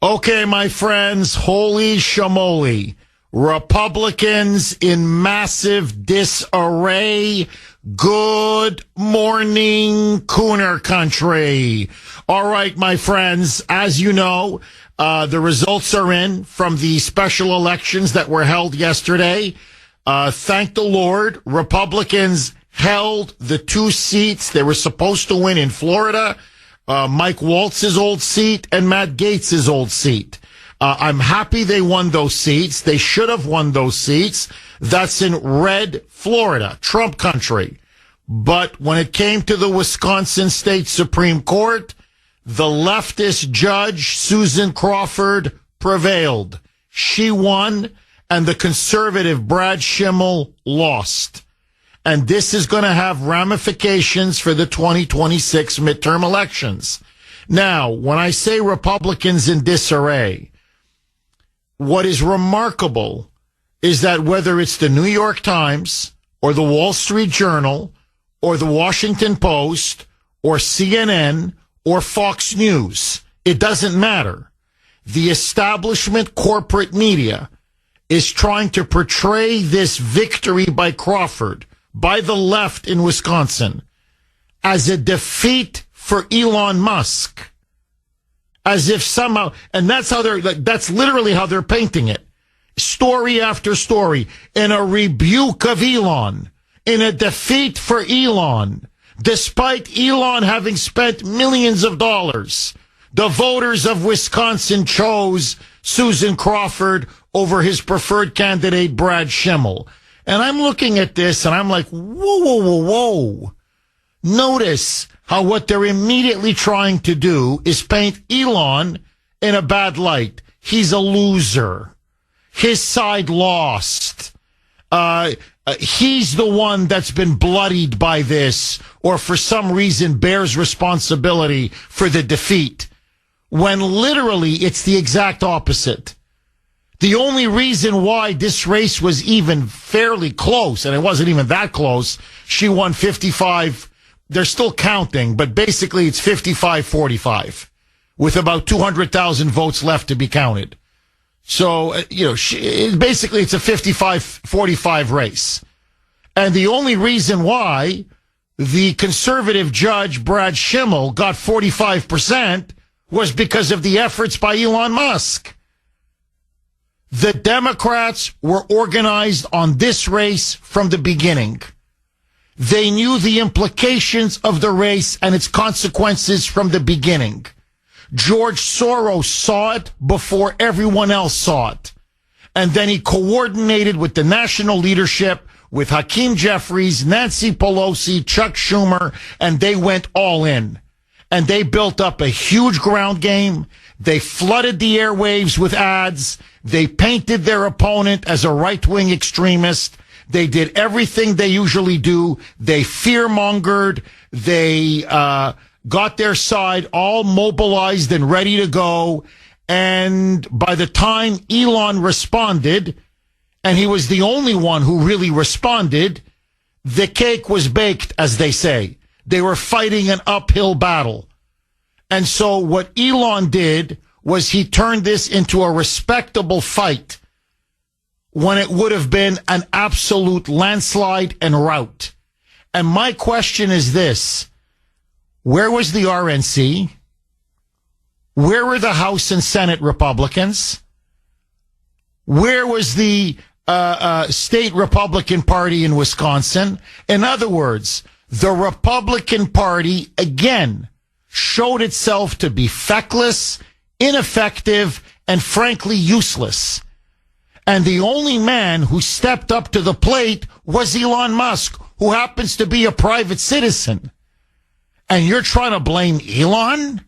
Okay, my friends, holy shamoly. Republicans in massive disarray. Good morning, Kuhner country. All right, my friends, as you know, the results are in from the special elections that were held yesterday. Thank the Lord, Republicans held the two seats they were supposed to win in Florida. Mike Waltz's old seat and Matt Gaetz's old seat. I'm happy they won those seats. They should have won those seats. That's in red Florida, Trump country. But when it came to the Wisconsin State Supreme Court, the leftist judge, Susan Crawford, prevailed. She won, and the conservative Brad Schimmel lost. And this is going to have ramifications for the 2026 midterm elections. Now, when I say Republicans in disarray, what is remarkable is that whether it's the New York Times or the Wall Street Journal or the Washington Post or CNN or Fox News, it doesn't matter. The establishment corporate media is trying to portray this victory by Crawford, by the left in Wisconsin, as a defeat for Elon Musk. As if somehow, and that's literally how they're painting it. Story after story, in a rebuke of Elon, in a defeat for Elon, despite Elon having spent millions of dollars. The voters of Wisconsin chose Susan Crawford over his preferred candidate, Brad Schimmel. And I'm looking at this and I'm like, whoa. Notice how what they're immediately trying to do is paint Elon in a bad light. He's a loser. His side lost. He's the one that's been bloodied by this, or for some reason bears responsibility for the defeat. When literally it's the exact opposite. The only reason why this race was even fairly close, and it wasn't even that close, she won 55. They're still counting, but basically it's 55-45 with about 200,000 votes left to be counted. So, basically it's a 55-45 race. And the only reason why the conservative judge, Brad Schimmel, got 45% was because of the efforts by Elon Musk. The Democrats were organized on this race from the beginning. They knew the implications of the race and its consequences from the beginning. George Soros saw it before everyone else saw it. And then he coordinated with the national leadership, with Hakeem Jeffries, Nancy Pelosi, Chuck Schumer, and they went all in. And they built up a huge ground game. They flooded the airwaves with ads. They painted their opponent as a right-wing extremist. They did everything they usually do. They fear-mongered. They got their side all mobilized and ready to go. And by the time Elon responded, and he was the only one who really responded, the cake was baked, as they say. They were fighting an uphill battle. And so what Elon did was he turned this into a respectable fight when it would have been an absolute landslide and rout. And my question is this: where was the RNC? Where were the House and Senate Republicans? Where was the state Republican Party in Wisconsin? In other words, the Republican Party, again, showed itself to be feckless, ineffective, and frankly useless. And the only man who stepped up to the plate was Elon Musk, who happens to be a private citizen. And you're trying to blame Elon?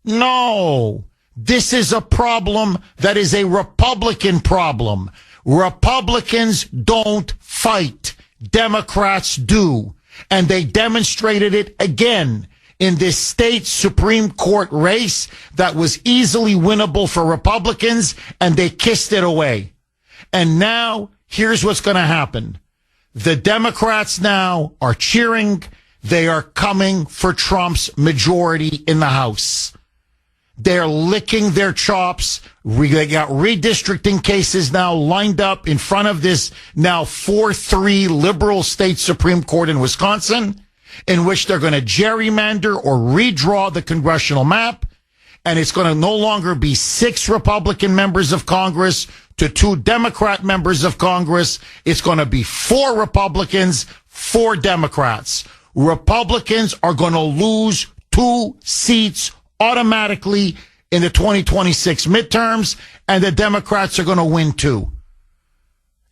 No. This is a problem that is a Republican problem. Republicans don't fight. Democrats do. And they demonstrated it again in this state Supreme Court race that was easily winnable for Republicans, and they kissed it away. And now, here's what's going to happen. The Democrats now are cheering. They are coming for Trump's majority in the House. They're licking their chops. They got redistricting cases now lined up in front of this now 4-3 liberal state Supreme Court in Wisconsin, in which they're going to gerrymander or redraw the congressional map. And it's going to no longer be 6 Republican members of Congress to 2 Democrat members of Congress. It's going to be 4 Republicans, 4 Democrats. Republicans are going to lose 2 seats automatically in the 2026 midterms, and the Democrats are going to win 2.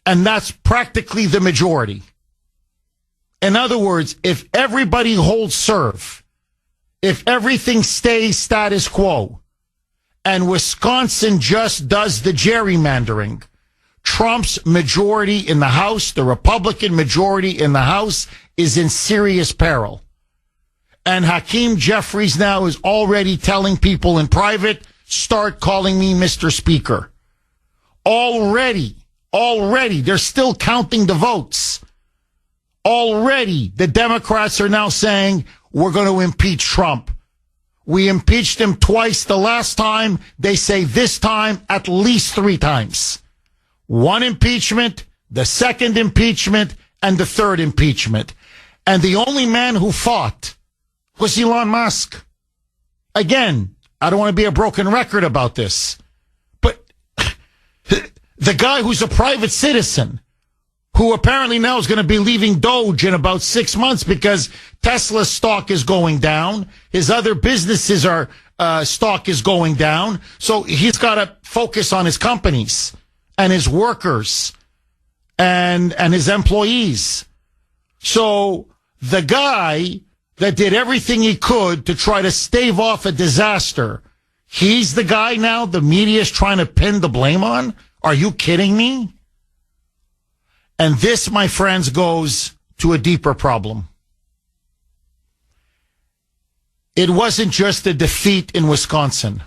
And that's practically the majority. In other words, if everybody holds serve, if everything stays status quo, and Wisconsin just does the gerrymandering, Trump's majority in the House, the Republican majority in the House, is in serious peril. And Hakeem Jeffries now is already telling people in private, start calling me Mr. Speaker. Already, they're still counting the votes. Already, the Democrats are now saying, we're going to impeach Trump. We impeached him twice the last time. They say this time at least 3 times. 1 impeachment, the 2nd impeachment, and the 3rd impeachment. And the only man who fought was Elon Musk. Again, I don't want to be a broken record about this, but the guy who's a private citizen, who apparently now is going to be leaving Doge in about 6 months because Tesla's stock is going down. His other businesses are, stock is going down. So he's got to focus on his companies and his workers and his employees. So the guy that did everything he could to try to stave off a disaster, he's the guy now the media is trying to pin the blame on? Are you kidding me? And this, my friends, goes to a deeper problem. It wasn't just a defeat in Wisconsin.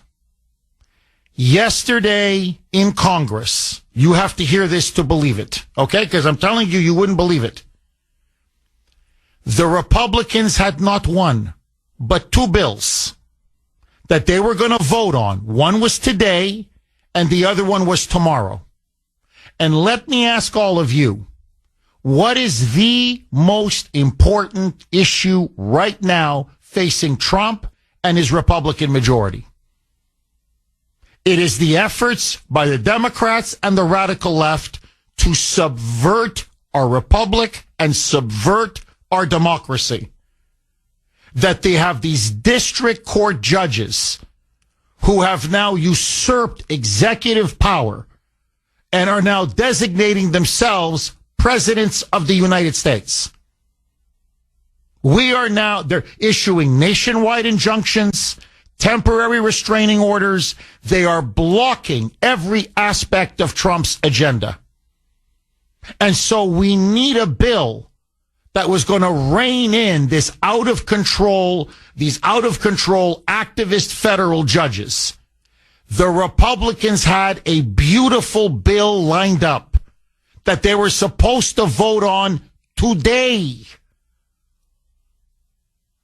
Yesterday in Congress, you have to hear this to believe it, okay? Because I'm telling you, you wouldn't believe it. The Republicans had not 1, but 2 bills that they were going to vote on. One was today, and the other one was tomorrow. And let me ask all of you, what is the most important issue right now facing Trump and his Republican majority? It is the efforts by the Democrats and the radical left to subvert our republic and subvert our democracy. That they have these district court judges who have now usurped executive power and are now designating themselves presidents of the United States. They're issuing nationwide injunctions, temporary restraining orders. They are blocking every aspect of Trump's agenda. And so we need a bill that was going to rein in these out of control activist federal judges. The Republicans had a beautiful bill lined up that they were supposed to vote on today,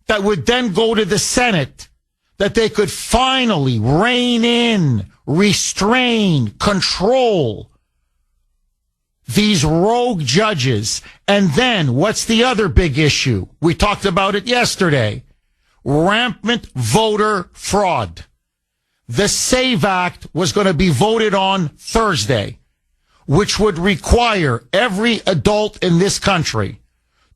that would then go to the Senate, that they could finally rein in, restrain, control these rogue judges. And then what's the other big issue? We talked about it yesterday. Rampant voter fraud. The SAVE Act was going to be voted on Thursday, which would require every adult in this country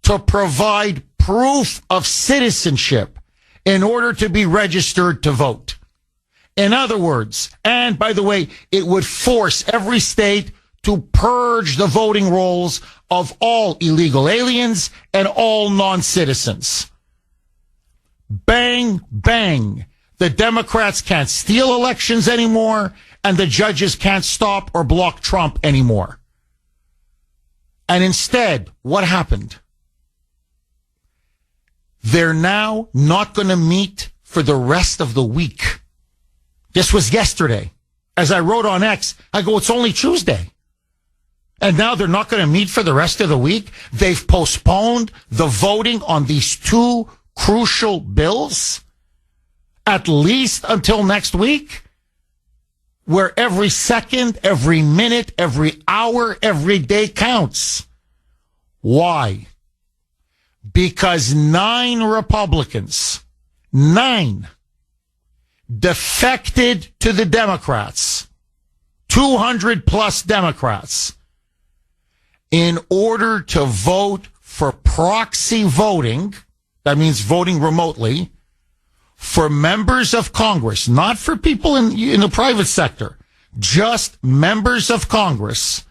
to provide proof of citizenship in order to be registered to vote. In other words, and by the way, it would force every state to purge the voting rolls of all illegal aliens and all non-citizens. Bang, bang. The Democrats can't steal elections anymore, and the judges can't stop or block Trump anymore. And instead, what happened? They're now not going to meet for the rest of the week. This was yesterday. As I wrote on X, I go, it's only Tuesday. And now they're not going to meet for the rest of the week. They've postponed the voting on these 2 crucial bills. at least until next week, where every second, every minute, every hour, every day counts. Why? Because 9 Republicans, 9, defected to the Democrats, 200 plus Democrats, in order to vote for proxy voting, that means voting remotely, for members of Congress, not for people in the private sector, just members of Congress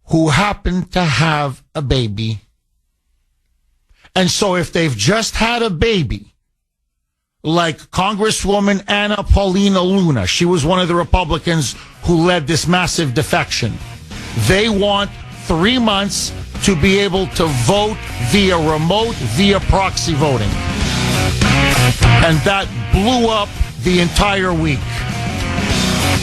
who happen to have a baby. And so if they've just had a baby, like Congresswoman Anna Paulina Luna, she was one of the Republicans who led this massive defection, they want 3 months to be able to vote via remote, via proxy voting. And that blew up the entire week.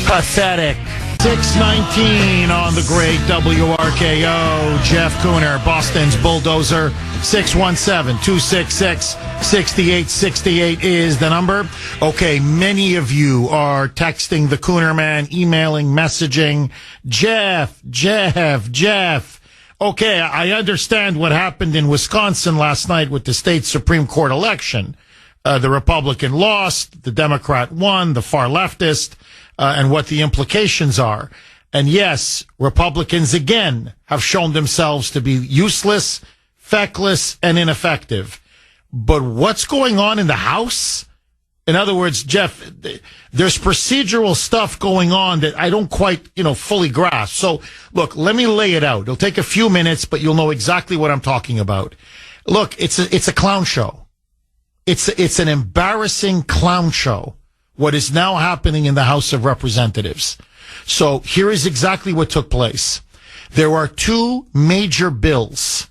Pathetic. 619 on the great WRKO. Jeff Kuhner, Boston's bulldozer. 617-266-6868 is the number. Okay, many of you are texting the Kuhner man, emailing, messaging. Jeff. Okay, I understand what happened in Wisconsin last night with the state Supreme Court election. The Republican lost, the Democrat won, the far leftist, and what the implications are. And yes, Republicans again have shown themselves to be useless, feckless, and ineffective. But what's going on in the House? In other words, Jeff, there's procedural stuff going on that I don't quite, fully grasp. So look, let me lay it out. It'll take a few minutes, but you'll know exactly what I'm talking about. Look, it's a clown show. It's an embarrassing clown show, what is now happening in the House of Representatives. So here is exactly what took place. There are 2 major bills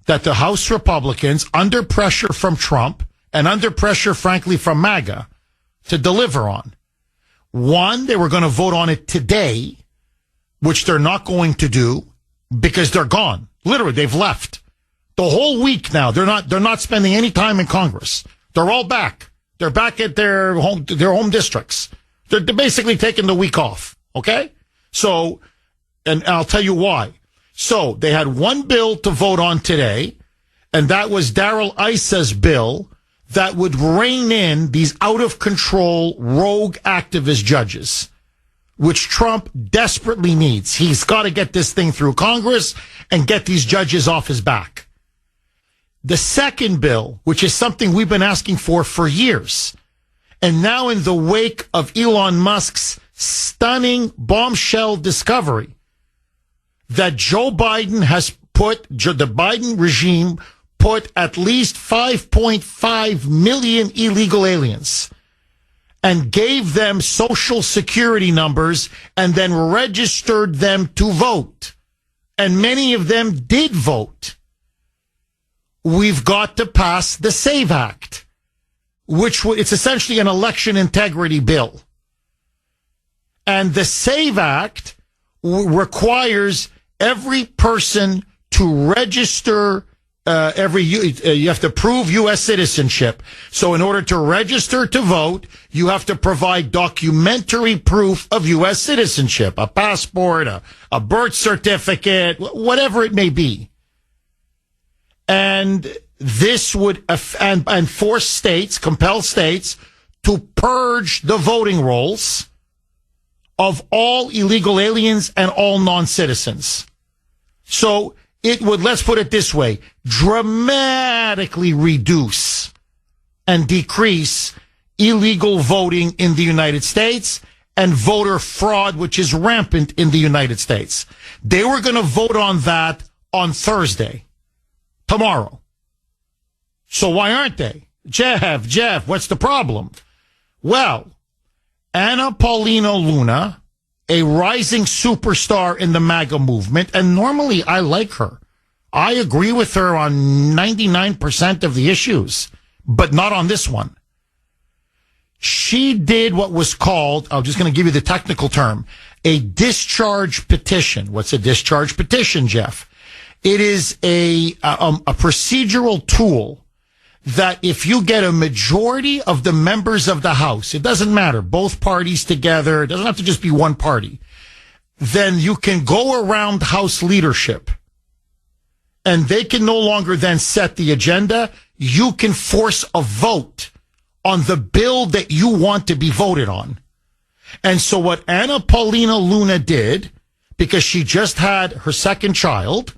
that the House Republicans, under pressure from Trump and under pressure, frankly, from MAGA, to deliver on. One, they were going to vote on it today, which they're not going to do because they're gone. Literally, they've left. The whole week now, they're not spending any time in Congress. They're all back. They're back at their home districts. They're basically taking the week off. Okay? So, and I'll tell you why. So, they had one bill to vote on today, and that was Darrell Issa's bill that would rein in these out-of-control rogue activist judges, which Trump desperately needs. He's got to get this thing through Congress and get these judges off his back. The second bill, which is something we've been asking for years, and now in the wake of Elon Musk's stunning bombshell discovery that Joe Biden has the Biden regime put at least 5.5 million illegal aliens and gave them social security numbers and then registered them to vote. And many of them did vote. We've got to pass the SAVE Act, which it's essentially an election integrity bill. And the SAVE Act requires every person to register you have to prove U.S. citizenship. So in order to register to vote, you have to provide documentary proof of U.S. citizenship, a passport, a birth certificate, whatever it may be. And this would and force states, compel states to purge the voting rolls of all illegal aliens and all non-citizens. So it would, let's put it this way, dramatically reduce and decrease illegal voting in the United States and voter fraud, which is rampant in the United States. They were going to vote on that on Thursday, tomorrow. So why aren't they? Jeff, what's the problem? Well, Anna Paulina Luna, a rising superstar in the MAGA movement, and normally I like her. I agree with her on 99% of the issues, but not on this one. She did what was called, I'm just going to give you the technical term, a discharge petition. What's a discharge petition, Jeff? It is a procedural tool that if you get a majority of the members of the House, it doesn't matter, both parties together, it doesn't have to just be one party, then you can go around House leadership and they can no longer then set the agenda. You can force a vote on the bill that you want to be voted on. And so what Anna Paulina Luna did, because she just had her second child,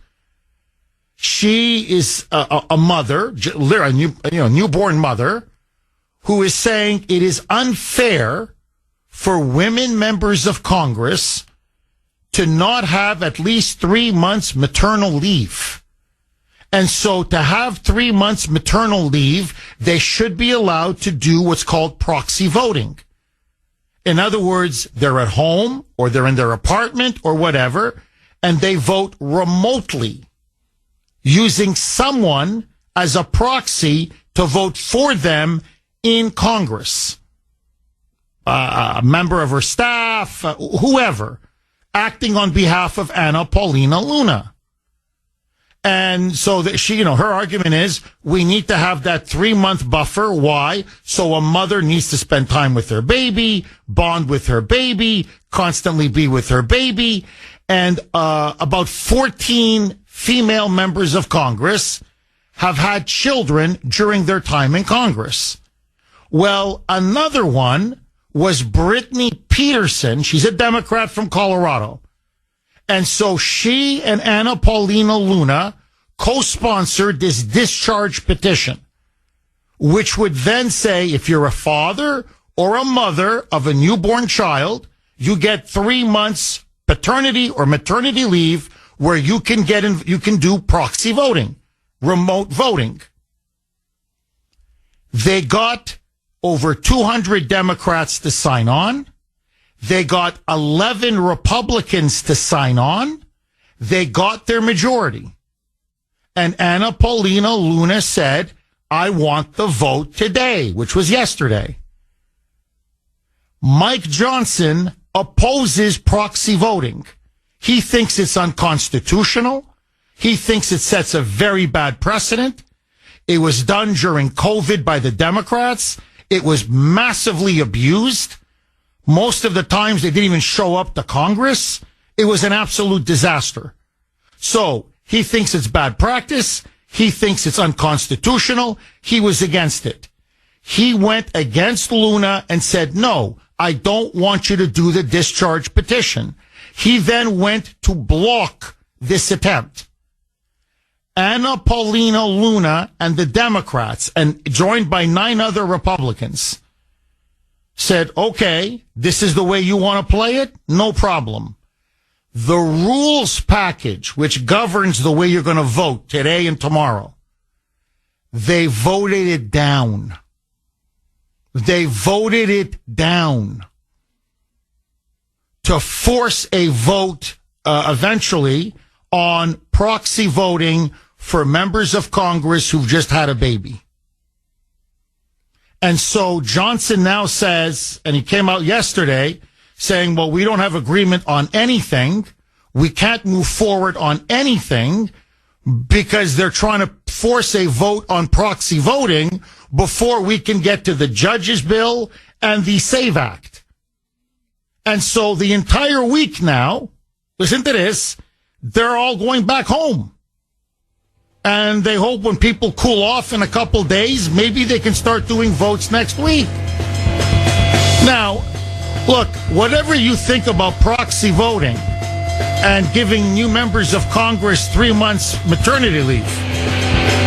she is a mother, a newborn mother, who is saying it is unfair for women members of Congress to not have at least 3 months maternal leave. And so to have 3 months maternal leave, they should be allowed to do what's called proxy voting. In other words, they're at home or they're in their apartment or whatever, and they vote remotely using someone as a proxy to vote for them in Congress. A member of her staff, whoever, acting on behalf of Anna Paulina Luna. And so that she, her argument is we need to have that 3-month buffer. Why? So a mother needs to spend time with her baby, bond with her baby, constantly be with her baby. And about 14 female members of Congress have had children during their time in Congress. Well, another one was Brittany Peterson. She's a Democrat from Colorado. And so she and Anna Paulina Luna co-sponsored this discharge petition, which would then say if you're a father or a mother of a newborn child, you get 3 months paternity or maternity leave where you can you can do proxy voting, remote voting. They got over 200 Democrats to sign on. They got 11 Republicans to sign on. They got their majority. And Anna Paulina Luna said, I want the vote today, which was yesterday. Mike Johnson opposes proxy voting. He thinks it's unconstitutional. He thinks it sets a very bad precedent. It was done during COVID by the Democrats. It was massively abused. Most of the times they didn't even show up to Congress. It was an absolute disaster. So he thinks it's bad practice. He thinks it's unconstitutional. He was against it. He went against Luna and said, no, I don't want you to do the discharge petition. He then went to block this attempt. Anna Paulina Luna and the Democrats, and joined by 9 other Republicans, said, okay, this is the way you want to play it? No problem. The rules package, which governs the way you're going to vote today and tomorrow, they voted it down. They voted it down to force a vote eventually on proxy voting for members of Congress who've just had a baby. And so Johnson now says, and he came out yesterday saying, well, we don't have agreement on anything. We can't move forward on anything because they're trying to force a vote on proxy voting before we can get to the judge's bill and the SAVE Act. And so the entire week now, listen to this, they're all going back home. And they hope when people cool off in a couple days, maybe they can start doing votes next week. Now, look, whatever you think about proxy voting and giving new members of Congress 3 months maternity leave,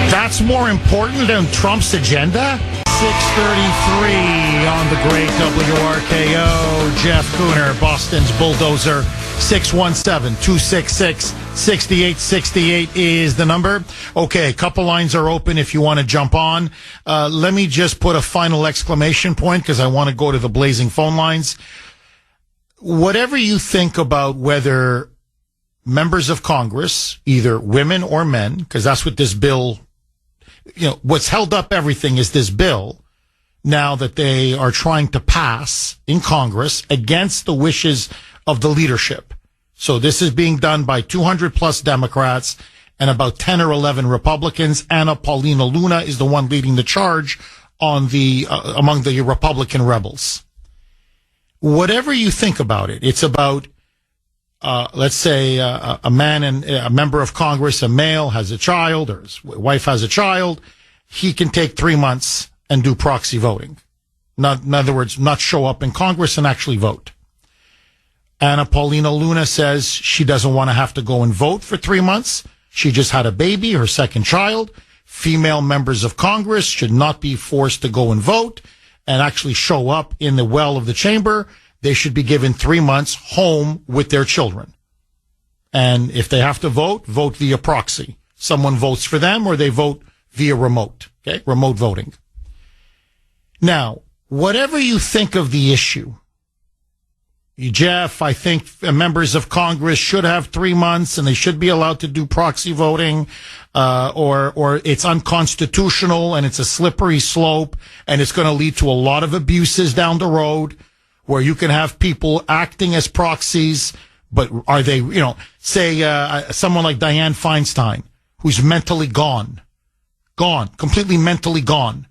that's more important than Trump's agenda? 6:33 on the great WRKO. Jeff Kuhner, Boston's bulldozer. 617-266-6868 is the number. Okay, a couple lines are open if you want to jump on. Let me just put a final exclamation point because I want to go to the blazing phone lines. Whatever you think about whether members of Congress, either women or men, because that's what this bill, what's held up everything is this bill now that they are trying to pass in Congress against the wishes of the leadership. So this is being done by 200 plus Democrats and about 10 or 11 Republicans. Anna Paulina Luna is the one leading the charge on among the Republican rebels. Whatever you think about it, it's about, let's say, a man and a member of Congress, a male has a child or his wife has a child. He can take 3 months and do proxy voting. In other words, not show up in Congress and actually vote. Anna Paulina Luna says she doesn't want to have to go and vote for 3 months. She just had a baby, her second child. Female members of Congress should not be forced to go and vote and actually show up in the well of the chamber. They should be given 3 months home with their children. And if they have to vote, vote via proxy. Someone votes for them or they vote via remote, okay? Remote voting. Now, whatever you think of the issue, Jeff, I think members of Congress should have 3 months and they should be allowed to do proxy voting, or it's unconstitutional and it's a slippery slope and it's going to lead to a lot of abuses down the road where you can have people acting as proxies, but are they, say, someone like Dianne Feinstein, who's mentally gone, completely mentally gone.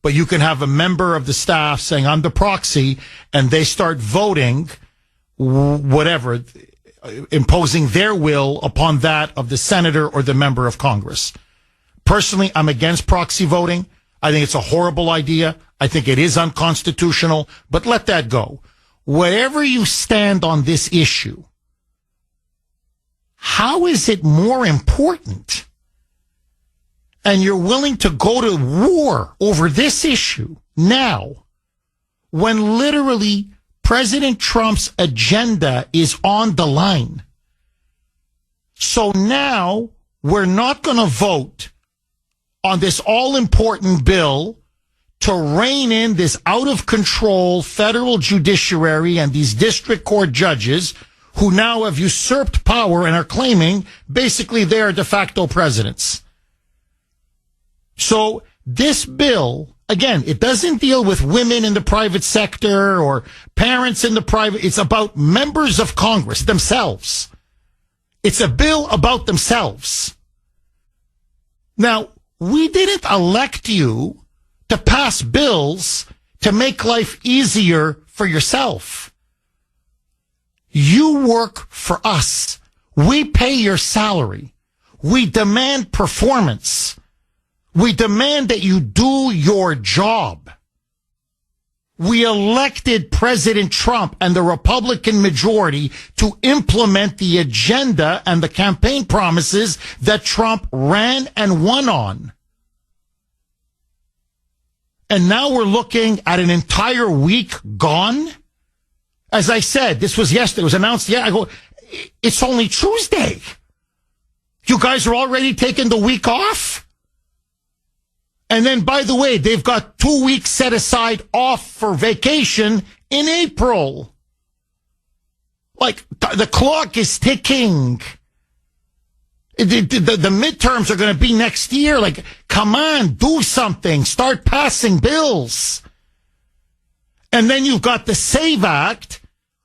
But you can have a member of the staff saying, I'm the proxy, and they start voting, whatever, imposing their will upon that of the senator or the member of Congress. Personally, I'm against proxy voting. I think it's a horrible idea. I think it is unconstitutional, but let that go. Wherever you stand on this issue, how is it more important? And you're willing to go to war over this issue now, when literally President Trump's agenda is on the line. So now we're not going to vote on this all-important bill to rein in this out-of-control federal judiciary and these district court judges who now have usurped power and are claiming basically they are de facto presidents. So this bill, again, it doesn't deal with women in the private sector or parents in the private. It's about members of Congress themselves. It's a bill about themselves. Now, we didn't elect you to pass bills to make life easier for yourself. You work for us. We pay your salary. We demand performance. We demand that you do your job. We elected President Trump and the Republican majority to implement the agenda and the campaign promises that Trump ran and won on. And now we're looking at an entire week gone. As I said, this was yesterday. It was announced. Yeah, I go, it's only Tuesday. You guys are already taking the week off? And then, by the way, they've got 2 weeks set aside off for vacation in April. Like, the clock is ticking. The midterms are going to be next year. Like, come on, do something. Start passing bills. And then you've got the SAVE Act,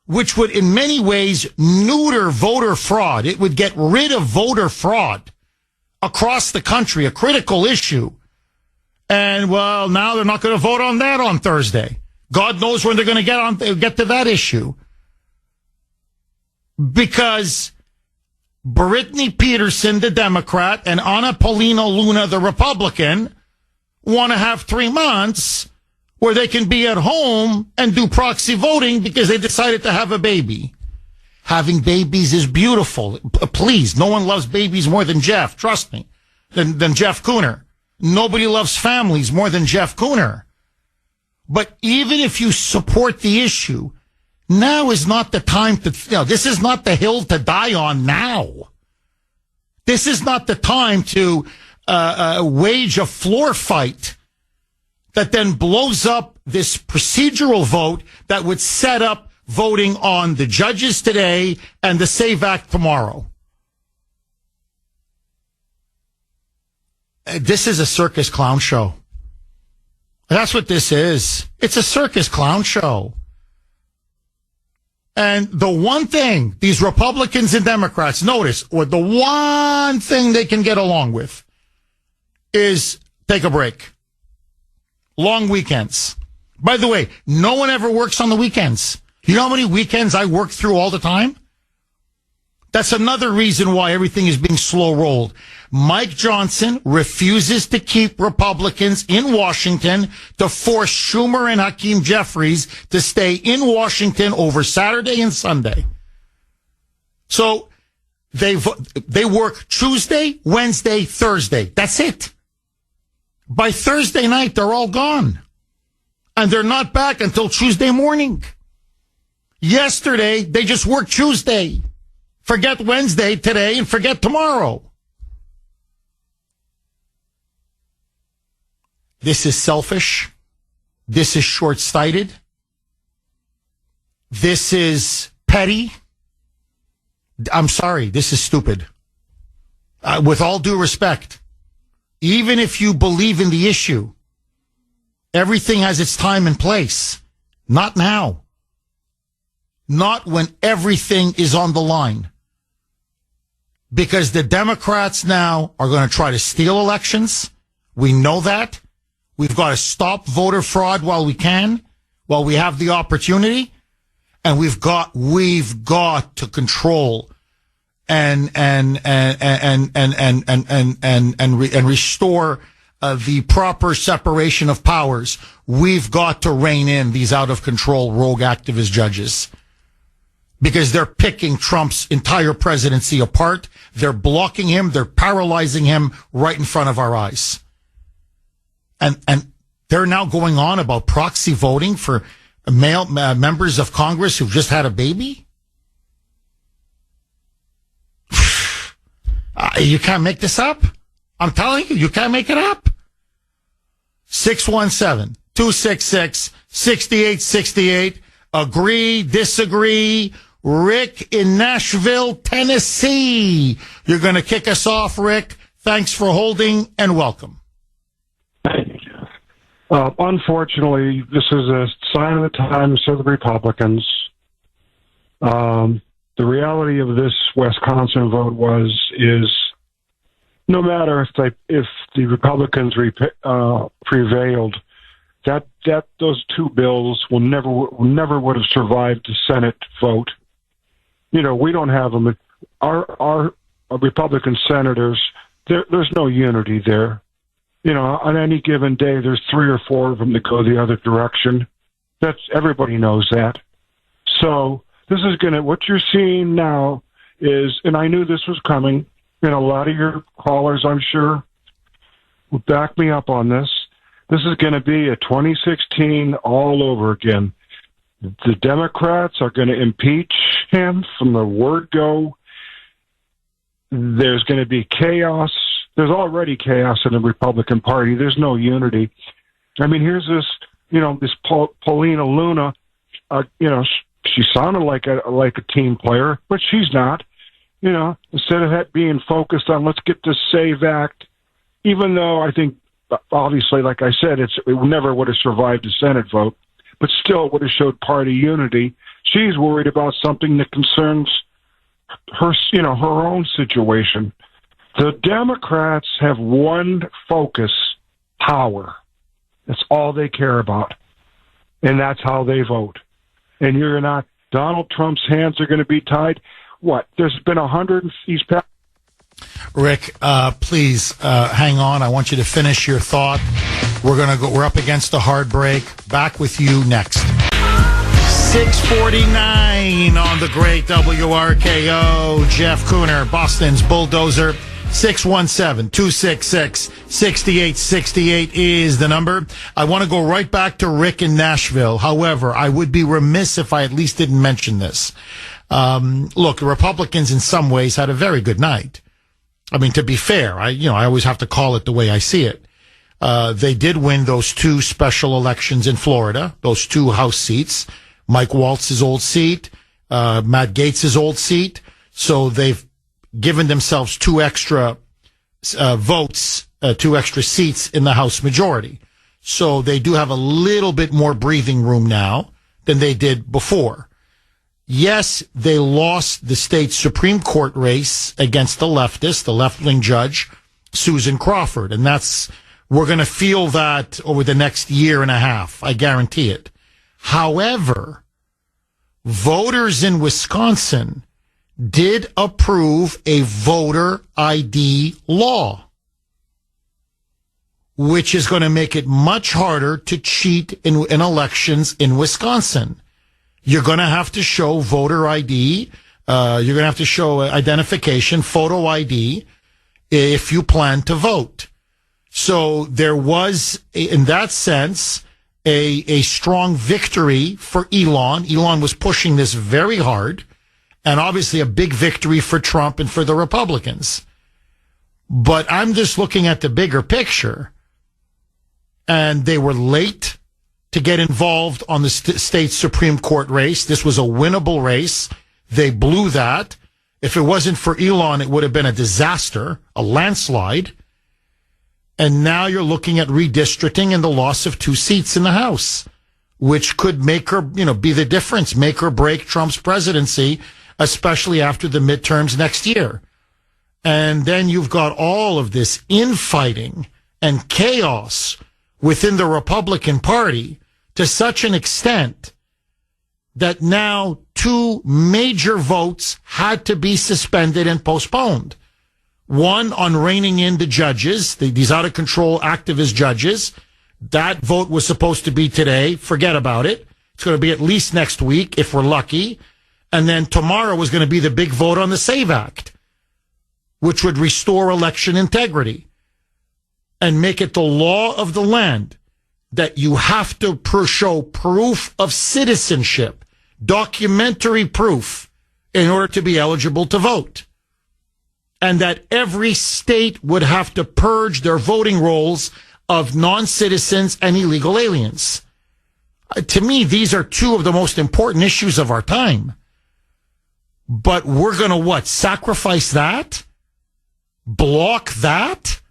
which would in many ways neuter voter fraud. It would get rid of voter fraud across the country, a critical issue. And, well, now they're not going to vote on that on Thursday. God knows when they're going to get to that issue. Because Brittany Peterson, the Democrat, and Anna Paulina Luna, the Republican, want to have 3 months where they can be at home and do proxy voting because they decided to have a baby. Having babies is beautiful. Please, no one loves babies more than Jeff, trust me, than Jeff Kuhner. Nobody loves families more than Jeff Kuhner. But even if you support the issue, now is not the time to, this is not the hill to die on now. This is not the time to wage a floor fight that then blows up this procedural vote that would set up voting on the judges today and the SAVE Act tomorrow. This is a circus clown show. That's what this is. It's a circus clown show. And the one thing these Republicans and Democrats notice, or the one thing they can get along with, is take a break. Long weekends. By the way, no one ever works on the weekends. You know how many weekends I work through all the time? That's another reason why everything is being slow rolled. Mike Johnson refuses to keep Republicans in Washington to force Schumer and Hakeem Jeffries to stay in Washington over Saturday and Sunday. So they work Tuesday, Wednesday, Thursday. That's it. By Thursday night, they're all gone. And they're not back until Tuesday morning. Yesterday, they just worked Tuesday. Forget Wednesday today and forget tomorrow. This is selfish. This is short-sighted. This is petty. I'm sorry, this is stupid. With all due respect, even if you believe in the issue, everything has its time and place. Not now. Not when everything is on the line. Because the Democrats now are going to try to steal elections. We know that. We've got to stop voter fraud while we can, while we have the opportunity. And we've got to control and restore the proper separation of powers. We've got to rein in these out of control rogue activist judges. Because they're picking Trump's entire presidency apart. They're blocking him. They're paralyzing him right in front of our eyes. And they're now going on about proxy voting for male members of Congress who've just had a baby. You can't make this up. I'm telling you, you can't make it up. 617-266-6868. Agree, disagree. Rick in Nashville, Tennessee. You're going to kick us off, Rick. Thanks for holding and welcome. Thank you, Jeff. Unfortunately, this is a sign of the times for the Republicans. The reality of this Wisconsin vote is no matter if the Republicans prevailed, that those two bills will never would have survived the Senate vote. You know, we don't have them. Our Republican senators, there's no unity there. You know, on any given day, there's 3 or 4 of them that go the other direction. Everybody knows that. So this is what you're seeing now is, and I knew this was coming, and a lot of your callers, I'm sure, will back me up on this. This is going to be a 2016 all over again. The Democrats are going to impeach him from the word go. There's going to be chaos. There's already chaos in the Republican Party. There's no unity. I mean, here's this, this Paulina Luna, she sounded like a team player, but she's not. Instead of that being focused on let's get this SAVE Act, even though I think, obviously, like I said, it never would have survived the Senate vote, but still would have showed party unity. She's worried about something that concerns her, her own situation. The Democrats have one focus: power. That's all they care about, and that's how they vote. And you're not. Donald Trump's hands are going to be tied. What? There's been 100. He's passed. Rick, please hang on. I want you to finish your thought. We're up against a hard break. Back with you next. 6:49 on the great WRKO. Jeff Kuhner, Boston's bulldozer. 617-266-6868 is the number. I want to go right back to Rick in Nashville. However, I would be remiss if I at least didn't mention this. Look, the Republicans in some ways had a very good night. I mean, to be fair, I always have to call it the way I see it. They did win those 2 special elections in Florida, those 2 House seats, Mike Waltz's old seat, Matt Gaetz's old seat. So they've given themselves 2 extra votes, 2 extra seats in the House majority. So they do have a little bit more breathing room now than they did before. Yes, they lost the state Supreme Court race against the leftist, the left-wing judge, Susan Crawford. And we're going to feel that over the next year and a half. I guarantee it. However, voters in Wisconsin did approve a voter ID law, which is going to make it much harder to cheat in elections in Wisconsin. You're going to have to show voter ID. You're going to have to show identification, photo ID, if you plan to vote. So there was, in that sense, a strong victory for Elon. Elon was pushing this very hard, and obviously a big victory for Trump and for the Republicans. But I'm just looking at the bigger picture, and they were late to get involved on the state Supreme Court race. This was a winnable race. They blew that. If it wasn't for Elon, it would have been a disaster, a landslide. And now you're looking at redistricting and the loss of 2 seats in the House, which could make or, be the difference, make or break Trump's presidency, especially after the midterms next year. And then you've got all of this infighting and chaos within the Republican Party to such an extent that now 2 major votes had to be suspended and postponed. One on reining in the judges, these out-of-control activist judges. That vote was supposed to be today. Forget about it. It's going to be at least next week, if we're lucky. And then tomorrow was going to be the big vote on the SAVE Act, which would restore election integrity and make it the law of the land that you have to show proof of citizenship, documentary proof, in order to be eligible to vote. And that every state would have to purge their voting rolls of non-citizens and illegal aliens. To me, these are 2 of the most important issues of our time. But we're going to sacrifice that? Block that?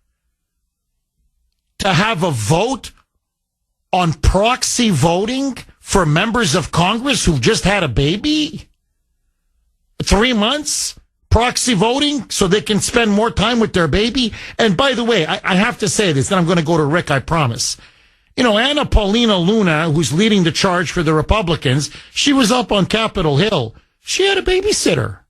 To have a vote on proxy voting for members of Congress who've just had a baby? 3 months? Proxy voting so they can spend more time with their baby? And by the way, I have to say this, then I'm going to go to Rick, I promise. Anna Paulina Luna, who's leading the charge for the Republicans, she was up on Capitol Hill. She had a babysitter.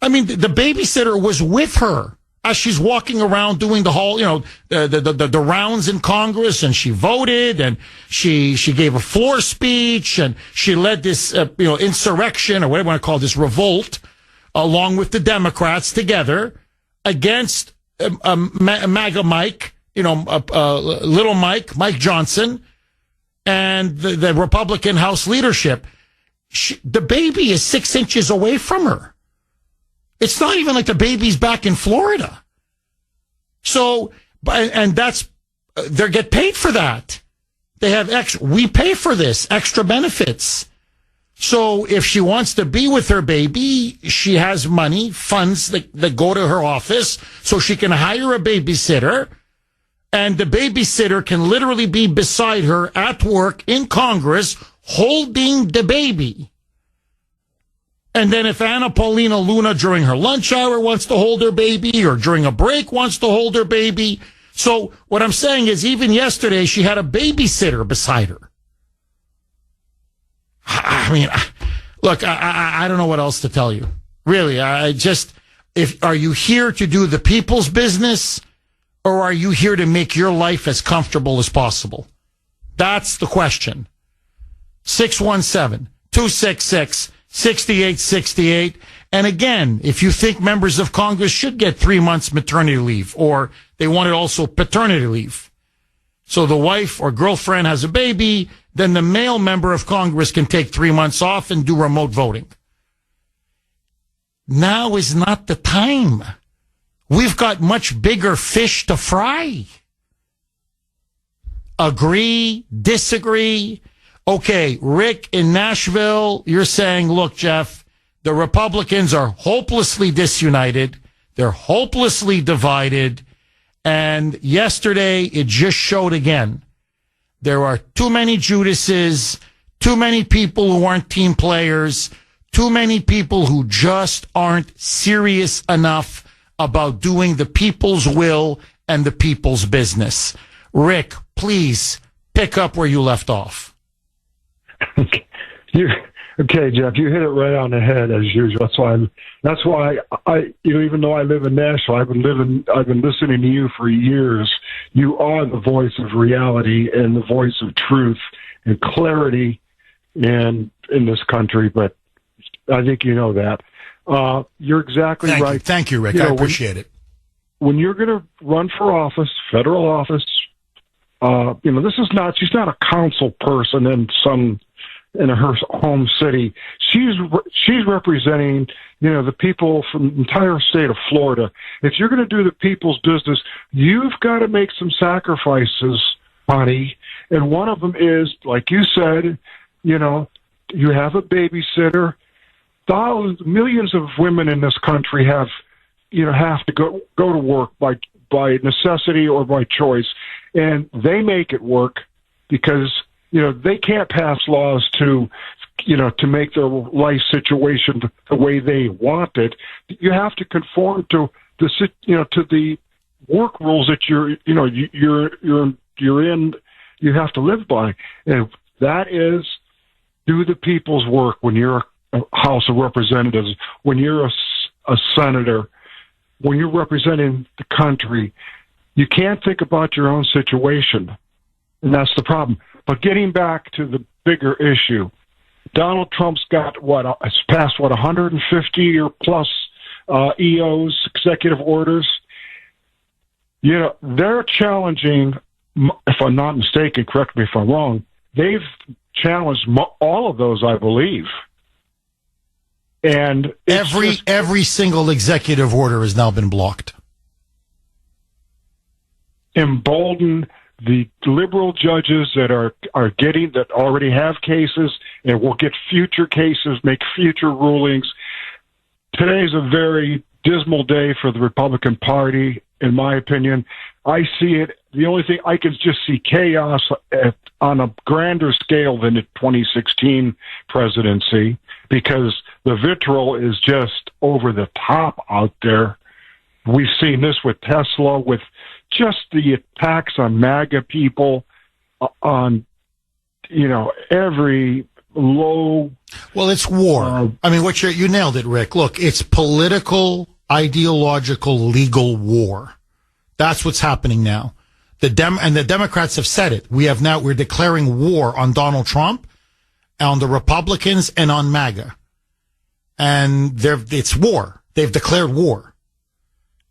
I mean, the babysitter was with her as she's walking around doing the whole, the rounds in Congress, and she voted, and she gave a floor speech, and she led this, insurrection, or whatever you want to call this, revolt, along with the Democrats together against MAGA Mike, little Mike Johnson, and the Republican House leadership. The baby is 6 inches away from her. It's not even like the baby's back in Florida. So, and they get paid for that. They have we pay for this, extra benefits. So if she wants to be with her baby, she has money, funds that go to her office so she can hire a babysitter, and the babysitter can literally be beside her at work in Congress holding the baby. And then if Anna Paulina Luna during her lunch hour wants to hold her baby, or during a break wants to hold her baby. So what I'm saying is, even yesterday she had a babysitter beside her. I mean, look, I don't know what else to tell you. Really, are you here to do the people's business, or are you here to make your life as comfortable as possible? That's the question. 617-266-6868. And again, if you think members of Congress should get 3 months maternity leave, or they wanted also paternity leave, so the wife or girlfriend has a baby, then the male member of Congress can take 3 months off and do remote voting. Now is not the time. We've got much bigger fish to fry. Agree, disagree. Okay, Rick in Nashville, you're saying, look, Jeff, the Republicans are hopelessly disunited. They're hopelessly divided. And yesterday, it just showed again. There are too many Judases, too many people who aren't team players, too many people who just aren't serious enough about doing the people's will and the people's business. Rick, please pick up where you left off. Okay, Jeff, you hit it right on the head as usual. That's why I even though I live in Nashville, I've been listening to you for years. You are the voice of reality and the voice of truth and clarity in this country. But I think you know that. You're exactly right. Thank you, Rick. I appreciate it. When you're going to run for office, federal office, she's not a council person in her home city. She's representing, the people from the entire state of Florida. If you're going to do the people's business, you've got to make some sacrifices, honey. And one of them is, like you said, you have a babysitter. Millions of women in this country have to go to work by necessity or by choice, and they make it work because they can't pass laws to make their life situation the way they want it. You have to conform to the work rules that you're in. You have to live by, and that is do the people's work. When you're a House of Representatives, when you're a senator, when you're representing the country, you can't think about your own situation, and that's the problem. But getting back to the bigger issue, Donald Trump's got passed 150 or plus EOs, executive orders. They're challenging, if I'm not mistaken, correct me if I'm wrong, they've challenged all of those, I believe. And every single executive order has now been blocked. Embolden the liberal judges that already have cases and will get future cases, make future rulings. Today's a very dismal day for the Republican Party, in my opinion. I see it. The only thing I can just see chaos on a grander scale than the 2016 presidency, because the vitriol is just over the top out there. We've seen this with Tesla, with just the attacks on MAGA people, on every low. Well, it's war. You nailed it, Rick. Look, it's political, ideological, legal war. That's what's happening now. The Democrats have said it. We're declaring war on Donald Trump, on the Republicans, and on MAGA. And it's war. They've declared war.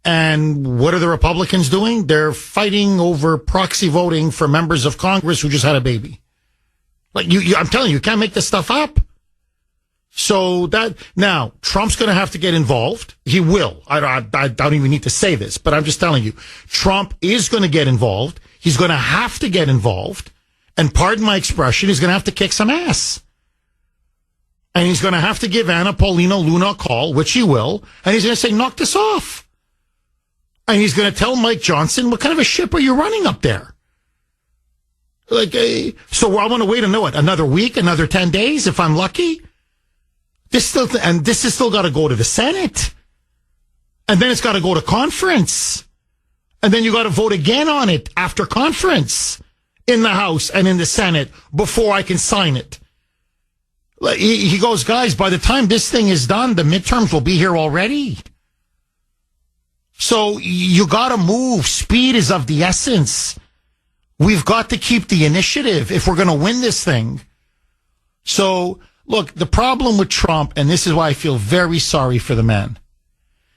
And what are the Republicans doing? They're fighting over proxy voting for members of Congress who just had a baby. Like I'm telling you, you can't make this stuff up. So now Trump's going to have to get involved. He will. I don't even need to say this, but I'm just telling you, Trump is going to get involved. He's going to have to get involved. And pardon my expression, he's going to have to kick some ass. And he's going to have to give Anna Paulina Luna a call, which he will. And he's going to say, knock this off. And he's going to tell Mike Johnson, what kind of a ship are you running up there? So I want to wait another week, another 10 days, if I'm lucky. This has still got to go to the Senate. And then it's got to go to conference. And then you got to vote again on it after conference in the House and in the Senate before I can sign it. He goes, guys, by the time this thing is done, the midterms will be here already. So you got to move. Speed is of the essence. We've got to keep the initiative if we're going to win this thing. So, look, the problem with Trump, and this is why I feel very sorry for the man,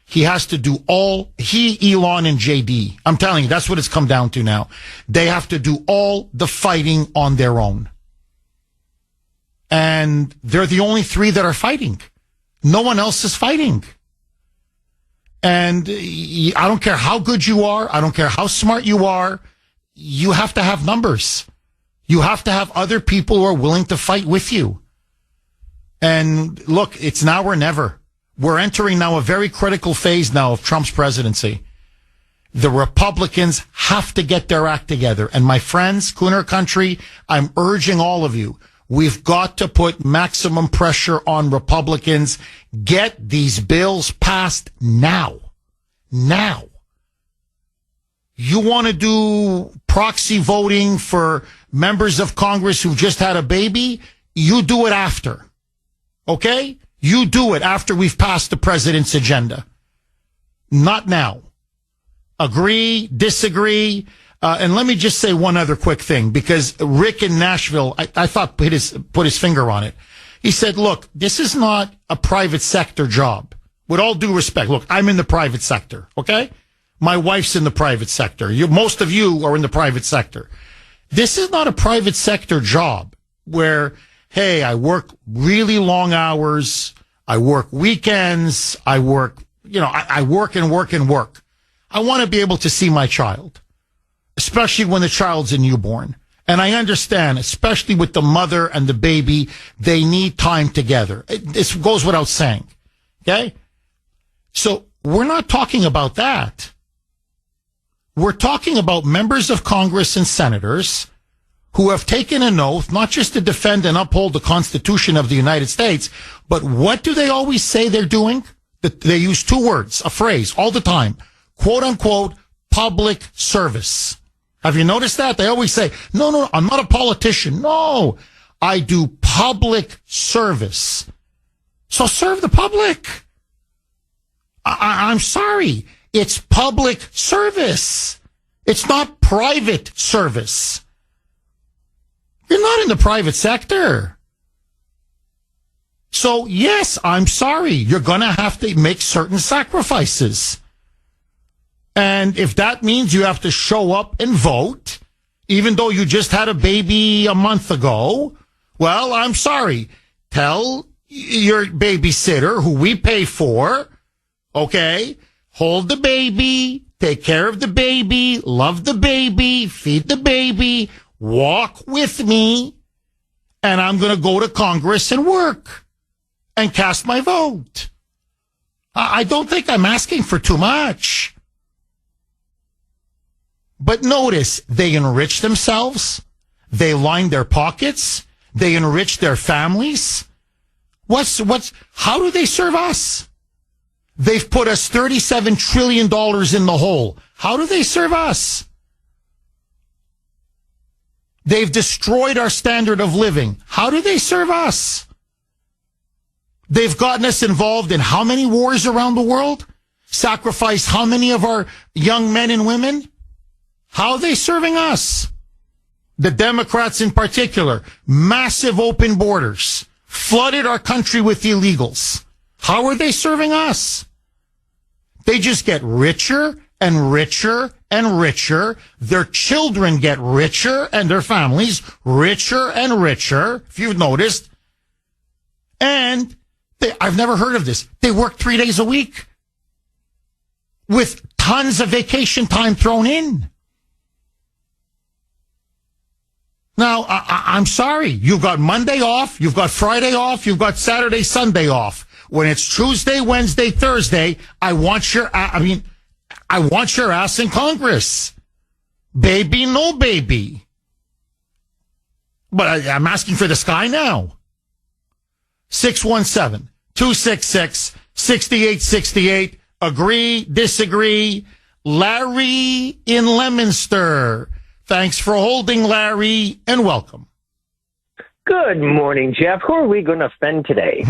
he has to do Elon and JD. I'm telling you, that's what it's come down to now. They have to do all the fighting on their own. And they're the only three that are fighting. No one else is fighting. And I don't care how good you are. I don't care how smart you are. You have to have numbers. You have to have other people who are willing to fight with you. And look, it's now or never. We're entering now a very critical phase now of Trump's presidency. The Republicans have to get their act together. And my friends, Kuhner country, I'm urging all of you, We've got to put maximum pressure on Republicans. Get these bills passed now. Now. You want to do proxy voting for members of Congress who've just had a baby? You do it after. Okay? You do it after we've passed the president's agenda. Not now. Agree, disagree. And let me just say one other quick thing, because Rick in Nashville, I thought put his finger on it. He said, look, this is not a private sector job. With all due respect, look, I'm in the private sector, okay? My wife's in the private sector. Most of you are in the private sector. This is not a private sector job where, hey, I work really long hours. I work weekends. I work, I work and work and work. I want to be able to see my child, especially when the child's a newborn. And I understand, especially with the mother and the baby, they need time together. This goes without saying. Okay? So we're not talking about that. We're talking about members of Congress and senators who have taken an oath, not just to defend and uphold the Constitution of the United States, but what do they always say they're doing? They use two words, a phrase, all the time. Quote unquote, public service. Have you noticed that? They always say, no, I'm not a politician. No, I do public service. So serve the public. I'm sorry. It's public service. It's not private service. You're not in the private sector. So yes, I'm sorry. You're going to have to make certain sacrifices. And if that means you have to show up and vote, even though you just had a baby a month ago, well, I'm sorry. Tell your babysitter, who we pay for, okay, hold the baby, take care of the baby, love the baby, feed the baby, walk with me, and I'm going to go to Congress and work and cast my vote. I don't think I'm asking for too much. But notice, they enrich themselves. They line their pockets. They enrich their families. How do they serve us? They've put us $37 trillion in the hole. How do they serve us? They've destroyed our standard of living. How do they serve us? They've gotten us involved in how many wars around the world? Sacrificed how many of our young men and women? How are they serving us? The Democrats in particular, massive open borders, flooded our country with illegals. How are they serving us? They just get richer and richer and richer. Their children get richer and their families richer and richer, if you've noticed. And I've never heard of this. They work 3 days a week with tons of vacation time thrown in. Now, I'm sorry. You've got Monday off. You've got Friday off. You've got Saturday, Sunday off. When it's Tuesday, Wednesday, Thursday, I want your ass in Congress. Baby, no baby. But I'm asking for the sky now. 617-266-6868. Agree, disagree. Larry in Leominster. Thanks for holding, Larry, and welcome. Good morning, Jeff. Who are we going to offend today?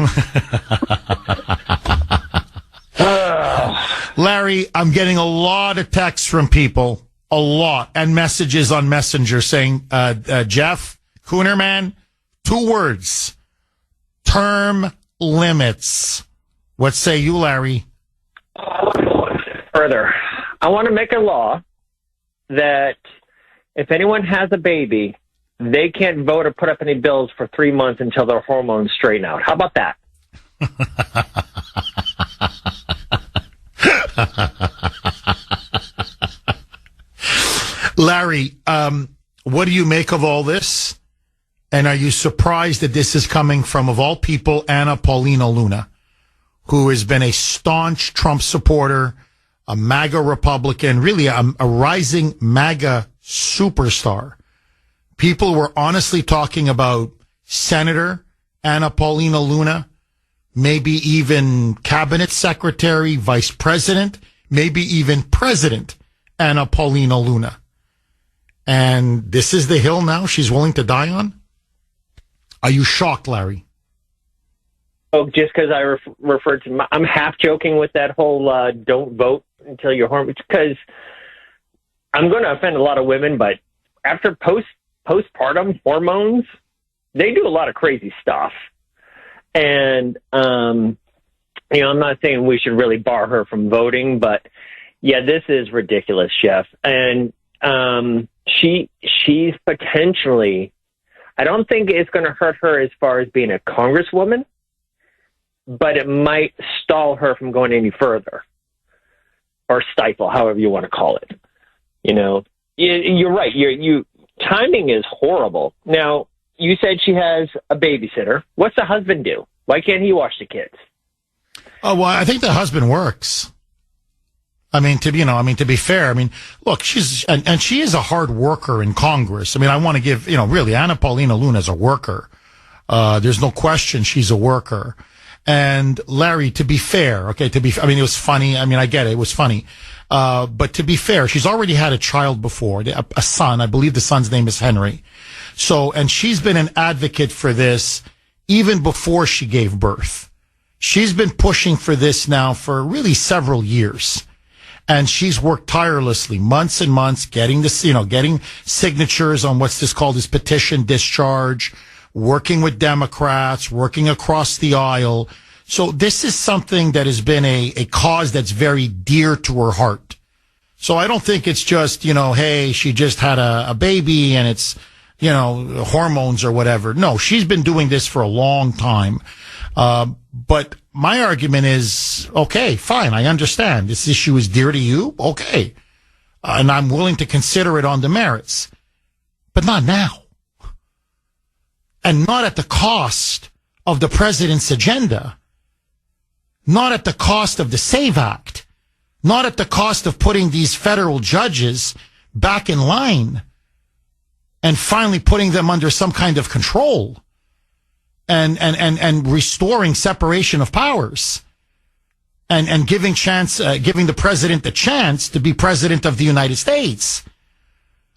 Larry, I'm getting a lot of texts from people, a lot, and messages on Messenger saying, Jeff, Kuhner man, 2 words, term limits. What say you, Larry? Further, I want to make a law that if anyone has a baby, they can't vote or put up any bills for 3 months until their hormones straighten out. How about that? Larry, what do you make of all this? And are you surprised that this is coming from, of all people, Anna Paulina Luna, who has been a staunch Trump supporter, a MAGA Republican, really a rising MAGA superstar? People were honestly talking about Senator Anna Paulina Luna, maybe even cabinet secretary, vice president, maybe even President Anna Paulina Luna. And this is the hill now she's willing to die on? Are you shocked, Larry? Oh, just because I referred to I'm half joking with that whole don't vote until you're hormones, because I'm going to offend a lot of women, but after postpartum hormones, they do a lot of crazy stuff. And, I'm not saying we should really bar her from voting, but yeah, this is ridiculous, Jeff. And she's potentially, I don't think it's going to hurt her as far as being a congresswoman, but it might stall her from going any further, or stifle, however you want to call it. You're right. Timing is horrible. Now, you said she has a babysitter. What's the husband do? Why can't he watch the kids? Oh, well, I think the husband works. To be fair, look, she is a hard worker in Congress. I want to give, really, Anna Paulina Luna is a worker. There's no question she's a worker. And Larry, to be fair, it was funny. I get it. It was funny. But to be fair, she's already had a child before, a son. I believe the son's name is Henry. So, and she's been an advocate for this even before she gave birth. She's been pushing for this now for really several years. And she's worked tirelessly, months and months, getting this, getting signatures on what's this called, this petition discharge, working with Democrats, working across the aisle. So this is something that has been a cause that's very dear to her heart. So I don't think it's just, hey, she just had a baby and it's, hormones or whatever. No, she's been doing this for a long time. But my argument is, okay, fine. I understand this issue is dear to you. Okay. And I'm willing to consider it on the merits, but not now. And not at the cost of the president's agenda. Not at the cost of the SAVE Act. Not at the cost of putting these federal judges back in line and finally putting them under some kind of control and restoring separation of powers and giving the president the chance to be president of the United States.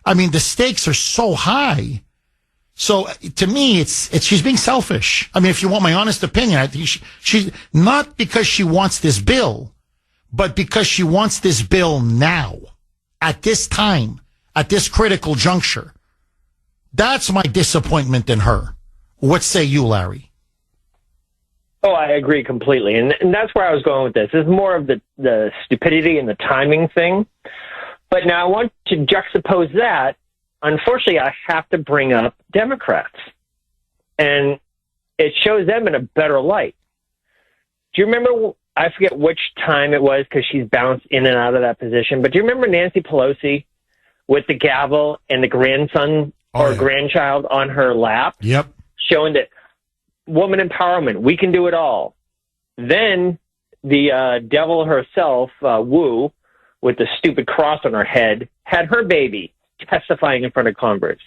The stakes are so high. So to me, it's she's being selfish. If you want my honest opinion, I think she's not because she wants this bill, but because she wants this bill now, at this time, at this critical juncture. That's my disappointment in her. What say you, Larry? Oh, I agree completely. And that's where I was going with this. It's more of the stupidity and the timing thing. But now I want to juxtapose that. Unfortunately, I have to bring up Democrats. And it shows them in a better light. Do you remember, I forget which time it was because she's bounced in and out of that position, but do you remember Nancy Pelosi with the gavel and the grandson grandchild on her lap? Yep. Showing that woman empowerment, we can do it all. Then the devil herself, Wu, with the stupid cross on her head, had her baby testifying in front of Congress,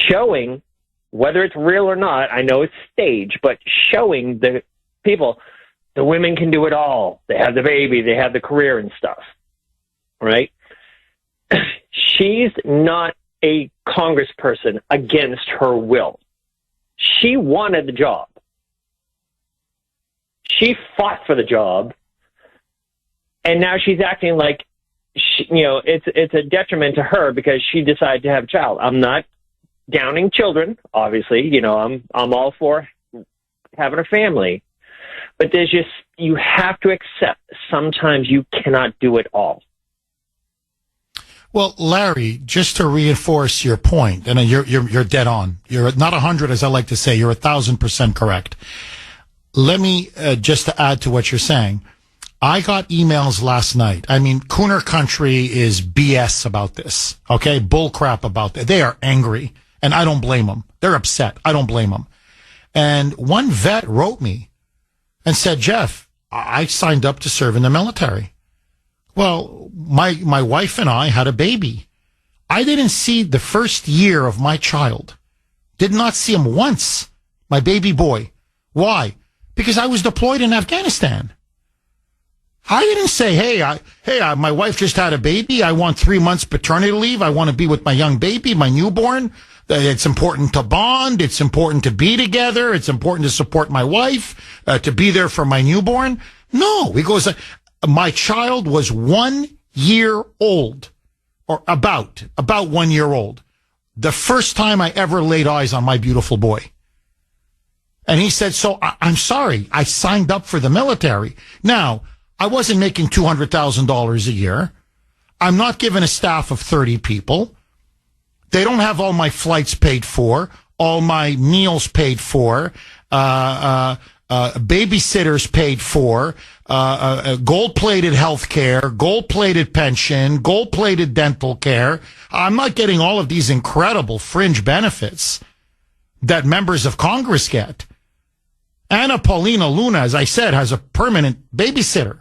showing, whether it's real or not, I know it's staged, but showing the people, the women can do it all. They have the baby, they have the career and stuff, right? She's not a congressperson against her will. She wanted the job. She fought for the job, and now she's acting like it's a detriment to her because she decided to have a child. I'm not downing children, obviously. I'm all for having a family, but you have to accept sometimes you cannot do it all. Well, Larry, just to reinforce your point, and you're dead on. You're not 100, as I like to say. You're 1,000% correct. Let me just to add to what you're saying. I got emails last night. Kuhner country is BS about this. Okay, bullcrap about that. They are angry, and I don't blame them. They're upset. I don't blame them. And one vet wrote me and said, Jeff, I signed up to serve in the military. Well, my wife and I had a baby. I didn't see the first year of my child. Did not see him once my baby boy. Why? Because I was deployed in Afghanistan. I didn't say, hey, my wife just had a baby. I want 3 months paternity leave. I want to be with my young baby, my newborn. It's important to bond. It's important to be together. It's important to support my wife, to be there for my newborn. No, he goes, my child was 1 year old, or about 1 year old. The first time I ever laid eyes on my beautiful boy. And he said, so I'm sorry, I signed up for the military. Now, I wasn't making $200,000 a year. I'm not given a staff of 30 people. They don't have all my flights paid for, all my meals paid for, babysitters paid for, gold-plated health care, gold-plated pension, gold-plated dental care. I'm not getting all of these incredible fringe benefits that members of Congress get. Anna Paulina Luna, as I said, has a permanent babysitter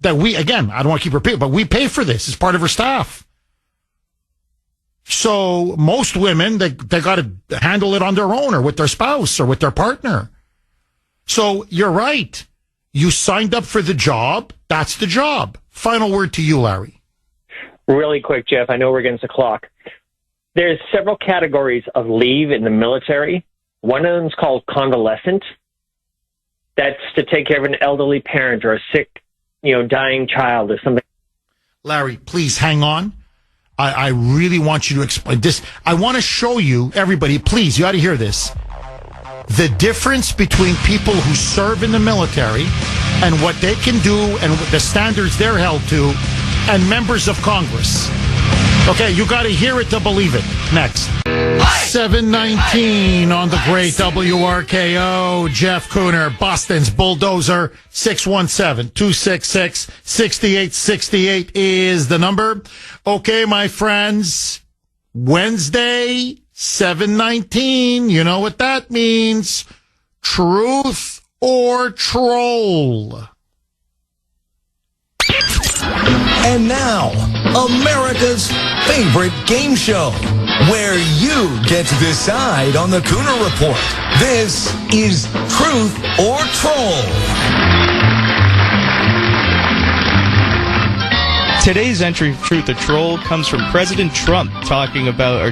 that we, again, I don't want to keep repeating, but we pay for this as part of her staff. So most women, they got to handle it on their own or with their spouse or with their partner. So you're right. You signed up for the job. That's the job. Final word to you, Larry. Really quick, Jeff. I know we're against the clock. There's several categories of leave in the military. One of them is called convalescent. That's to take care of an elderly parent or a sick, dying child or something. Larry, please hang on. I really want you to explain this. I want to show you, everybody, please, you ought to hear this. The difference between people who serve in the military and what they can do and the standards they're held to, and members of Congress. Okay, you got to hear it to believe it. Next. 7:19 on the great WRKO. Jeff Kuhner, Boston's Bulldozer. 617-266-6868 is the number. Okay, my friends. Wednesday, 7:19. You know what that means. Truth or troll. And now, America's favorite game show, where you get to decide on the Kuhner Report. This is Truth or Troll. Today's entry of Truth or Troll comes from President Trump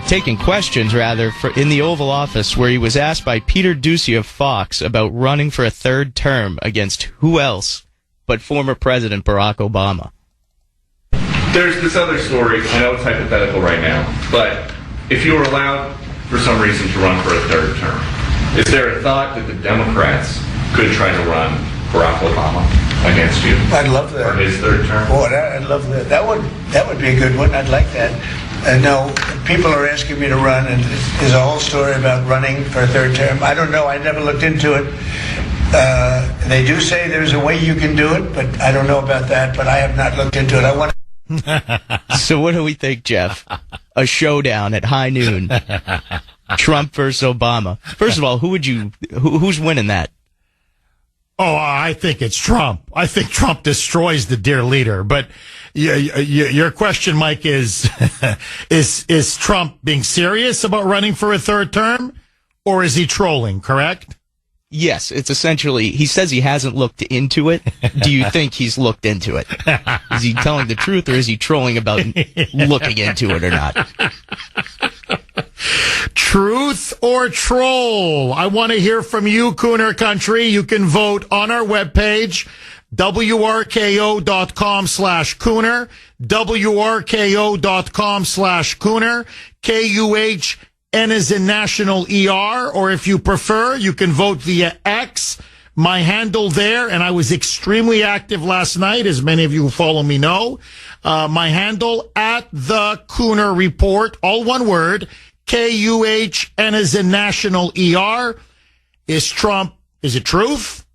taking questions in the Oval Office, where he was asked by Peter Doocy of Fox about running for a third term against who else but former President Barack Obama. There's this other story. I know it's hypothetical right now, but if you were allowed for some reason to run for a third term, is there a thought that the Democrats could try to run Barack Obama against you? I'd love that. For his third term? Boy, I'd love that. That would be a good one. I'd like that. No, people are asking me to run, and there's a whole story about running for a third term. I don't know. I never looked into it. They do say there's a way you can do it, but I don't know about that. But I have not looked into it. I want. So what do we think, Jeff? A showdown at high noon. Trump versus Obama. First of all, who's winning that? Oh, I think it's Trump. I think Trump destroys the dear leader. But your question, Mike, is Trump being serious about running for a third term, or is he trolling, correct? Yes, it's essentially, he says he hasn't looked into it. Do you think he's looked into it? Is he telling the truth, or is he trolling about looking into it or not? Truth or troll? I want to hear from you, Kuhner Country. You can vote on our webpage, WRKO.com/Kuhner, WRKO.com/Kuhner, KUH. N is in national ER, or if you prefer, you can vote via X. My handle there, and I was extremely active last night, as many of you who follow me know. My handle at the Kuhner Report, all one word, KUH, N is in national ER. Is Trump, is it truth?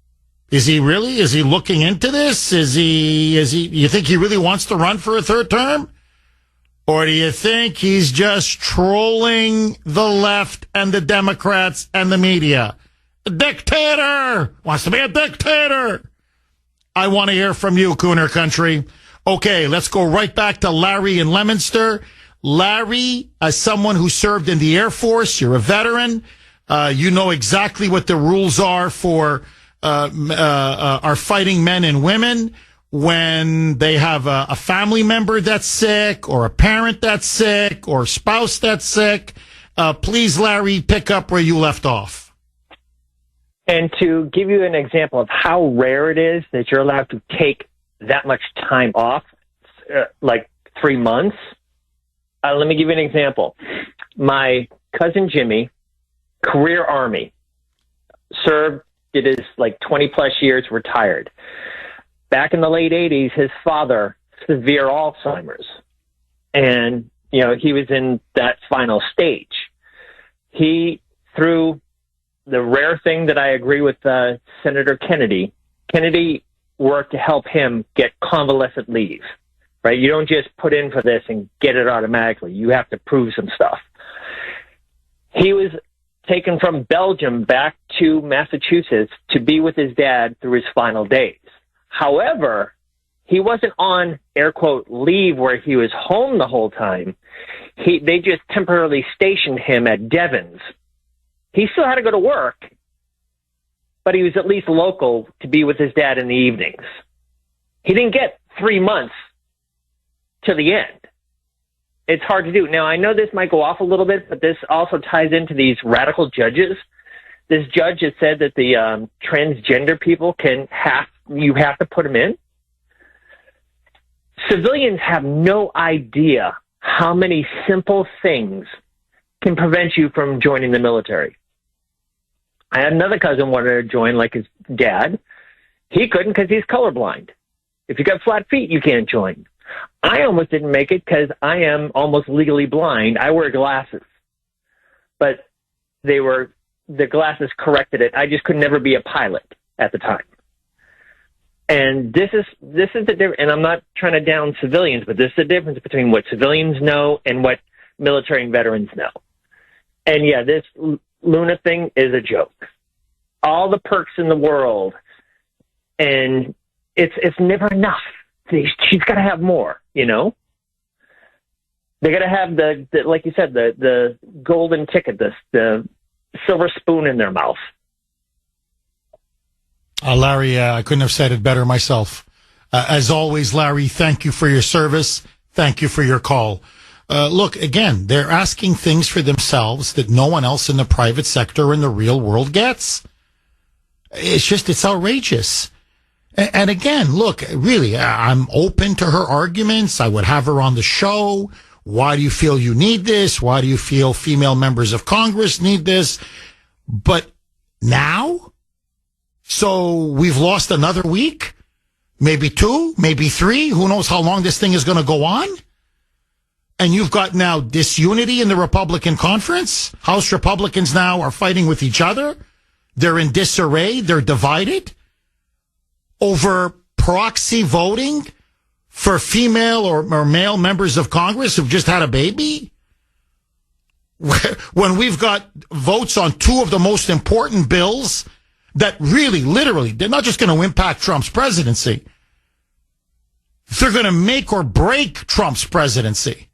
Is he really? Is he looking into this? You think he really wants to run for a third term? Or do you think he's just trolling the left and the Democrats and the media? A dictator! Wants to be a dictator! I want to hear from you, Kuhner Country. Okay, let's go right back to Larry in Leominster. Larry, as someone who served in the Air Force, you're a veteran. You know exactly what the rules are for our fighting men and women when they have a family member that's sick or a parent that's sick or spouse that's sick. Please, Larry, pick up where you left off. And to give you an example of how rare it is that you're allowed to take that much time off, like 3 months, let me give you an example. My cousin Jimmy, career Army, served, did his like 20 plus years, retired. Back in the late 80s, his father, severe Alzheimer's. And, you know, he was in that final stage. He, through the rare thing that I agree with Senator Kennedy worked to help him get convalescent leave, right? You don't just put in for this and get it automatically. You have to prove some stuff. He was taken from Belgium back to Massachusetts to be with his dad through his final days. However, he wasn't on, air quote, leave where he was home the whole time. They just temporarily stationed him at Devon's. He still had to go to work, but he was at least local to be with his dad in the evenings. He didn't get 3 months to the end. It's hard to do. Now, I know this might go off a little bit, but this also ties into these radical judges. This judge has said that the transgender people you have to put them in. Civilians have no idea how many simple things can prevent you from joining the military. I had another cousin wanted to join like his dad. He couldn't because he's colorblind. If you got flat feet, you can't join. I almost didn't make it because I am almost legally blind. I wear glasses. But the glasses corrected it. I just could never be a pilot at the time. And this is the difference. And I'm not trying to down civilians, but this is the difference between what civilians know and what military and veterans know. And yeah, this Luna thing is a joke. All the perks in the world, and it's never enough. She's got to have more, you know? They got to have the, like you said, the golden ticket, the silver spoon in their mouth. Larry, I couldn't have said it better myself. As always, Larry, thank you for your service. Thank you for your call. Look, again, they're asking things for themselves that no one else in the private sector or in the real world gets. It's outrageous. And again, look, really, I'm open to her arguments. I would have her on the show. Why do you feel you need this? Why do you feel female members of Congress need this? But now? So we've lost another week? Maybe 2, maybe 3. Who knows how long this thing is going to go on? And you've got now disunity in the Republican conference. House Republicans now are fighting with each other. They're in disarray. They're divided over proxy voting for female or male members of Congress who've just had a baby. When we've got votes on 2 of the most important bills that really, literally, they're not just going to impact Trump's presidency. They're going to make or break Trump's presidency.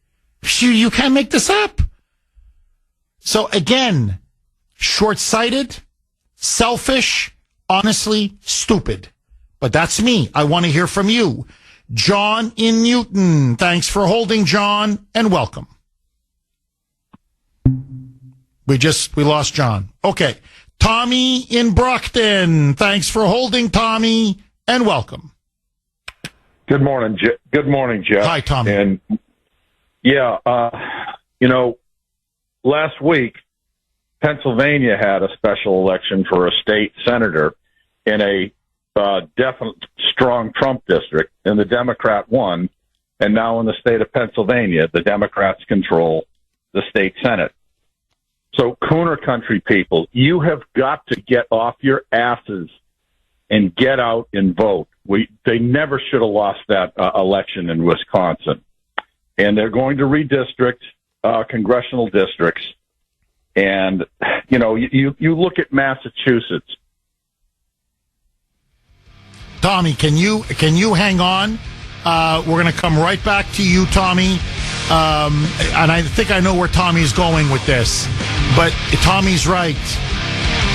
You can't make this up. So again, short-sighted, selfish, honestly, stupid. But that's me. I want to hear from you. John in Newton. Thanks for holding, John, and welcome. We lost John. Okay. Tommy in Brockton. Thanks for holding, Tommy, and welcome. Good morning, Jeff. Hi, Tommy. And yeah, last week, Pennsylvania had a special election for a state senator in a definite strong Trump district, and the Democrat won. And now in the state of Pennsylvania, the Democrats control the state Senate. So, Kuhner country people, you have got to get off your asses and get out and vote. They never should have lost that election in Wisconsin. And they're going to redistrict congressional districts. And, you look at Massachusetts. Tommy, can you hang on? We're going to come right back to you, Tommy. And I think I know where Tommy's going with this. But Tommy's right.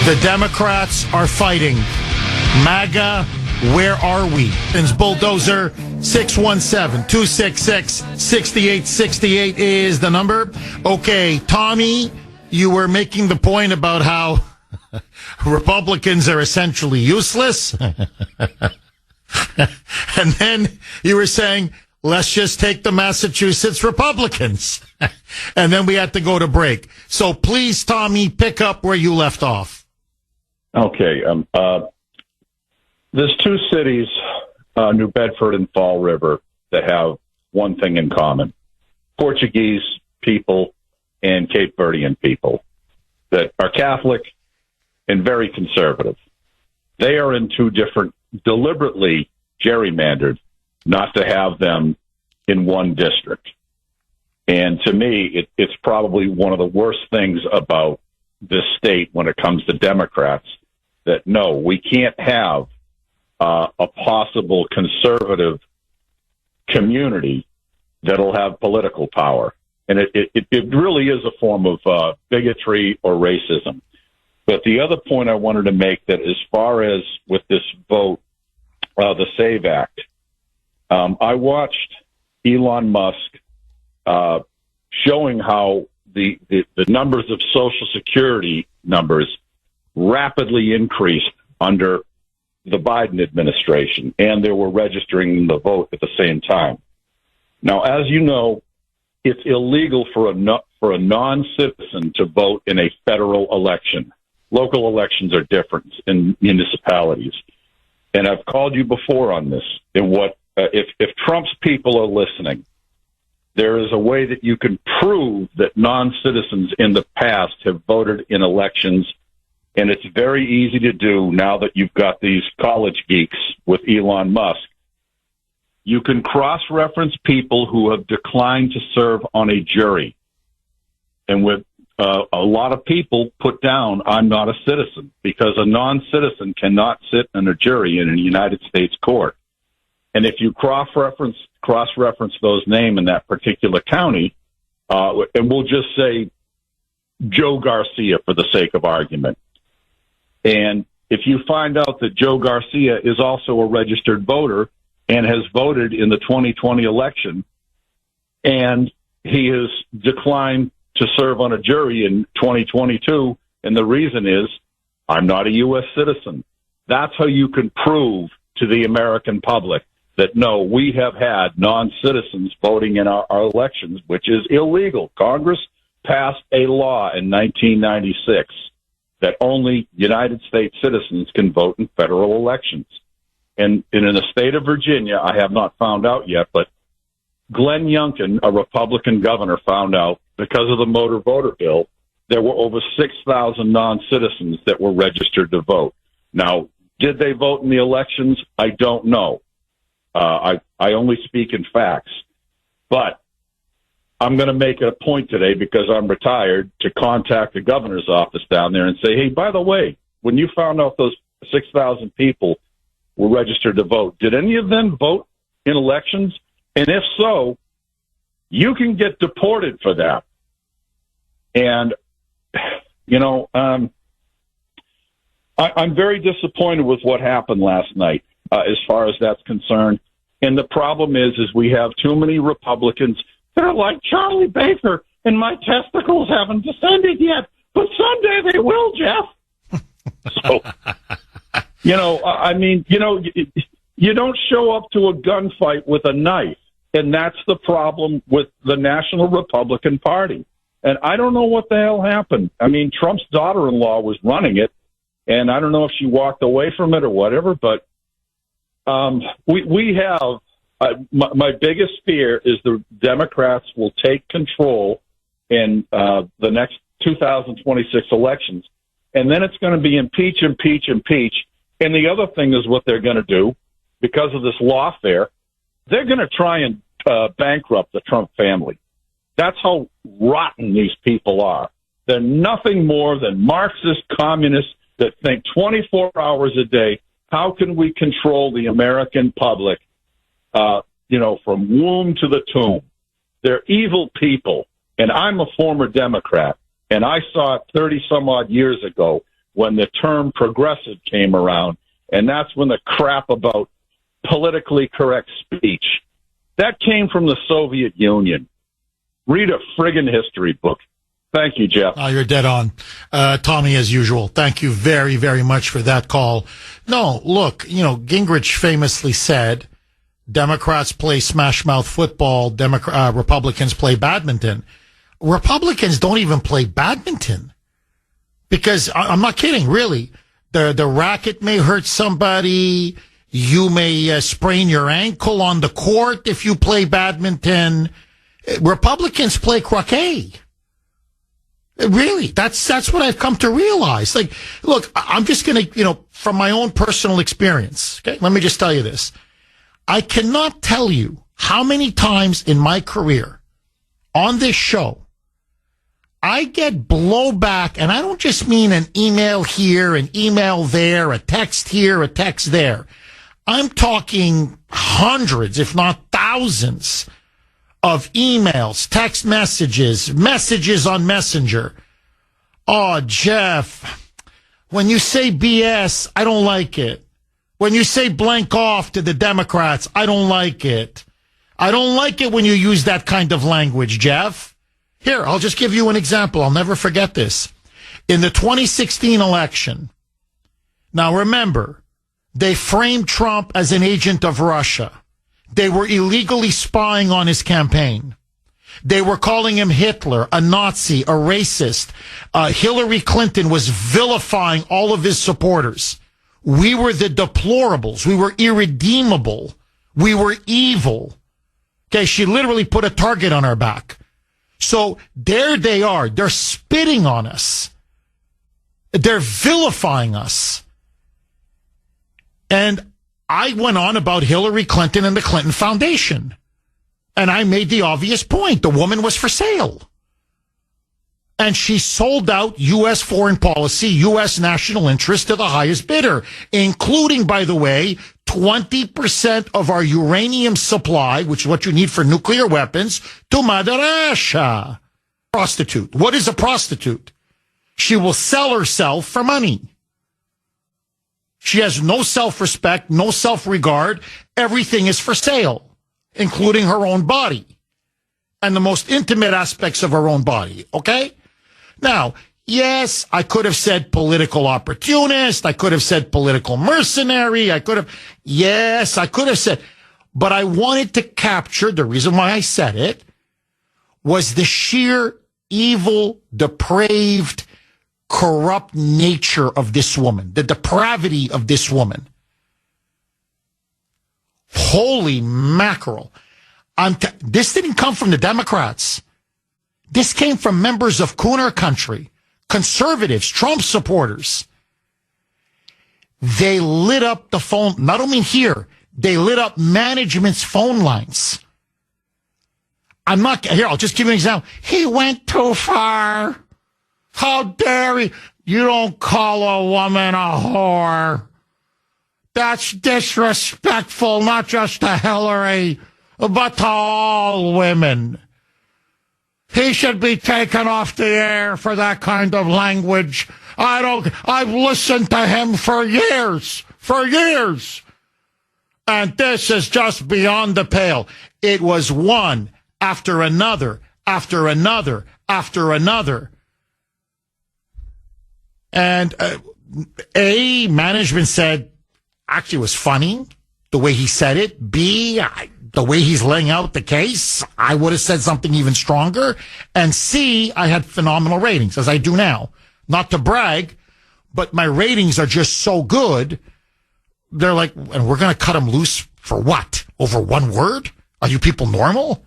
The Democrats are fighting. MAGA, where are we? And Bulldozer 617-266-6868 is the number. Okay, Tommy, you were making the point about how Republicans are essentially useless. And then you were saying, let's just take the Massachusetts Republicans. And then we had to go to break. So please, Tommy, pick up where you left off. Okay. There's two cities, New Bedford and Fall River, that have one thing in common. Portuguese people and Cape Verdean people that are Catholic and very conservative. They are in two different, deliberately gerrymandered not to have them in one district. And to me, it's probably one of the worst things about this state when it comes to Democrats, that no, we can't have a possible conservative community that'll have political power. And it really is a form of bigotry or racism. But the other point I wanted to make, that as far as with this vote, the SAVE Act, I watched Elon Musk showing how the numbers of Social Security numbers rapidly increased under the Biden administration, and they were registering the vote at the same time. Now, as you know, it's illegal for a non-citizen to vote in a federal election. Local elections are different in municipalities. And I've called you before on this. And what if Trump's people are listening, there is a way that you can prove that non-citizens in the past have voted in elections, and it's very easy to do now that you've got these college geeks with Elon Musk. You can cross-reference people who have declined to serve on a jury. And with a lot of people put down, I'm not a citizen, because a non-citizen cannot sit in a jury in a United States court. And if you cross-reference those names in that particular county, and we'll just say Joe Garcia for the sake of argument. And if you find out that Joe Garcia is also a registered voter and has voted in the 2020 election, and he has declined to serve on a jury in 2022, and the reason is, I'm not a U.S. citizen. That's how you can prove to the American public that, no, we have had non-citizens voting in our elections, which is illegal. Congress passed a law in 1996 that only United States citizens can vote in federal elections. And in the state of Virginia, I have not found out yet, but Glenn Youngkin, a Republican governor, found out because of the motor voter bill, there were over 6,000 non-citizens that were registered to vote. Now, did they vote in the elections? I don't know. I only speak in facts. But I'm going to make it a point today, because I'm retired, to contact the governor's office down there and say, hey, by the way, when you found out those 6,000 people were registered to vote, did any of them vote in elections? And if so, you can get deported for that. And, you know, I'm very disappointed with what happened last night as far as that's concerned. And the problem is we have too many Republicans that are like Charlie Baker, and my testicles haven't descended yet, but someday they will, Jeff. So, you know, I mean, you know, you don't show up to a gunfight with a knife. And that's the problem with the National Republican Party. And I don't know what the hell happened. I mean, Trump's daughter-in-law was running it, and I don't know if she walked away from it or whatever, but we have my biggest fear is the Democrats will take control in the next 2026 elections, and then it's going to be impeach, impeach, impeach. And the other thing is what they're going to do, because of this lawfare, they're going to try and bankrupt the Trump family. That's how rotten these people are. They're nothing more than Marxist communists that think 24 hours a day, how can we control the American public, you know, from womb to the tomb? They're evil people. And I'm a former Democrat, and I saw it 30 some odd years ago when the term progressive came around, and that's when the crap about politically correct speech, that came from the Soviet Union. Read a friggin' history book. Thank you, Jeff. Oh, you're dead on. Tommy, as usual, thank you very, very much for that call. No, look, Gingrich famously said, Democrats play smash mouth football, Republicans play badminton. Republicans don't even play badminton. Because I'm not kidding, really. The racket may hurt somebody. You may sprain your ankle on the court if you play badminton. Republicans play croquet. Really, that's what I've come to realize. Like, look, I'm just going to, from my own personal experience, okay, let me just tell you this. I cannot tell you how many times in my career on this show I get blowback, and I don't just mean an email here, an email there, a text here, a text there. I'm talking hundreds, if not thousands, of emails, text messages, messages on Messenger. Oh, Jeff, when you say BS, I don't like it. When you say blank off to the Democrats, I don't like it. I don't like it when you use that kind of language, Jeff. Here, I'll just give you an example. I'll never forget this. In the 2016 election, now remember, they framed Trump as an agent of Russia. They were illegally spying on his campaign. They were calling him Hitler, a Nazi, a racist. Hillary Clinton was vilifying all of his supporters. We were the deplorables. We were irredeemable. We were evil. Okay, she literally put a target on our back. So there they are. They're spitting on us. They're vilifying us. And I went on about Hillary Clinton and the Clinton Foundation. And I made the obvious point. The woman was for sale. And she sold out U.S. foreign policy, U.S. national interest to the highest bidder, including, by the way, 20% of our uranium supply, which is what you need for nuclear weapons, to Mother Russia. Prostitute. What is a prostitute? She will sell herself for money. She has no self-respect, no self-regard. Everything is for sale, including her own body and the most intimate aspects of her own body. Okay? Now, yes, I could have said political opportunist. I could have said political mercenary. I could have said, but I wanted to capture, the reason why I said it was the sheer evil, depraved, corrupt nature of this woman, the depravity of this woman. Holy mackerel. This didn't come from the Democrats. This came from members of Kuhner country, conservatives, Trump supporters. They lit up the phone, not only here, they lit up management's phone lines. I'll just give you an example. He went too far. How dare he? You don't call a woman a whore. That's disrespectful, not just to Hillary, but to all women. He should be taken off the air for that kind of language. I've listened to him for years. And this is just beyond the pale. It was one after another, after another, after another. And management said, actually, it was funny the way he said it. B, the way he's laying out the case, I would have said something even stronger. And C, I had phenomenal ratings, as I do now. Not to brag, but my ratings are just so good. They're like, and we're going to cut him loose for what? Over one word? Are you people normal?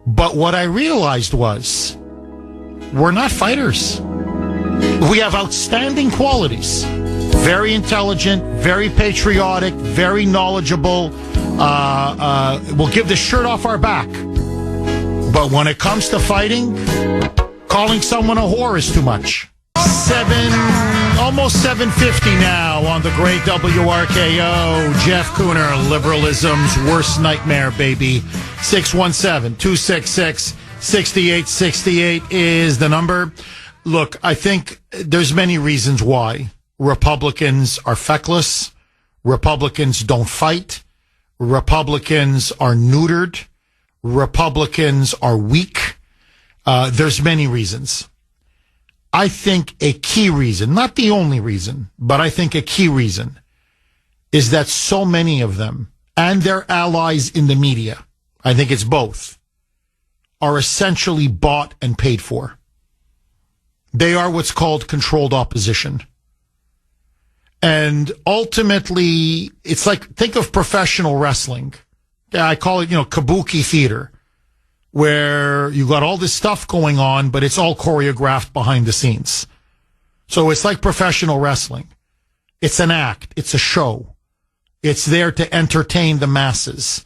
But what I realized was, we're not fighters. We have outstanding qualities. Very intelligent, very patriotic, very knowledgeable. We'll give the shirt off our back. But when it comes to fighting, calling someone a whore is too much. Almost 7:50 now on the great WRKO. Jeff Kuhner, liberalism's worst nightmare, baby. 617-266-6868 is the number. Look, I think there's many reasons why Republicans are feckless. Republicans don't fight. Republicans are neutered. Republicans are weak. There's many reasons. I think a key reason, not the only reason, but I think a key reason is that so many of them and their allies in the media, I think it's both, are essentially bought and paid for. They are what's called controlled opposition. And ultimately, it's like, think of professional wrestling. Yeah, I call it, kabuki theater, where you got all this stuff going on, but it's all choreographed behind the scenes. So it's like professional wrestling. It's an act. It's a show. It's there to entertain the masses.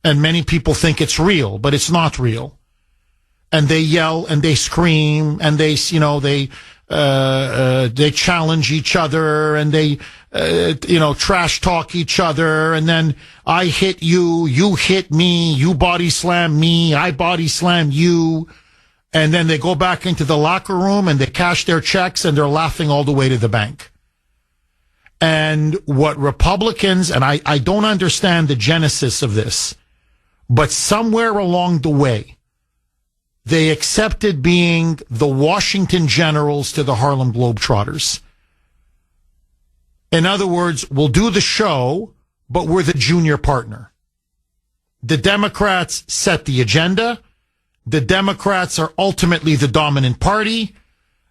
And many people think it's real, but it's not real. And they yell and they scream and they challenge each other and they, trash talk each other. And then I hit you, you hit me, you body slam me, I body slam you. And then they go back into the locker room and they cash their checks and they're laughing all the way to the bank. And what Republicans, and I don't understand the genesis of this, but somewhere along the way, they accepted being the Washington Generals to the Harlem Globetrotters. In other words, we'll do the show, but we're the junior partner. The Democrats set the agenda. The Democrats are ultimately the dominant party.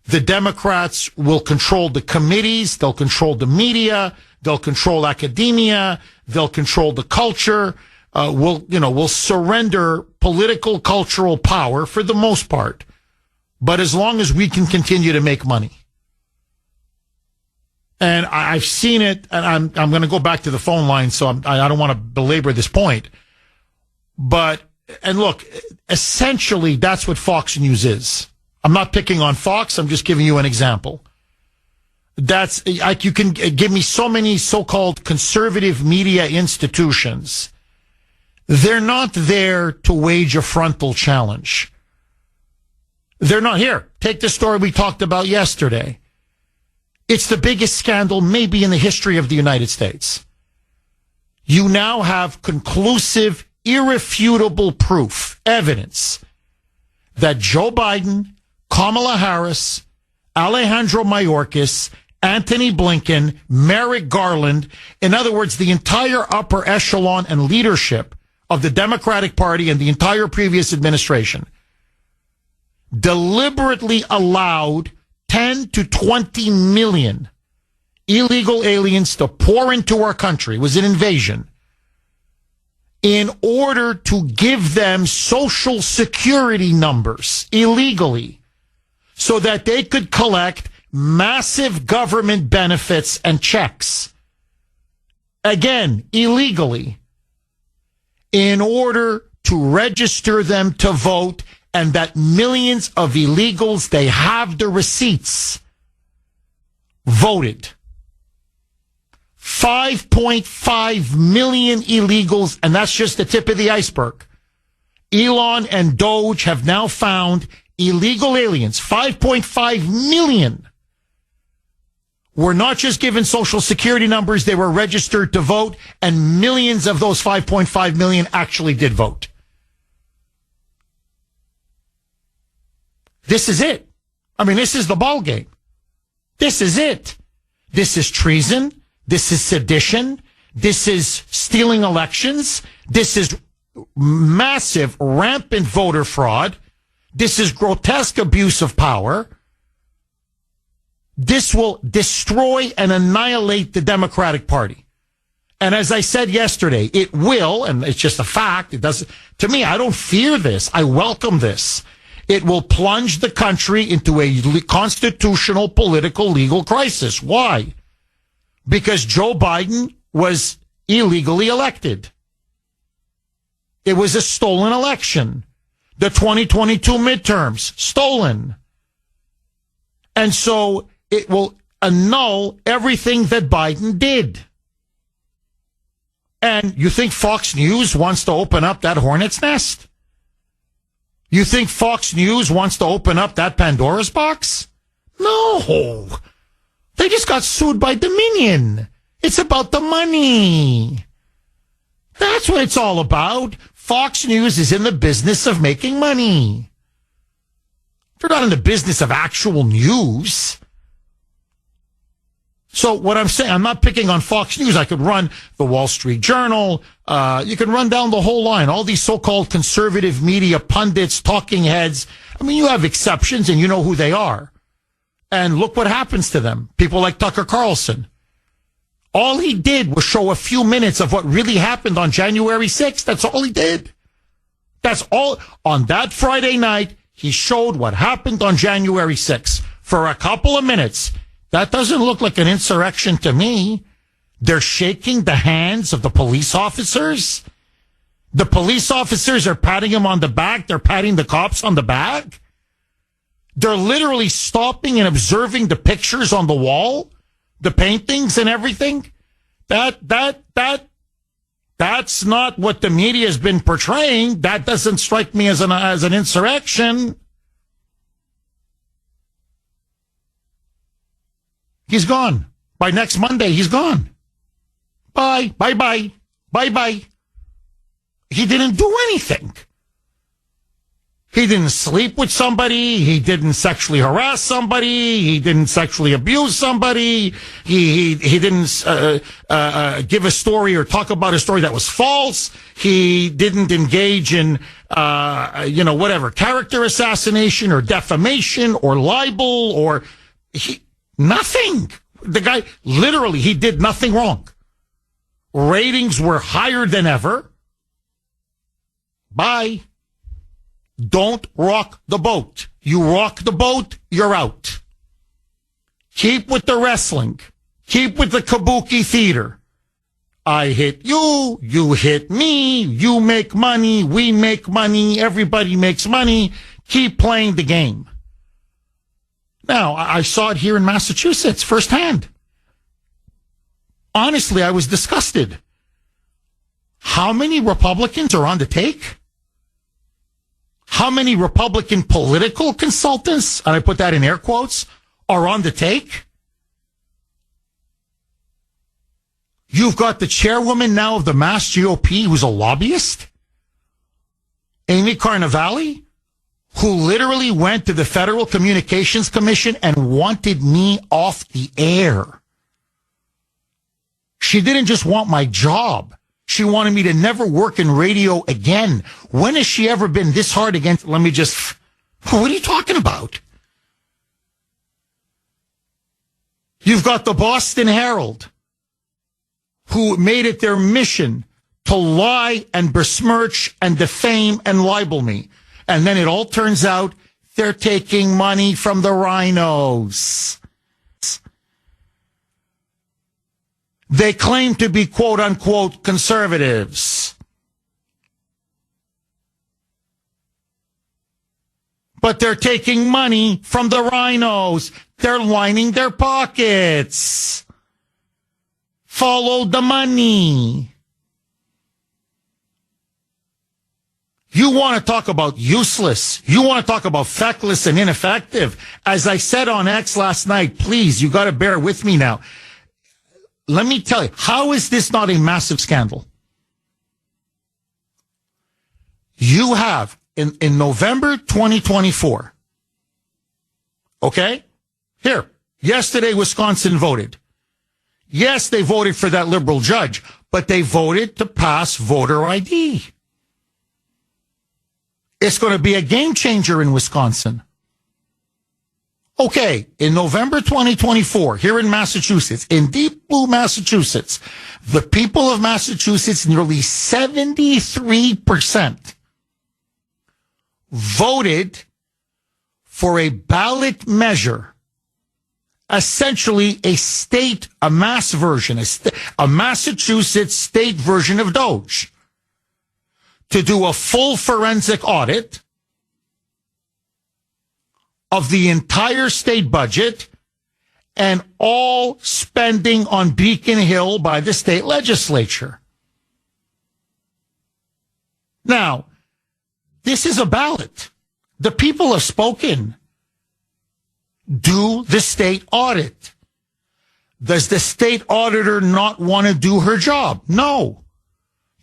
The Democrats will control the committees. They'll control the media. They'll control academia. They'll control the culture. We'll surrender political, cultural power for the most part, but as long as we can continue to make money. And I've seen it, and I'm going to go back to the phone line, so I don't want to belabor this point. And look, essentially, that's what Fox News is. I'm not picking on Fox. I'm just giving you an example. That's like, you can give me so many so-called conservative media institutions. They're not there to wage a frontal challenge. They're not here. Take the story we talked about yesterday. It's the biggest scandal maybe in the history of the United States. You now have conclusive, irrefutable proof, evidence, that Joe Biden, Kamala Harris, Alejandro Mayorkas, Anthony Blinken, Merrick Garland, in other words, the entire upper echelon and leadership of the Democratic Party and the entire previous administration deliberately allowed 10 to 20 million illegal aliens to pour into our country. It was an invasion in order to give them social security numbers illegally so that they could collect massive government benefits and checks. Again, illegally, in order to register them to vote, and that millions of illegals, they have the receipts, voted. 5.5 million illegals, and that's just the tip of the iceberg. Elon and Doge have now found illegal aliens, 5.5 million, were not just given social security numbers, they were registered to vote, and millions of those 5.5 million actually did vote. This is it. I mean, this is the ball game. This is it. This is treason. This is sedition. This is stealing elections. This is massive, rampant voter fraud. This is grotesque abuse of power. This will destroy and annihilate the Democratic Party. And as I said yesterday, it will, and it's just a fact. It doesn't, to me, I don't fear this. I welcome this. It will plunge the country into a constitutional, political, legal crisis. Why? Because Joe Biden was illegally elected. It was a stolen election. The 2022 midterms, stolen. And so it will annul everything that Biden did. And you think Fox News wants to open up that hornet's nest? You think Fox News wants to open up that Pandora's box? No. They just got sued by Dominion. It's about the money. That's what it's all about. Fox News is in the business of making money. They're not in the business of actual news. So what I'm saying, I'm not picking on Fox News. I could run the Wall Street Journal. You can run down the whole line. All these so-called conservative media pundits, talking heads. I mean, you have exceptions and you know who they are. And look what happens to them. People like Tucker Carlson. All he did was show a few minutes of what really happened on January 6th. That's all he did. That's all. On that Friday night, he showed what happened on January 6th for a couple of minutes. That doesn't look like an insurrection to me. They're shaking the hands of the police officers. The police officers are patting him on the back. They're patting the cops on the back. They're literally stopping and observing the pictures on the wall, the paintings and everything. That's not what the media has been portraying. That doesn't strike me as an insurrection. He's gone. By next Monday, he's gone. Bye. Bye-bye. Bye-bye. He didn't do anything. He didn't sleep with somebody. He didn't sexually harass somebody. He didn't sexually abuse somebody. He didn't give a story or talk about a story that was false. He didn't engage in whatever, character assassination or defamation or libel or nothing. The guy, literally, he did nothing wrong. Ratings were higher than ever. Bye. Don't rock the boat. You rock the boat, you're out. Keep with the wrestling. Keep with the kabuki theater. I hit you, you hit me, you make money, we make money, everybody makes money. Keep playing the game. Now, I saw it here in Massachusetts firsthand. Honestly, I was disgusted. How many Republicans are on the take? How many Republican political consultants, and I put that in air quotes, are on the take? You've got the chairwoman now of the Mass GOP who's a lobbyist, Amy Carnevale, who literally went to the Federal Communications Commission and wanted me off the air. She didn't just want my job. She wanted me to never work in radio again. When has she ever been this hard against? What are you talking about? You've got the Boston Herald, who made it their mission to lie and besmirch and defame and libel me. And then it all turns out they're taking money from the rhinos. They claim to be quote unquote conservatives. But they're taking money from the rhinos. They're lining their pockets. Follow the money. You want to talk about useless. You want to talk about feckless and ineffective. As I said on X last night, please, you got to bear with me now. Let me tell you, how is this not a massive scandal? You have, in November 2024, okay? Here, yesterday Wisconsin voted. Yes, they voted for that liberal judge, but they voted to pass voter ID. It's going to be a game changer in Wisconsin. Okay, in November 2024, here in Massachusetts, in deep blue Massachusetts, the people of Massachusetts, nearly 73%, voted for a ballot measure, essentially a mass version, a Massachusetts state version of Doge, to do a full forensic audit of the entire state budget and all spending on Beacon Hill by the state legislature. Now, this is a ballot. The people have spoken. do the state audit. Does the state auditor not want to do her job? No.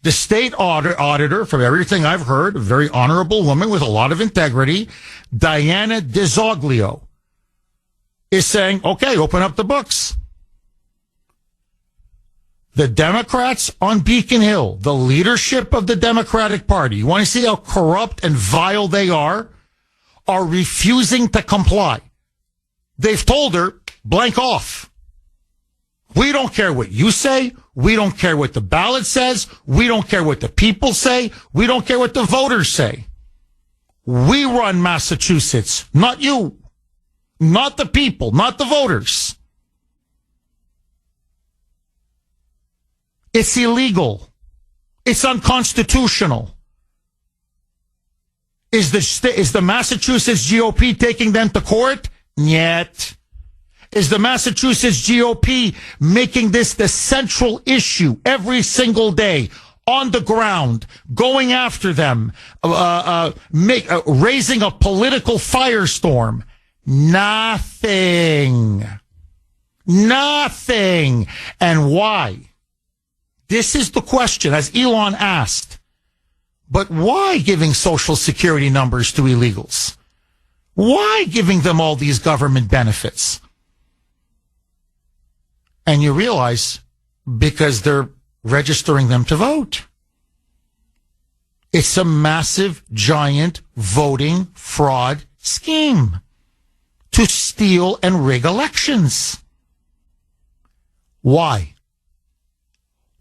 The state auditor, from everything I've heard, a very honorable woman with a lot of integrity, Diana DiZoglio, is saying, okay, open up the books. The Democrats on Beacon Hill, the leadership of the Democratic Party, you want to see how corrupt and vile they are refusing to comply. They've told her, blank off. We don't care what you say. We don't care what the ballot says. We don't care what the people say. We don't care what the voters say. We run Massachusetts, not you, not the people, not the voters. It's illegal. It's unconstitutional. Is the Massachusetts GOP taking them to court? Yet. Is the Massachusetts GOP making this the central issue every single day on the ground, going after them, raising a political firestorm? Nothing. Nothing. And why? This is the question, as Elon asked. But why giving Social Security numbers to illegals? Why giving them all these government benefits? And you realize, because they're registering them to vote. It's a massive, giant voting fraud scheme to steal and rig elections. Why?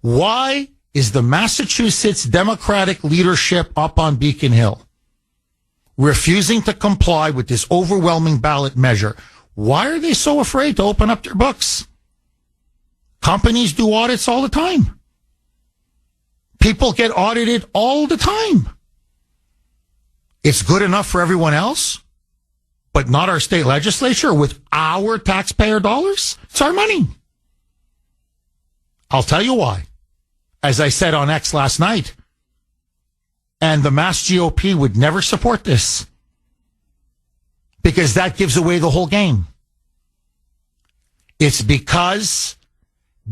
Why is the Massachusetts Democratic leadership up on Beacon Hill refusing to comply with this overwhelming ballot measure? Why are they so afraid to open up their books? Companies do audits all the time. People get audited all the time. It's good enough for everyone else, but not our state legislature with our taxpayer dollars. It's our money. I'll tell you why. As I said on X last night, and the Mass GOP would never support this because that gives away the whole game. It's because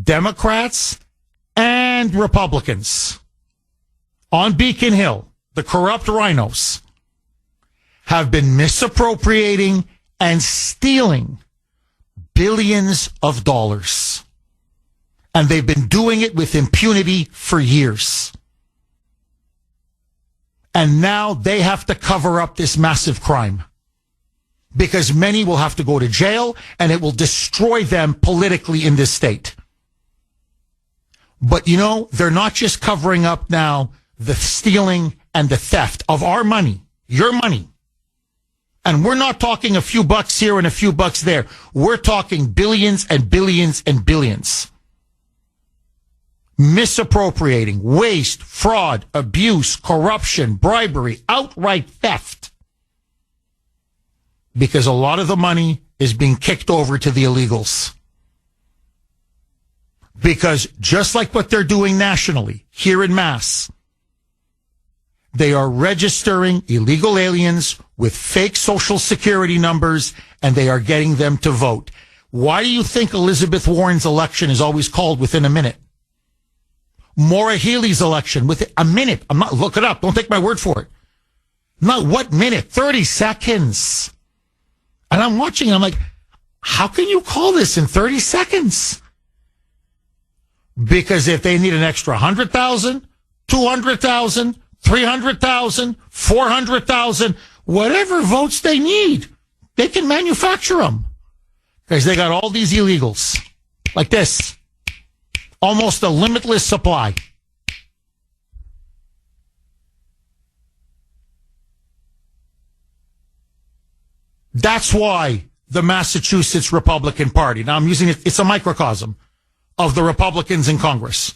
Democrats and Republicans on Beacon Hill, the corrupt rhinos, have been misappropriating and stealing billions of dollars. And they've been doing it with impunity for years. And now they have to cover up this massive crime. Because many will have to go to jail, and it will destroy them politically in this state. But, you know, they're not just covering up now the stealing and the theft of our money, your money. And we're not talking a few bucks here and a few bucks there. We're talking billions and billions and billions. Misappropriating, waste, fraud, abuse, corruption, bribery, outright theft. Because a lot of the money is being kicked over to the illegals. Because just like what they're doing nationally, here in Mass, they are registering illegal aliens with fake Social Security numbers, and they are getting them to vote. Why do you think Elizabeth Warren's election is always called within a minute? Maura Healey's election within a minute. Look it up. Don't take my word for it. Not what minute? 30 seconds. And I'm watching and I'm like, how can you call this in 30 seconds? Because if they need an extra 100,000, 200,000, 300,000, 400,000, whatever votes they need, they can manufacture them. Because they got all these illegals like this. Almost a limitless supply. That's why the Massachusetts Republican Party, now I'm using it, it's a microcosm of the Republicans in Congress.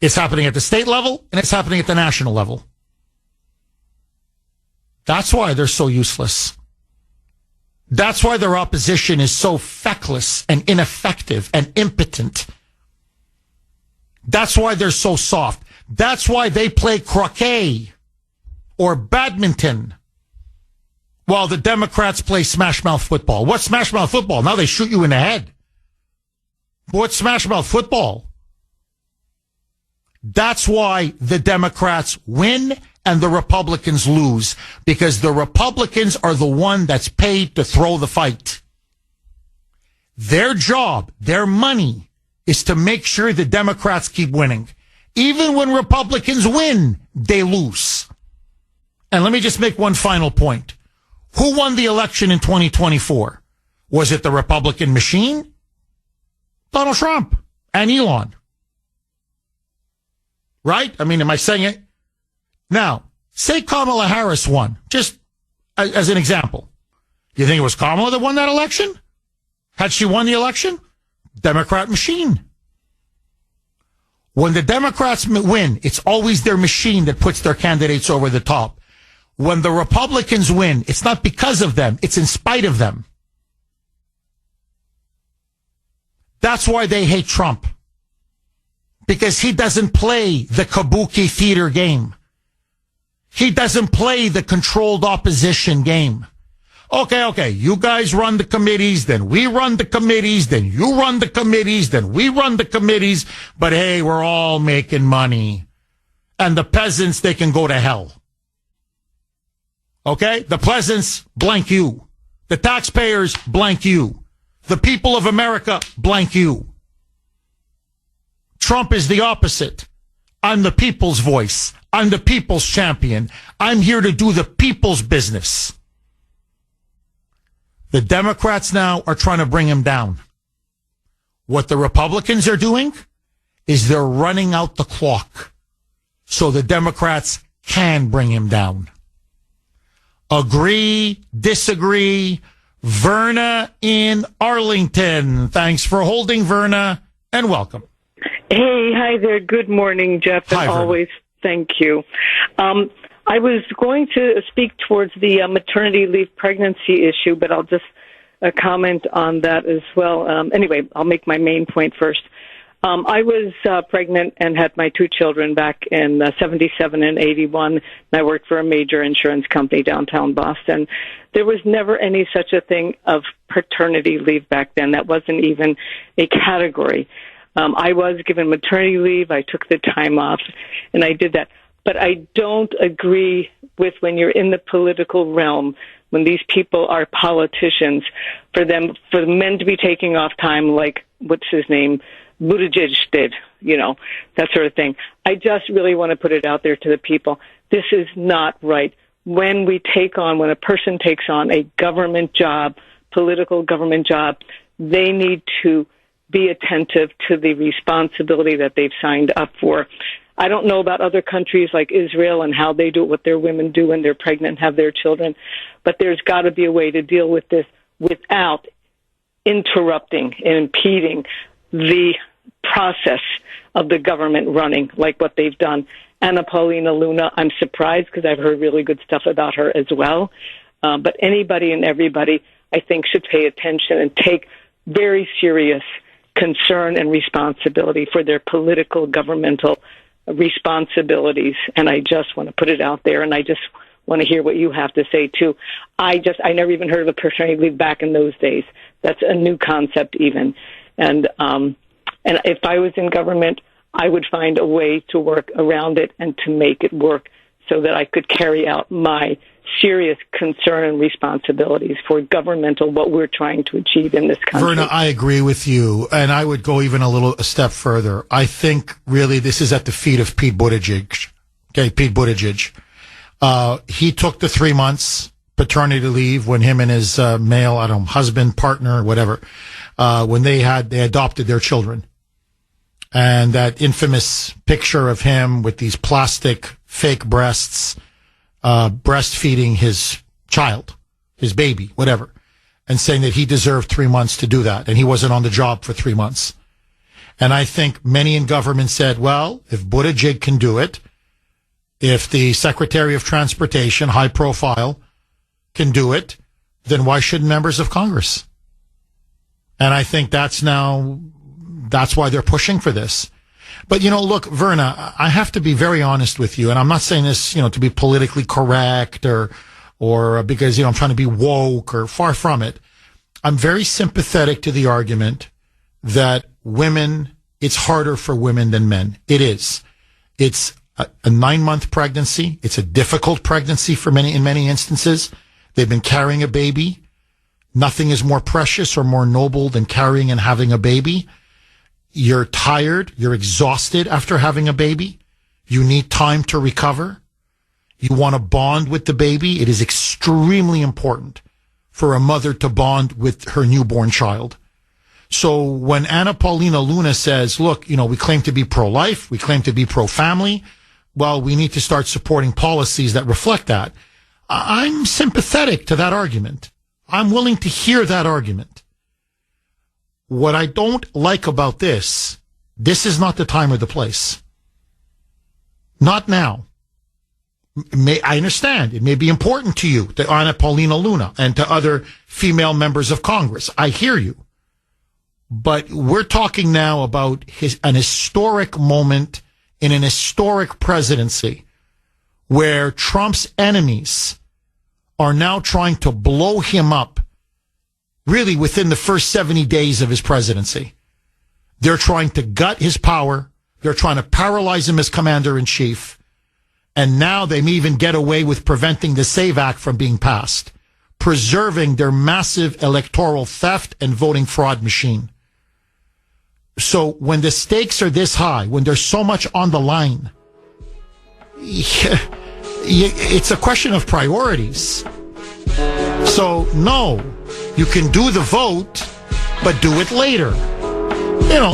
It's happening at the state level and it's happening at the national level. That's why they're so useless. That's why their opposition is so feckless and ineffective and impotent. That's why they're so soft. That's why they play croquet or badminton while the Democrats play smash mouth football. What's smash mouth football? Now they shoot you in the head. What's smash mouth football? That's why the Democrats win and the Republicans lose, because the Republicans are the one that's paid to throw the fight. Their job, their money, is to make sure the Democrats keep winning. Even when Republicans win, they lose. And let me just make one final point. Who won the election in 2024? Was it the Republican machine? Donald Trump and Elon. Right? I mean, am I saying it? Now, say Kamala Harris won, just as an example. You think it was Kamala that won that election? Had she won the election? Democrat machine. When the Democrats win, it's always their machine that puts their candidates over the top. When the Republicans win, it's not because of them, it's in spite of them. That's why they hate Trump. Because he doesn't play the kabuki theater game. He doesn't play the controlled opposition game. Okay, you guys run the committees, then we run the committees, then you run the committees, then we run the committees, but hey, we're all making money. And the peasants, they can go to hell. Okay? The peasants, blank you. The taxpayers, blank you. The people of America, blank you. Trump is the opposite. I'm the people's voice. I'm the people's champion. I'm here to do the people's business. The Democrats now are trying to bring him down. What the Republicans are doing is they're running out the clock so the Democrats can bring him down. Agree, disagree. Verna in Arlington. Thanks for holding, Verna, and welcome. Hey, hi there. Good morning, Jeff, and hi, Verna. Always thank you. I was going to speak towards the maternity leave pregnancy issue, but I'll just comment on that as well. Anyway, I'll make my main point first. I was pregnant and had my two children back in 77 and 81, and I worked for a major insurance company downtown Boston. There was never any such a thing of paternity leave back then. That wasn't even a category. I was given maternity leave. I took the time off, and I did that. But I don't agree with when you're in the political realm, when these people are politicians, for men to be taking off time like, what's his name, Buttigieg did, that sort of thing. I just really want to put it out there to the people. This is not right. When a person takes on a government job, political government job, they need to be attentive to the responsibility that they've signed up for. I don't know about other countries like Israel and how they do it, what their women do when they're pregnant and have their children, but there's got to be a way to deal with this without interrupting and impeding the process of the government running like what they've done. Anna Paulina Luna, I'm surprised because I've heard really good stuff about her as well. But anybody and everybody, I think, should pay attention and take very serious concern and responsibility for their political, governmental responsibilities. And I just want to put it out there, and I just want to hear what you have to say, too. I never even heard of a paternity leave back in those days. That's a new concept even. And if I was in government, I would find a way to work around it and to make it work so that I could carry out my serious concern and responsibilities for governmental, what we're trying to achieve in this country. Verna, I agree with you, and I would go even a step further. I think really this is at the feet of Pete Buttigieg. Okay, Pete Buttigieg. He took the 3 months paternity leave when him and his male, husband, partner, whatever, when they adopted their children. And that infamous picture of him with these plastic fake breasts, breastfeeding his child, his baby, whatever, and saying that he deserved 3 months to do that, and he wasn't on the job for 3 months. And I think many in government said, well, if Buttigieg can do it, if the Secretary of Transportation, high profile, can do it, then why shouldn't members of Congress? And I think that's why they're pushing for this. But, look, Verna, I have to be very honest with you, and I'm not saying this, to be politically correct or or because, I'm trying to be woke, or far from it. I'm very sympathetic to the argument that women, it's harder for women than men. It is. It's a 9-month pregnancy. It's a difficult pregnancy in many instances. They've been carrying a baby. Nothing is more precious or more noble than carrying and having a baby. You're tired. You're exhausted after having a baby. You need time to recover. You want to bond with the baby. It is extremely important for a mother to bond with her newborn child. So when Anna Paulina Luna says, look, we claim to be pro-life, we claim to be pro-family, well, we need to start supporting policies that reflect that. I'm sympathetic to that argument. I'm willing to hear that argument. What I don't like about this is not the time or the place. Not now. I understand. It may be important to you, to Anna Paulina Luna, and to other female members of Congress. I hear you. But we're talking now about an historic moment in an historic presidency where Trump's enemies are now trying to blow him up really within the first 70 days of his presidency. They're trying to gut his power. They're trying to paralyze him as commander-in-chief. And now they may even get away with preventing the SAVE Act from being passed, preserving their massive electoral theft and voting fraud machine. So when the stakes are this high, when there's so much on the line, it's a question of priorities. So, no, you can do the vote, but do it later.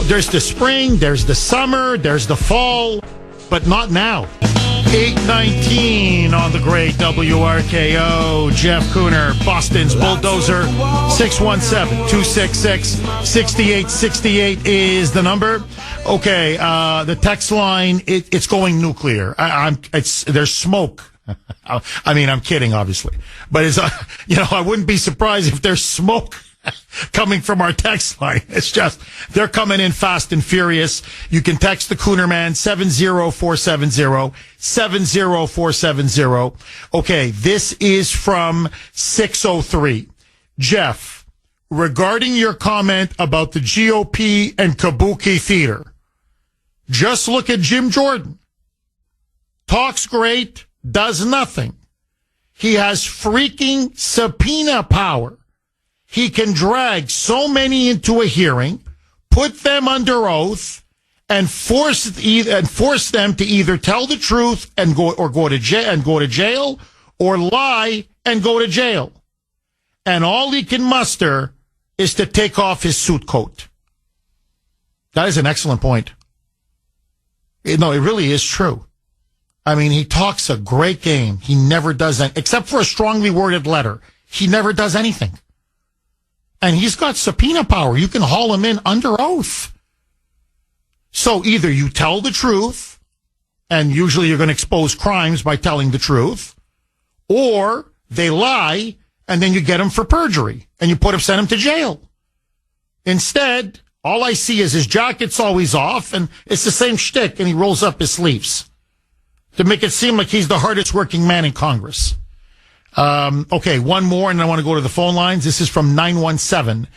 There's the spring, there's the summer, there's the fall, but not now. 8:19 on the great WRKO. Jeff Kuhner, Boston's Bulldozer. 617-266-6868 is the number. Okay, the text line, it's going nuclear. There's smoke. I mean, I'm kidding, obviously. But it's, I wouldn't be surprised if there's smoke coming from our text line. It's just, they're coming in fast and furious. You can text the Kuhner Man, 70470. Okay, this is from 603. Jeff, regarding your comment about the GOP and Kabuki Theater, just look at Jim Jordan. Talks great, does nothing. He has freaking subpoena power. He can drag so many into a hearing, put them under oath, and force them to either tell the truth and go to jail, or lie and go to jail. And all he can muster is to take off his suit coat. That is an excellent point. It really is true. I mean, he talks a great game. He never does that, except for a strongly worded letter. He never does anything. And he's got subpoena power. You can haul him in under oath. So either you tell the truth, and usually you're going to expose crimes by telling the truth, or they lie, and then you get him for perjury, and you send him to jail. Instead, all I see is his jacket's always off, and it's the same shtick, and he rolls up his sleeves to make it seem like he's the hardest working man in Congress. Okay, one more, and I want to go to the phone lines. This is from 917.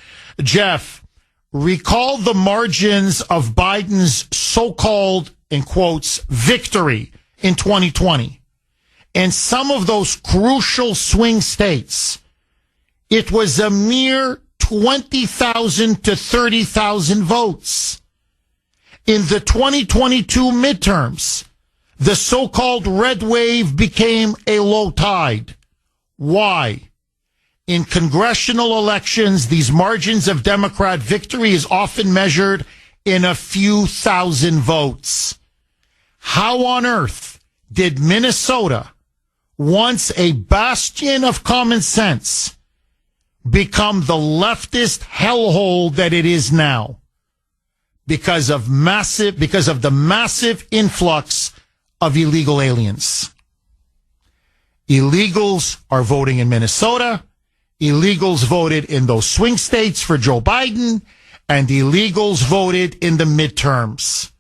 Jeff, recall the margins of Biden's so-called, in quotes, victory in 2020. In some of those crucial swing states, it was a mere 20,000 to 30,000 votes. In the 2022 midterms, the so-called red wave became a low tide. Why? In congressional elections, these margins of Democrat victory is often measured in a few thousand votes. How on earth did Minnesota, once a bastion of common sense, become the leftist hellhole that it is now? Because of the massive influx of illegal aliens. Illegals are voting in Minnesota. Illegals voted in those swing states for Joe Biden, and illegals voted in the midterms.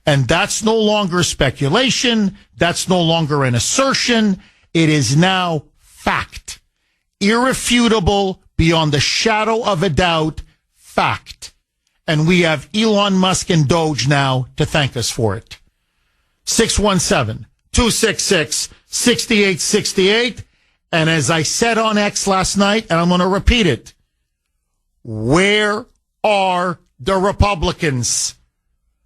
And that's no longer speculation. That's no longer an assertion. It is now Fact. Irrefutable, beyond the shadow of a doubt, fact. And we have Elon Musk and Doge now to thank us for it. 617-266-6868. And as I said on X last night, and I'm going to repeat it, where are the Republicans?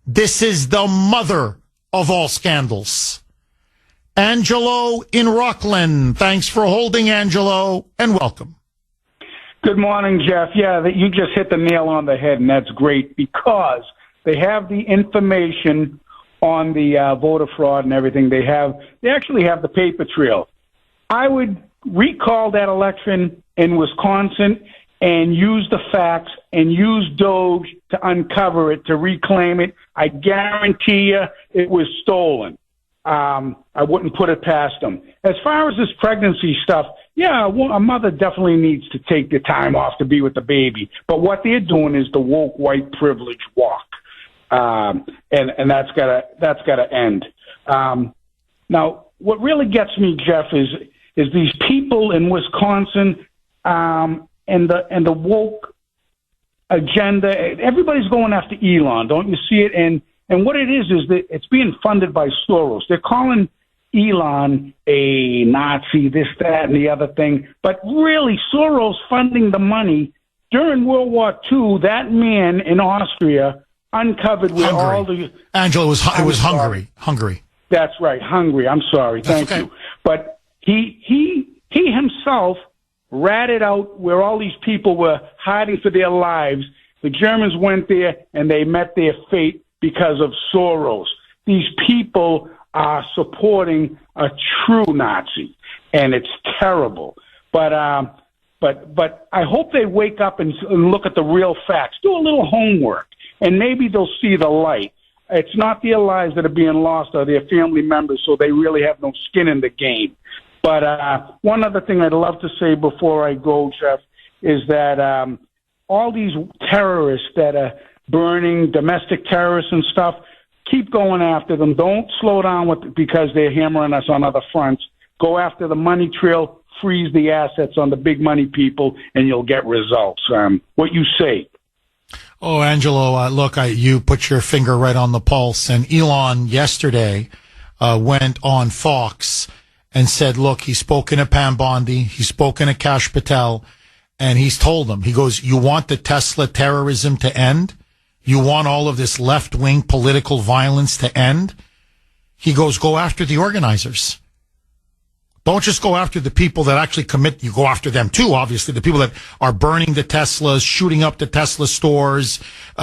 This is the mother of all scandals. Angelo in Rockland. Thanks for holding, Angelo, and welcome. Good morning, Jeff. Yeah, you just hit the nail on the head, and that's great because they have the information on the voter fraud and everything. They actually have the paper trail. I would recall that election in Wisconsin and use the facts and use Doge to uncover it, to reclaim it. I guarantee you it was stolen. I wouldn't put it past them. As far as this pregnancy stuff, yeah, a mother definitely needs to take the time off to be with the baby. But what they're doing is the woke white privilege walk, and that's gotta end. Now, what really gets me, Jeff, is these people in Wisconsin and the woke agenda. Everybody's going after Elon, don't you see it? And what it is that it's being funded by Soros. They're calling Elon a Nazi, this, that, and the other thing. But really, Soros funding the money. During World War II, that man in Austria uncovered where all the... Angela, it was Hungary. Hungary. That's right, Hungary. I'm sorry. Thank you. But he himself ratted out where all these people were hiding for their lives. The Germans went there, and they met their fate because of Soros. These people are supporting a true Nazi, and it's terrible. But I hope they wake up and look at the real facts. Do a little homework, and maybe they'll see the light. It's not their lives that are being lost or their family members, so they really have no skin in the game. But one other thing I'd love to say before I go, Jeff, is that all these terrorists that are burning, domestic terrorists and stuff, keep going after them. Don't slow down because they're hammering us on other fronts. Go after the money trail, freeze the assets on the big money people, and you'll get results. What you say? Oh, Angelo, look, you put your finger right on the pulse. And Elon yesterday went on Fox and said, look, he's spoken to Pam Bondi, he's spoken to Kash Patel, and he's told them, he goes, you want the Tesla terrorism to end? You want all of this left-wing political violence to end? He goes, go after the organizers. Don't just go after the people that actually commit. You go after them too, obviously. The people that are burning the Teslas, shooting up the Tesla stores,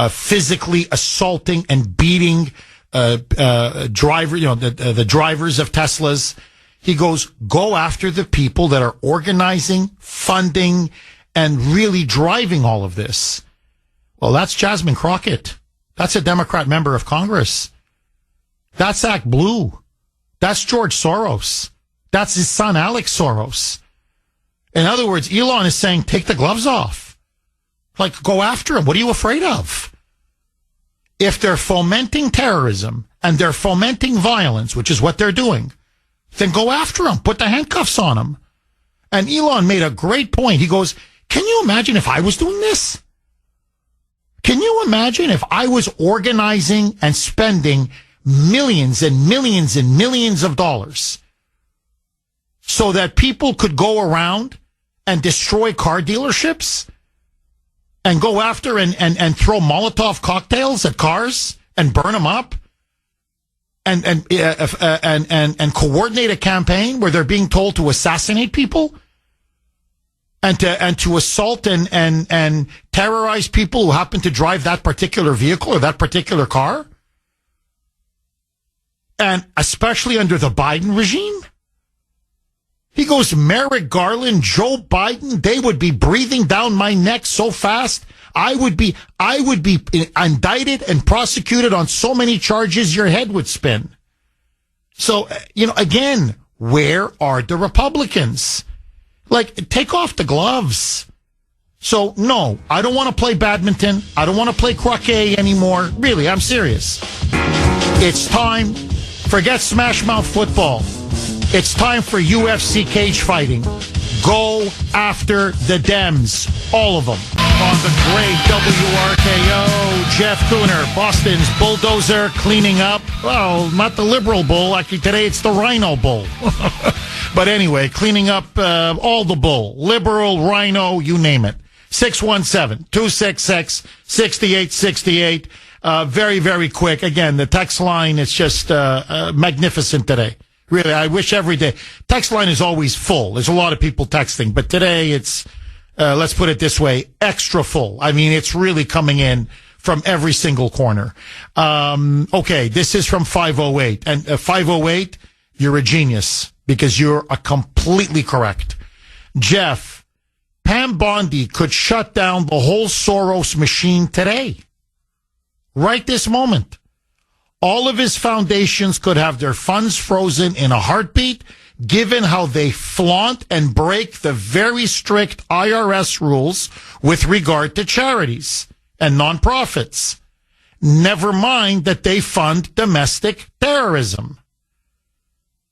physically assaulting and beating the drivers of Teslas. He goes, go after the people that are organizing, funding, and really driving all of this. Well, that's Jasmine Crockett. That's a Democrat member of Congress. That's Act Blue. That's George Soros. That's his son, Alex Soros. In other words, Elon is saying, take the gloves off. Like, go after him. What are you afraid of? If they're fomenting terrorism and they're fomenting violence, which is what they're doing, then go after them. Put the handcuffs on them. And Elon made a great point. He goes, can you imagine if I was doing this? Can you imagine if I was organizing and spending millions and millions and millions of dollars so that people could go around and destroy car dealerships and go after and throw Molotov cocktails at cars and burn them up and coordinate a campaign where they're being told to assassinate people and to assault and terrorize people who happen to drive that particular vehicle or that particular car? And especially under the Biden regime? He goes, Merrick Garland, Joe Biden, they would be breathing down my neck so fast. I would be indicted and prosecuted on so many charges your head would spin. So, again, where are the Republicans? Like, take off the gloves. So, no, I don't want to play badminton. I don't want to play croquet anymore. Really, I'm serious. It's time. Forget Smash Mouth football. It's time for UFC cage fighting. Go after the Dems. All of them. On the great WRKO, Jeff Kuhner, Boston's bulldozer cleaning up. Well, not the liberal bull. Actually, today it's the rhino bull. But anyway, cleaning up all the bull. Liberal, rhino, you name it. 617-266-6868. Very, very quick. Again, the text line is just magnificent today. Really, I wish every day. Text line is always full. There's a lot of people texting, but today it's, let's put it this way, extra full. I mean, it's really coming in from every single corner. Okay, this is from 508. And 508, you're a genius because you're completely correct. Jeff, Pam Bondi could shut down the whole Soros machine today. Right this moment. All of his foundations could have their funds frozen in a heartbeat, given how they flaunt and break the very strict IRS rules with regard to charities and nonprofits. Never mind that they fund domestic terrorism.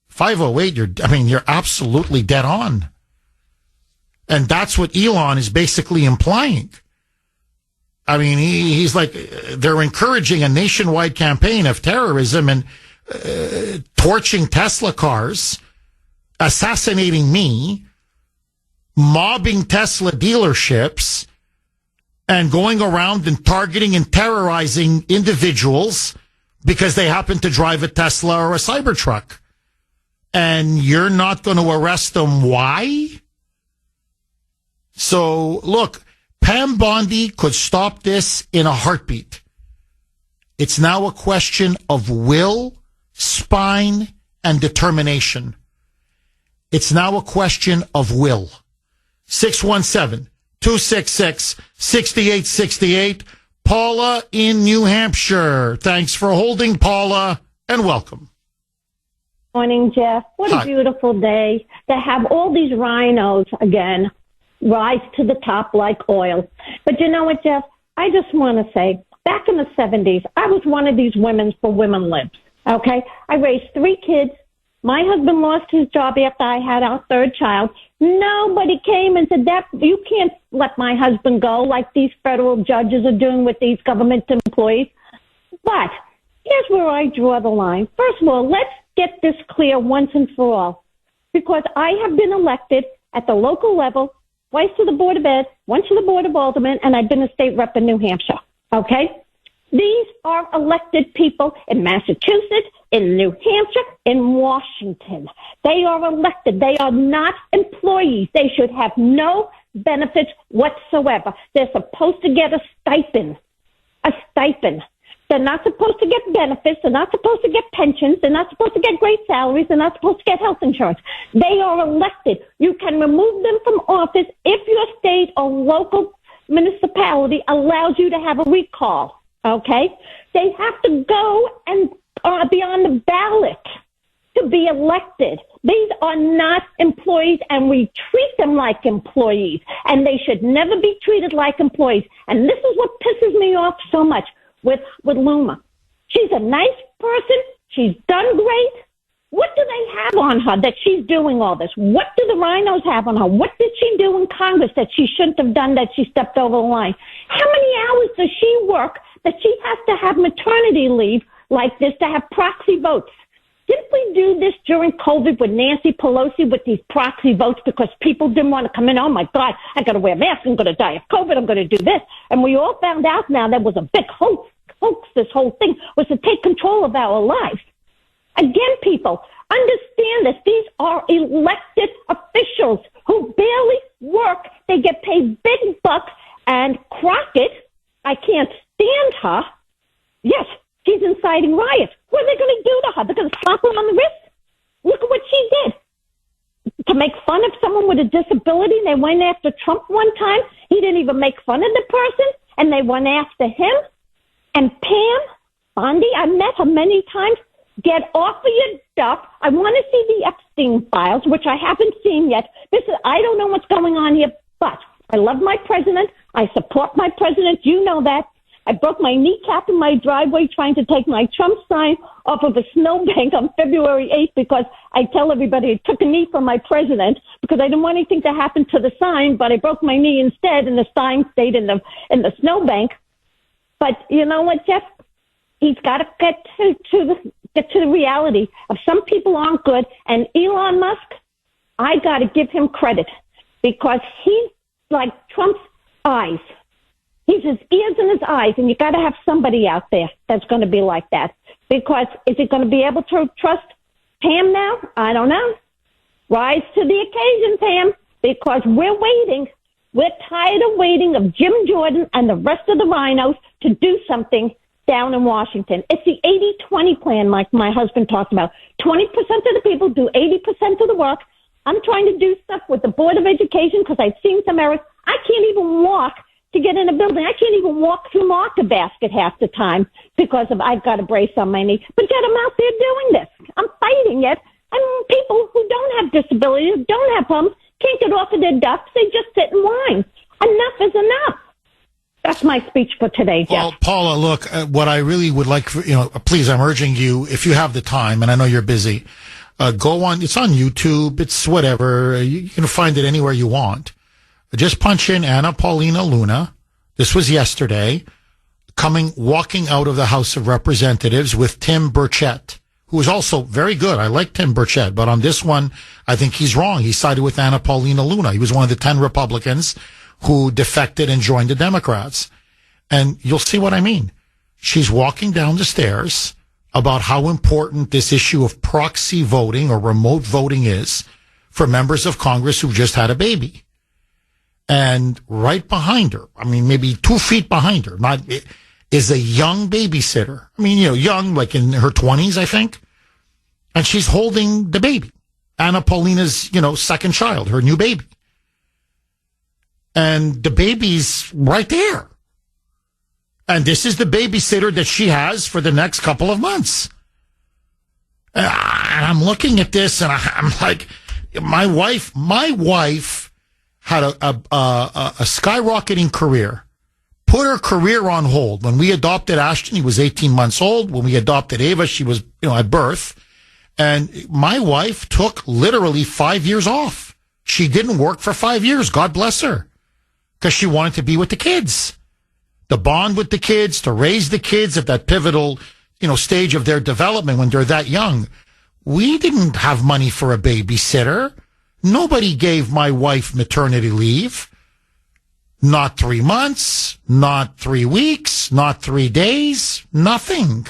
508, you're absolutely dead on. And that's what Elon is basically implying. I mean, he's like, they're encouraging a nationwide campaign of terrorism and torching Tesla cars, assassinating me, mobbing Tesla dealerships, and going around and targeting and terrorizing individuals because they happen to drive a Tesla or a Cybertruck. And you're not going to arrest them. Why? So, look, Pam Bondi could stop this in a heartbeat. It's now a question of will, spine, and determination. It's now a question of will. 617-266-6868. Paula in New Hampshire. Thanks for holding, Paula, and welcome. Morning, Jeff. What Hi. a beautiful day to have all these rhinos again rise to the top like oil. But you know what, Jeff? I just want to say, back in the 70s, I was one of these women for women lives, okay? I raised 3 kids. My husband lost his job after I had our 3rd child. Nobody came and said, that you can't let my husband go like these federal judges are doing with these government employees. But here's where I draw the line. First of all, let's get this clear once and for all, because I have been elected at the local level, twice to the Board of Ed, once to the Board of Aldermen, and I've been a state rep in New Hampshire, okay? These are elected people in Massachusetts, in New Hampshire, in Washington. They are elected. They are not employees. They should have no benefits whatsoever. They're supposed to get a stipend. A stipend. They're not supposed to get benefits. They're not supposed to get pensions. They're not supposed to get great salaries. They're not supposed to get health insurance. They are elected. You can remove them from office if your state or local municipality allows you to have a recall, okay? They have to go and be on the ballot to be elected. These are not employees, and we treat them like employees, and they should never be treated like employees. And this is what pisses me off so much with Luma. She's a nice person. She's done great. What do they have on her that she's doing all this? What do the rhinos have on her? What did she do in Congress that she shouldn't have done, that she stepped over the line? How many hours does she work that she has to have maternity leave like this to have proxy votes? Didn't we do this during COVID with Nancy Pelosi with these proxy votes because people didn't want to come in? Oh, my God, I got to wear a mask. I'm going to die of COVID. I'm going to do this. And we all found out now there was a big hoax. This whole thing was to take control of our lives. Again, people, understand this. These are elected officials who barely work. They get paid big bucks. And Crockett, I can't stand her. Yes, she's inciting riots. What are they going to do to her? They're going to slap her on the wrist? Look at what she did. To make fun of someone with a disability, they went after Trump one time. He didn't even make fun of the person, and they went after him. And Pam Bondi, I met her many times. Get off of your stuff. I want to see the Epstein files, which I haven't seen yet. I don't know what's going on here, but I love my president. I support my president. You know that. I broke my kneecap in my driveway trying to take my Trump sign off of a snowbank on February 8th because I tell everybody I took a knee from my president because I didn't want anything to happen to the sign, but I broke my knee instead and the sign stayed in the snowbank. But you know what, Jeff? He's got to get to the reality of some people aren't good. And Elon Musk, I got to give him credit because he's like Trump's eyes. He's his ears and his eyes, and you got to have somebody out there that's going to be like that. Because is he going to be able to trust Pam now? I don't know. Rise to the occasion, Pam, because we're waiting. We're tired of waiting of Jim Jordan and the rest of the rhinos to do something down in Washington. It's the 80-20 plan, like my husband talked about. 20% of the people do 80% of the work. I'm trying to do stuff with the Board of Education because I've seen some errors. I can't even walk to get in a building. I can't even walk through market basket half the time because of I've got a brace on my knee. But yet I'm out there doing this. I'm fighting it. And people who don't have disabilities, don't have problems, can't get off of their ducks. They just sit and whine. Enough is enough. That's my speech for today, Jeff. Well, Paula, look, what I really would like, please, I'm urging you, if you have the time, and I know you're busy, go on, it's on YouTube, it's whatever, you can find it anywhere you want. Just punch in Anna Paulina Luna. This was yesterday, walking out of the House of Representatives with Tim Burchett, who is also very good. I like Tim Burchett, but on this one, I think he's wrong. He sided with Anna Paulina Luna. He was one of the 10 Republicans who defected and joined the Democrats. And you'll see what I mean. She's walking down the stairs about how important this issue of proxy voting or remote voting is for members of Congress who've just had a baby. And right behind her, I mean, maybe 2 feet behind her, is a young babysitter. I mean, young, like in her 20s, I think. And she's holding the baby. Anna Paulina's, second child, her new baby. And the baby's right there. And this is the babysitter that she has for the next couple of months. And I'm looking at this and I'm like, my wife had a skyrocketing career, put her career on hold. When we adopted Ashton, he was 18 months old. When we adopted Ava, she was, at birth. And my wife took literally 5 years off. She didn't work for 5 years. God bless her. Because she wanted to be with the kids, to bond with the kids, to raise the kids at that pivotal, stage of their development when they're that young. We didn't have money for a babysitter. Nobody gave my wife maternity leave. Not 3 months, not 3 weeks, not 3 days, nothing.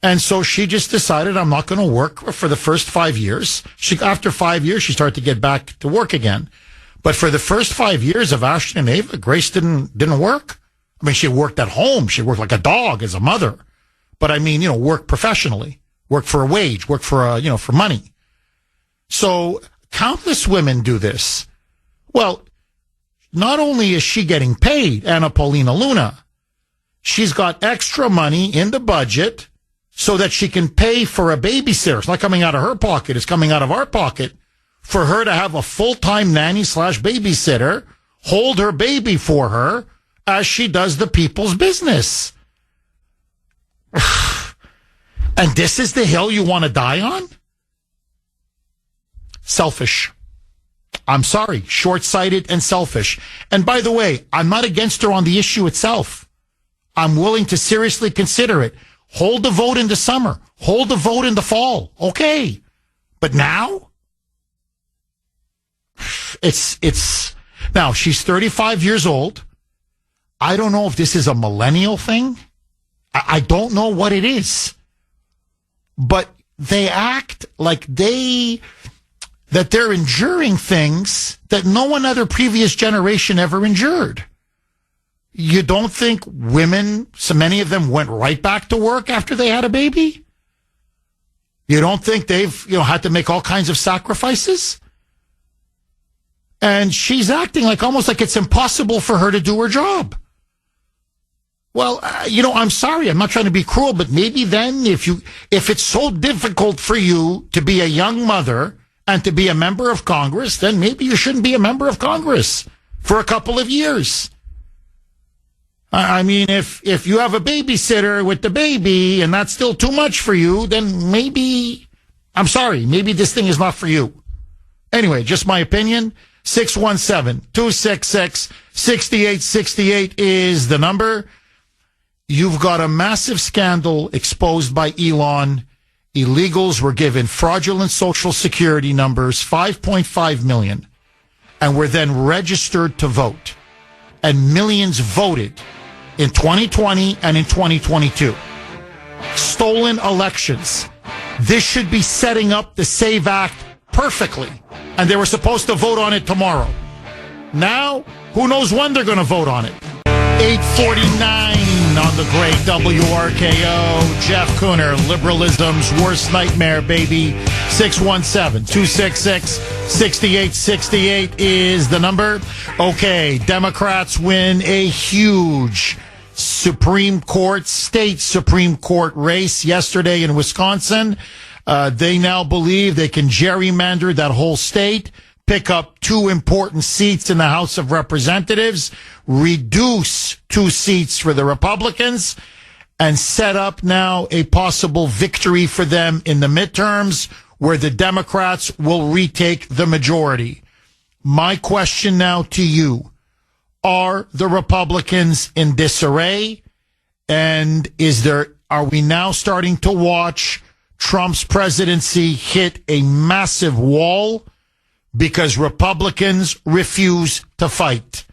And so she just decided I'm not going to work for the first 5 years. After 5 years, she started to get back to work again. But for the first 5 years of Ashton and Ava, Grace didn't work. I mean, she worked at home. She worked like a dog as a mother. But I mean, work professionally, work for a wage, work for for money. So countless women do this. Well, not only is she getting paid, Anna Paulina Luna, she's got extra money in the budget so that she can pay for a babysitter. It's not coming out of her pocket. It's coming out of our pocket. For her to have a full-time nanny/babysitter hold her baby for her as she does the people's business. And this is the hill you want to die on? Selfish. I'm sorry, short-sighted and selfish. And by the way, I'm not against her on the issue itself. I'm willing to seriously consider it. Hold the vote in the summer. Hold the vote in the fall. Okay. But now? It's now she's 35 years old. I don't know if this is a millennial thing. I don't know what it is, but they act like they're enduring things that no one other previous generation ever endured. You don't think women, so many of them went right back to work after they had a baby? You don't think they've, had to make all kinds of sacrifices? And she's acting almost like it's impossible for her to do her job. Well, I'm sorry. I'm not trying to be cruel, but maybe then if it's so difficult for you to be a young mother and to be a member of Congress, then maybe you shouldn't be a member of Congress for a couple of years. I mean, if you have a babysitter with the baby and that's still too much for you, then maybe this thing is not for you. Anyway, just my opinion. 617-266-6868 is the number. You've got a massive scandal exposed by Elon. Illegals were given fraudulent social security numbers, 5.5 million, and were then registered to vote. And millions voted in 2020 and in 2022. Stolen elections. This should be setting up the SAVE Act perfectly. And they were supposed to vote on it tomorrow. Now, who knows when they're going to vote on it. 8:49 on the great WRKO. Jeff Kuhner, liberalism's worst nightmare, baby. 617-266-6868 is the number. Okay, Democrats win a huge state Supreme Court race yesterday in Wisconsin. They now believe they can gerrymander that whole state, pick up 2 important seats in the House of Representatives, reduce 2 seats for the Republicans, and set up now a possible victory for them in the midterms where the Democrats will retake the majority. My question now to you, are the Republicans in disarray? And are we now starting to watch Trump's presidency hit a massive wall because Republicans refuse to fight?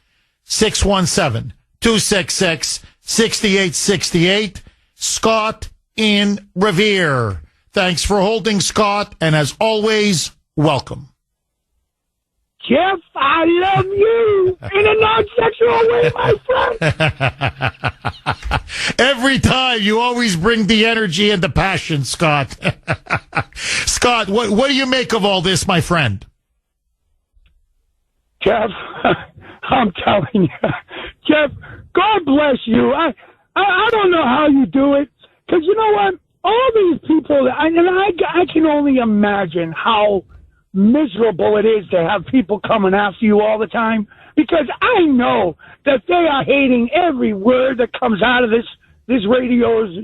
617-266-6868. Scott in Revere. Thanks for holding, Scott. And as always, welcome. Jeff, I love you in a non-sexual way, my friend. Every time you always bring the energy and the passion, Scott. Scott, what do you make of all this, my friend? Jeff, I'm telling you, Jeff, God bless you. I don't know how you do it, because you know what? All these people, I can only imagine how miserable it is to have people coming after you all the time, because I know that they are hating every word that comes out of this radio's,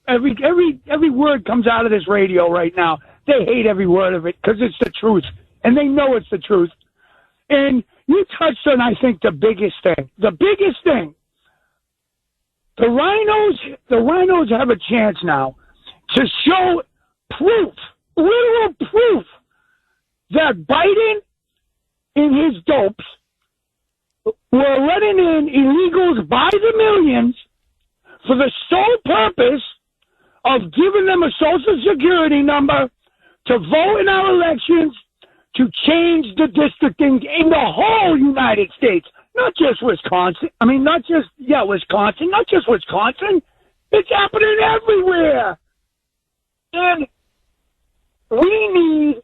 every word comes out of this radio right now. They hate every word of it because it's the truth, and they know it's the truth. And you touched on, I think, the biggest thing. The biggest thing. The rhinos have a chance now to show proof, literal proof, that Biden and his dopes were letting in illegals by the millions for the sole purpose of giving them a social security number to vote in our elections, to change the districting in the whole United States, not just Wisconsin. I mean, Wisconsin, not just Wisconsin. It's happening everywhere. And we need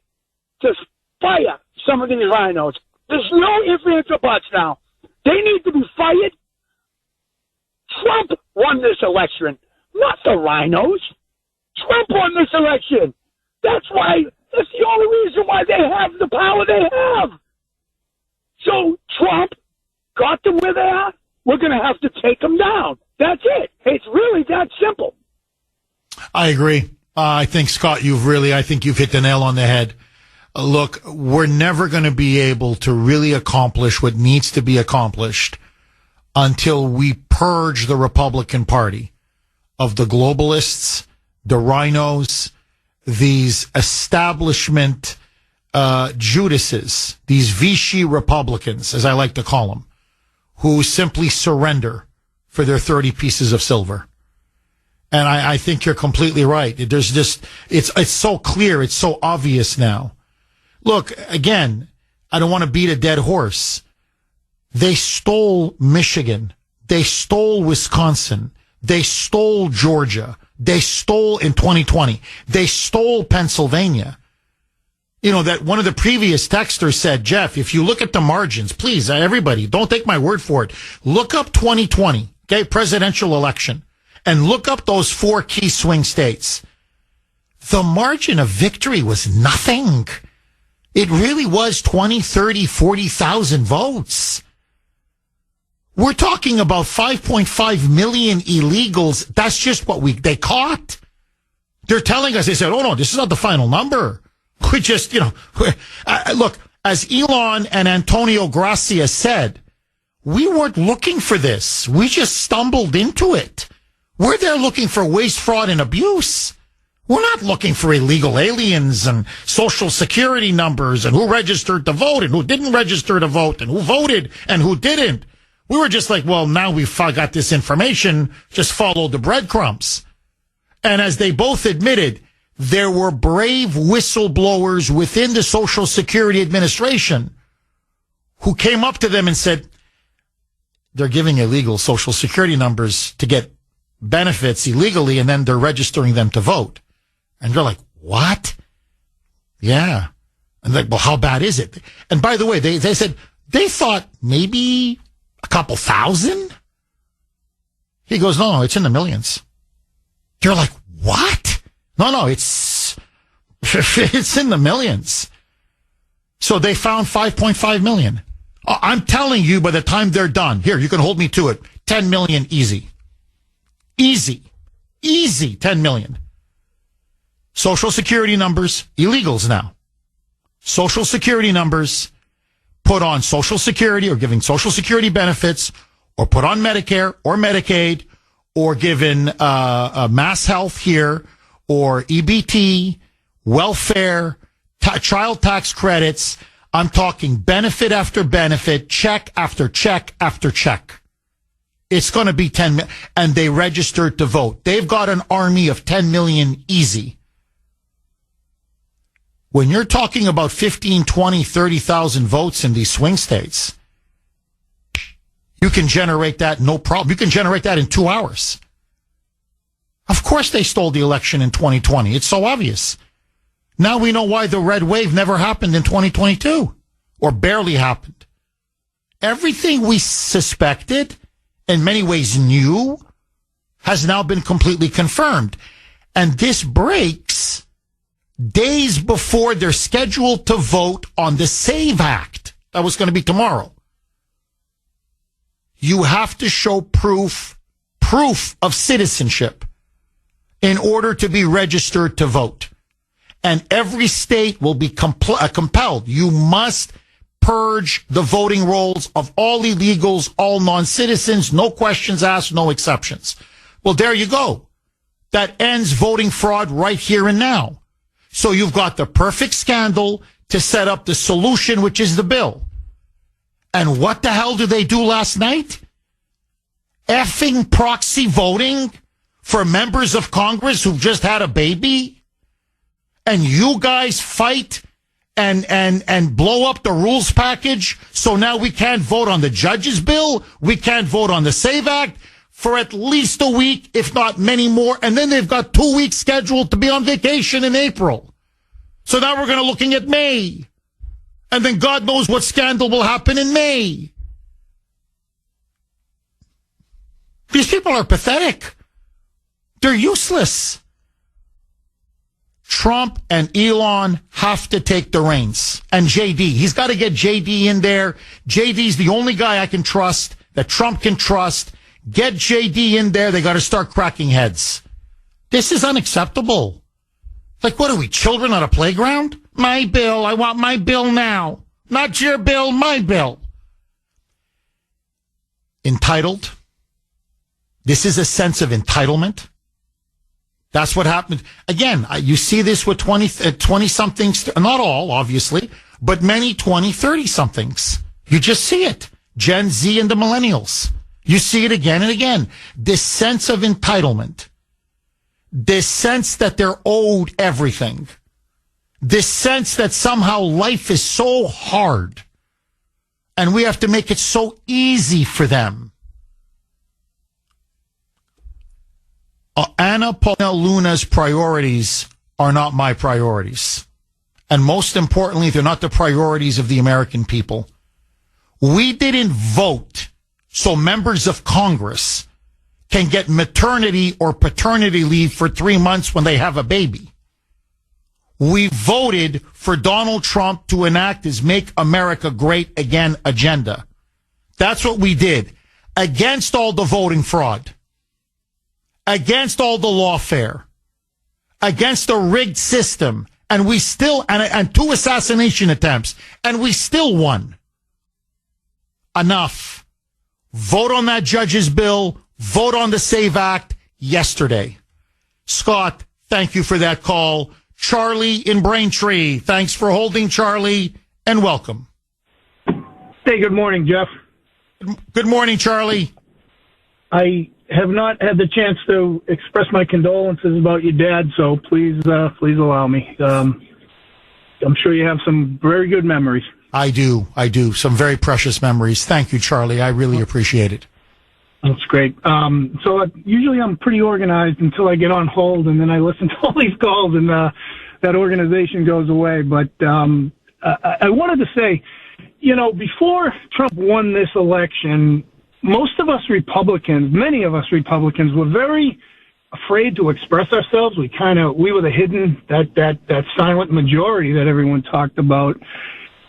to fire some of these rhinos. There's no ifs, ands, or buts now. They need to be fired. Trump won this election, not the rhinos. Trump won this election. That's the only reason why they have the power they have. So Trump got them where they are. We're going to have to take them down. That's it. It's really that simple. I agree. I think, Scott, you've hit the nail on the head. Look, we're never going to be able to really accomplish what needs to be accomplished until we purge the Republican Party of the globalists, the rhinos, these establishment Judases, these Vichy Republicans, as I like to call them, who simply surrender for their 30 pieces of silver. And I think you're completely right. There's just, it's so clear. It's so obvious now. Look, again, I don't want to beat a dead horse. They stole Michigan. They stole Wisconsin. They stole Georgia. They stole in 2020. They stole Pennsylvania. You know, that one of the previous texters said, Jeff, if you look at the margins, please, everybody, don't take my word for it. Look up 2020, okay, presidential election, and look up those 4 key swing states. The margin of victory was nothing. It really was 20, 30, 40,000 votes. We're talking about 5.5 million illegals. That's just what they caught. They're telling us, they said, oh no, this is not the final number. We just, look, as Elon and Antonio Gracia said, we weren't looking for this. We just stumbled into it. We're there looking for waste, fraud, and abuse. We're not looking for illegal aliens and social security numbers and who registered to vote and who didn't register to vote and who voted and who didn't. We were just like, well, now we've got this information, just follow the breadcrumbs. And as they both admitted, there were brave whistleblowers within the Social Security Administration who came up to them and said, they're giving illegal Social Security numbers to get benefits illegally, and then they're registering them to vote. And they're like, what? Yeah. And they're like, well, how bad is it? And by the way, they said they thought maybe a couple thousand. He goes, no, it's in the millions. You're like, what? No, it's in the millions. So they found 5.5 million. I'm telling you, by the time they're done, here, you can hold me to it, 10 million easy. Easy, 10 million. Social Security numbers, illegals now. Social Security numbers put on Social Security or giving Social Security benefits or put on Medicare or Medicaid or given mass health here or EBT, welfare, child tax credits. I'm talking benefit after benefit, check after check after check. It's going to be 10 million, and they registered to vote. They've got an army of 10 million easy. When you're talking about 15, 20, 30,000 votes in these swing states, you can generate that no problem. You can generate that in 2 hours. Of course they stole the election in 2020. It's so obvious. Now we know why the red wave never happened in 2022 or barely happened. Everything we suspected, in many ways knew, has now been completely confirmed. And this breaks days before they're scheduled to vote on the SAVE Act. That was going to be tomorrow. You have to show proof of citizenship in order to be registered to vote. And every state will be compelled. You must purge the voting rolls of all illegals, all non-citizens, no questions asked, no exceptions. Well, there you go. That ends voting fraud right here and now. So you've got the perfect scandal to set up the solution, which is the bill. And what the hell did they do last night? Effing proxy voting for members of Congress who've just had a baby? And you guys fight and blow up the rules package, so now we can't vote on the judge's bill, we can't vote on the SAVE Act for at least a week, if not many more, and then they've got 2 weeks scheduled to be on vacation in April. So now we're going to looking at May. And then God knows what scandal will happen in May. These people are pathetic. They're useless. Trump and Elon have to take the reins. And JD, he's got to get JD in there. JD's the only guy I can trust, that Trump can trust. Get JD in there. They got to start cracking heads. This is unacceptable. Like, what are we, children on a playground? My bill. I want my bill now. Not your bill, my bill. Entitled. This is a sense of entitlement. That's what happened. Again, you see this with 20-somethings, not all, obviously, but many 20, 30-somethings. You just see it. Gen Z and the millennials. You see it again and again. This sense of entitlement. This sense that they're owed everything. This sense that somehow life is so hard and we have to make it so easy for them. Anna Paulina Luna's priorities are not my priorities. And most importantly, they're not the priorities of the American people. We didn't vote so members of Congress can get maternity or paternity leave for 3 months when they have a baby. We voted for Donald Trump to enact his Make America Great Again agenda. That's what we did. against all the voting fraud, against all the lawfare, against the rigged system, and we still, and 2 assassination attempts, and we still won. Enough. Vote on that judge's bill. Vote on the SAVE Act yesterday. Scott, thank you for that call. Charlie in Braintree, thanks for holding, Charlie, and welcome. Hey, good morning, Jeff. Good morning, Charlie. I have not had the chance to express my condolences about your dad, so please allow me. I'm sure you have some very good memories. I do. Some very precious memories. Thank you, Charlie. I really appreciate it. That's great. So usually I'm pretty organized until I get on hold, and then I listen to all these calls, and that organization goes away. But I wanted to say, before Trump won this election, most of us Republicans, many of us Republicans, were very afraid to express ourselves. We were the hidden, that silent majority that everyone talked about.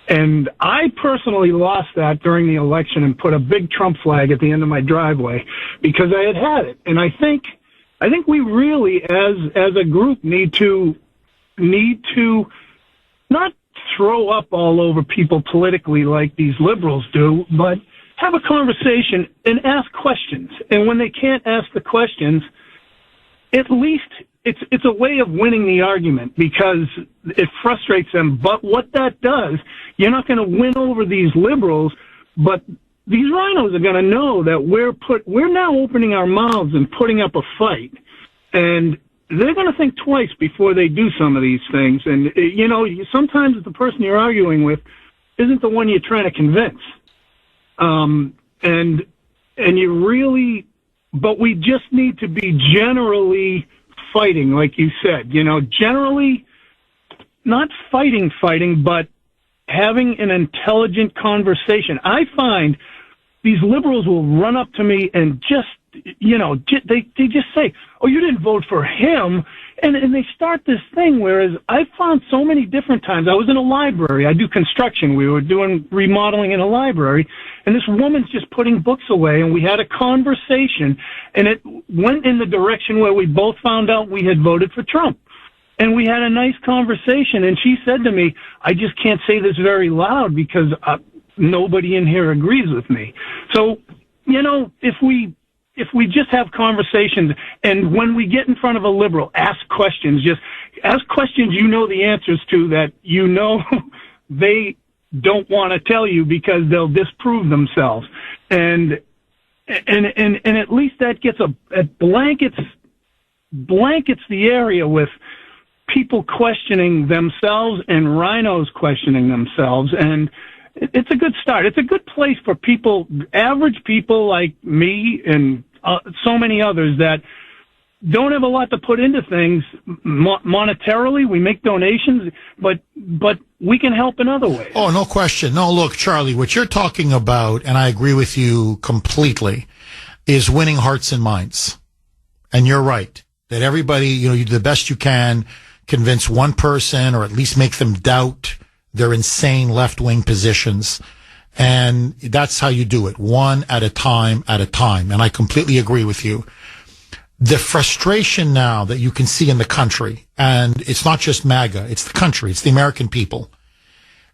And I personally lost that during the election and put a big Trump flag at the end of my driveway because I had it. And I think we really, as a group, need to not throw up all over people politically like these liberals do, but have a conversation and ask questions. And when they can't ask the questions, at least it's a way of winning the argument because it frustrates them. But what that does, you're not going to win over these liberals, but these rhinos are going to know that we're now opening our mouths and putting up a fight. And they're going to think twice before they do some of these things. And, sometimes the person you're arguing with isn't the one you're trying to convince. And you really, but we just need to be generally fighting, like you said, generally not fighting, but having an intelligent conversation. I find these liberals will run up to me and just, they just say, oh, you didn't vote for him. And they start this thing, whereas I found so many different times. I was in a library. I do construction. We were doing remodeling in a library, and this woman's just putting books away, and we had a conversation, and it went in the direction where we both found out we had voted for Trump. And we had a nice conversation, and she said to me, I just can't say this very loud because nobody in here agrees with me. So, if we just have conversations, and when we get in front of a liberal, ask questions, just ask questions the answers to that they don't want to tell you because they'll disprove themselves. And at least that gets blankets the area with people questioning themselves and rhinos questioning themselves. And it's a good start. It's a good place for people, average people like me and so many others that don't have a lot to put into things monetarily. We make donations, but we can help in other ways. Oh, no question. No, look, Charlie, what you're talking about, and I agree with you completely, is winning hearts and minds. And you're right that everybody, you do the best you can, convince one person or at least make them doubt their insane left-wing positions. And that's how you do it, one at a time. And I completely agree with you. The frustration now that you can see in the country, and it's not just MAGA, it's the country, it's the American people.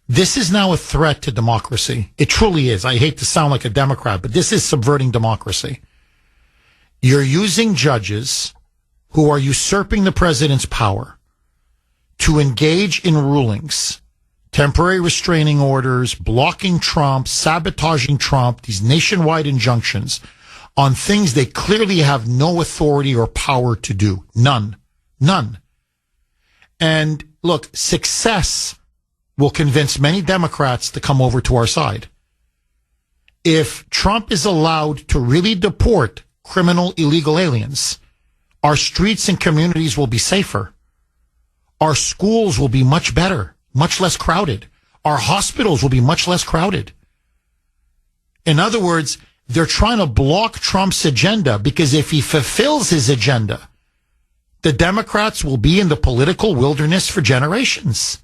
This is now a threat to democracy. It truly is. I hate to sound like a Democrat, but this is subverting democracy. You're using judges who are usurping the president's power to engage in rulings, temporary restraining orders, blocking Trump, sabotaging Trump, these nationwide injunctions on things they clearly have no authority or power to do. None. And look, success will convince many Democrats to come over to our side. If Trump is allowed to really deport criminal illegal aliens, our streets and communities will be safer. Our schools will be much better, much less crowded. Our hospitals will be much less crowded. In other words, they're trying to block Trump's agenda because if he fulfills his agenda, the Democrats will be in the political wilderness for generations.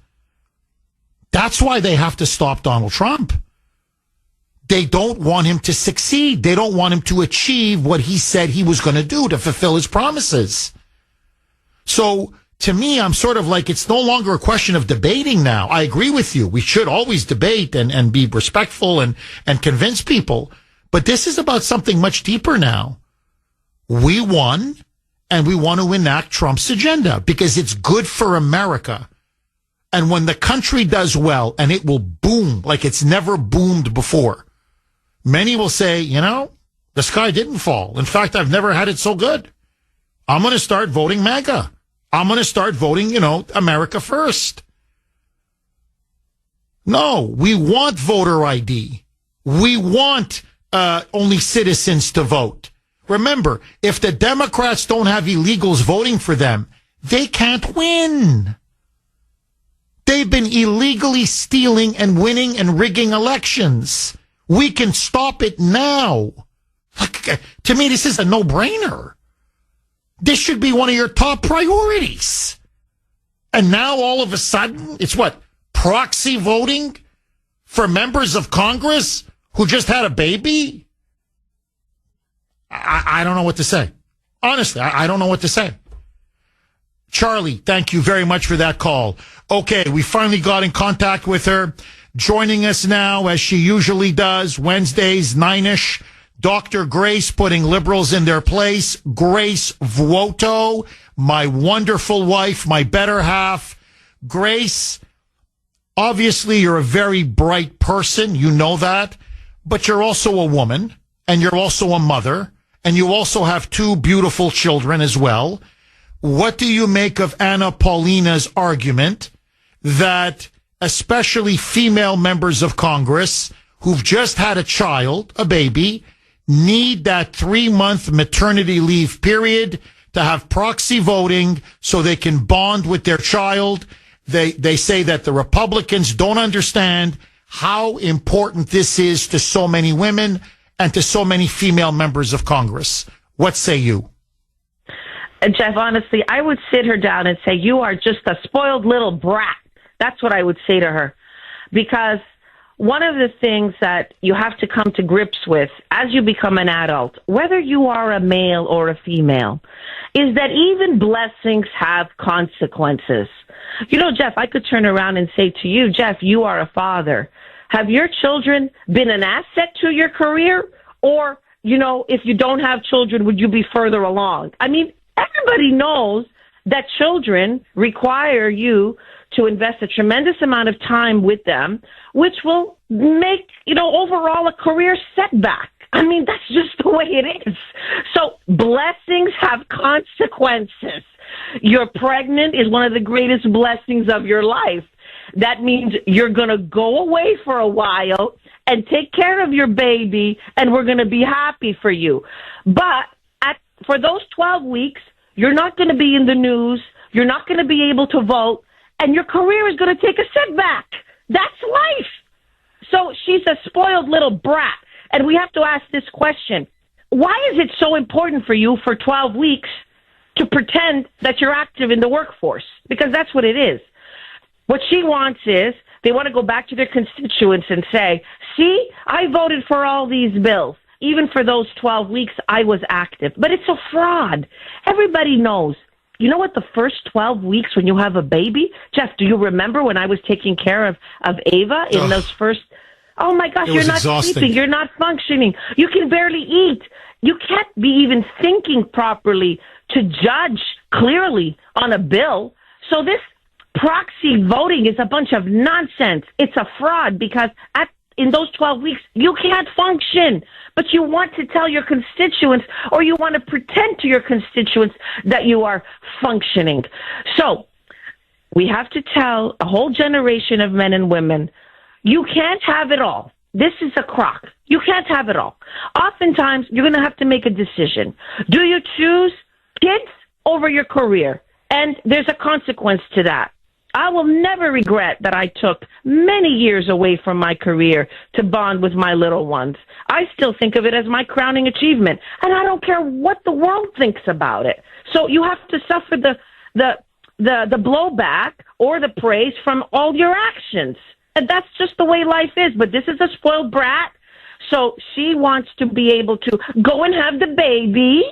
That's why they have to stop Donald Trump. They don't want him to succeed. They don't want him to achieve what he said he was going to do to fulfill his promises. So to me, I'm sort of like, it's no longer a question of debating now. I agree with you. We should always debate and be respectful and convince people. But this is about something much deeper now. We won, and we want to enact Trump's agenda because it's good for America. And when the country does well, and it will boom like it's never boomed before, many will say, the sky didn't fall. In fact, I've never had it so good. I'm going to start voting MAGA. I'm going to start voting, America first. No, we want voter ID. We want only citizens to vote. Remember, if the Democrats don't have illegals voting for them, they can't win. They've been illegally stealing and winning and rigging elections. We can stop it now. To me, this is a no-brainer. This should be one of your top priorities. And now all of a sudden, it's what? Proxy voting for members of Congress who just had a baby? I don't know what to say. Honestly, I don't know what to say. Charlie, thank you very much for that call. Okay, we finally got in contact with her. Joining us now, as she usually does, Wednesdays, 9-ish, Dr. Grace putting liberals in their place. Grace Vuoto, my wonderful wife, my better half. Grace, obviously you're a very bright person. You know that. But you're also a woman, and you're also a mother, and you also have 2 beautiful children as well. What do you make of Anna Paulina's argument that especially female members of Congress who've just had a child, a baby, need that 3-month maternity leave period to have proxy voting so they can bond with their child? They say that the Republicans don't understand how important this is to so many women and to so many female members of Congress. What say you? Jeff, honestly, I would sit her down and say, you are just a spoiled little brat. That's what I would say to her. Because one of the things that you have to come to grips with as you become an adult, whether you are a male or a female, is that even blessings have consequences. Jeff, I could turn around and say to you, Jeff, you are a father. Have your children been an asset to your career? Or, if you don't have children, would you be further along? I mean, everybody knows that children require you to invest a tremendous amount of time with them, which will make, overall a career setback. I mean, that's just the way it is. So blessings have consequences. You're pregnant is one of the greatest blessings of your life. That means you're going to go away for a while and take care of your baby, and we're going to be happy for you. But for those 12 weeks, you're not going to be in the news, you're not going to be able to vote, and your career is going to take a setback. That's life. So she's a spoiled little brat. And we have to ask this question. Why is it so important for you for 12 weeks to pretend that you're active in the workforce? Because that's what it is. What she wants is they want to go back to their constituents and say, see, I voted for all these bills. Even for those 12 weeks, I was active. But it's a fraud. Everybody knows. You know what, the first 12 weeks when you have a baby? Jeff, do you remember when I was taking care of Ava in those first... Oh, my gosh, you're not exhausting. sleeping. You're not functioning. You can barely eat. You can't be even thinking properly to judge clearly on a bill. So this proxy voting is a bunch of nonsense. It's a fraud because in those 12 weeks, you can't function. But you want to tell your constituents or you want to pretend to your constituents that you are functioning. So we have to tell a whole generation of men and women, you can't have it all. This is a crock. You can't have it all. Oftentimes, you're going to have to make a decision. Do you choose kids over your career? And there's a consequence to that. I will never regret that I took many years away from my career to bond with my little ones. I still think of it as my crowning achievement, and I don't care what the world thinks about it. So you have to suffer the blowback or the praise from all your actions. And that's just the way life is. But this is a spoiled brat, So she wants to be able to go and have the baby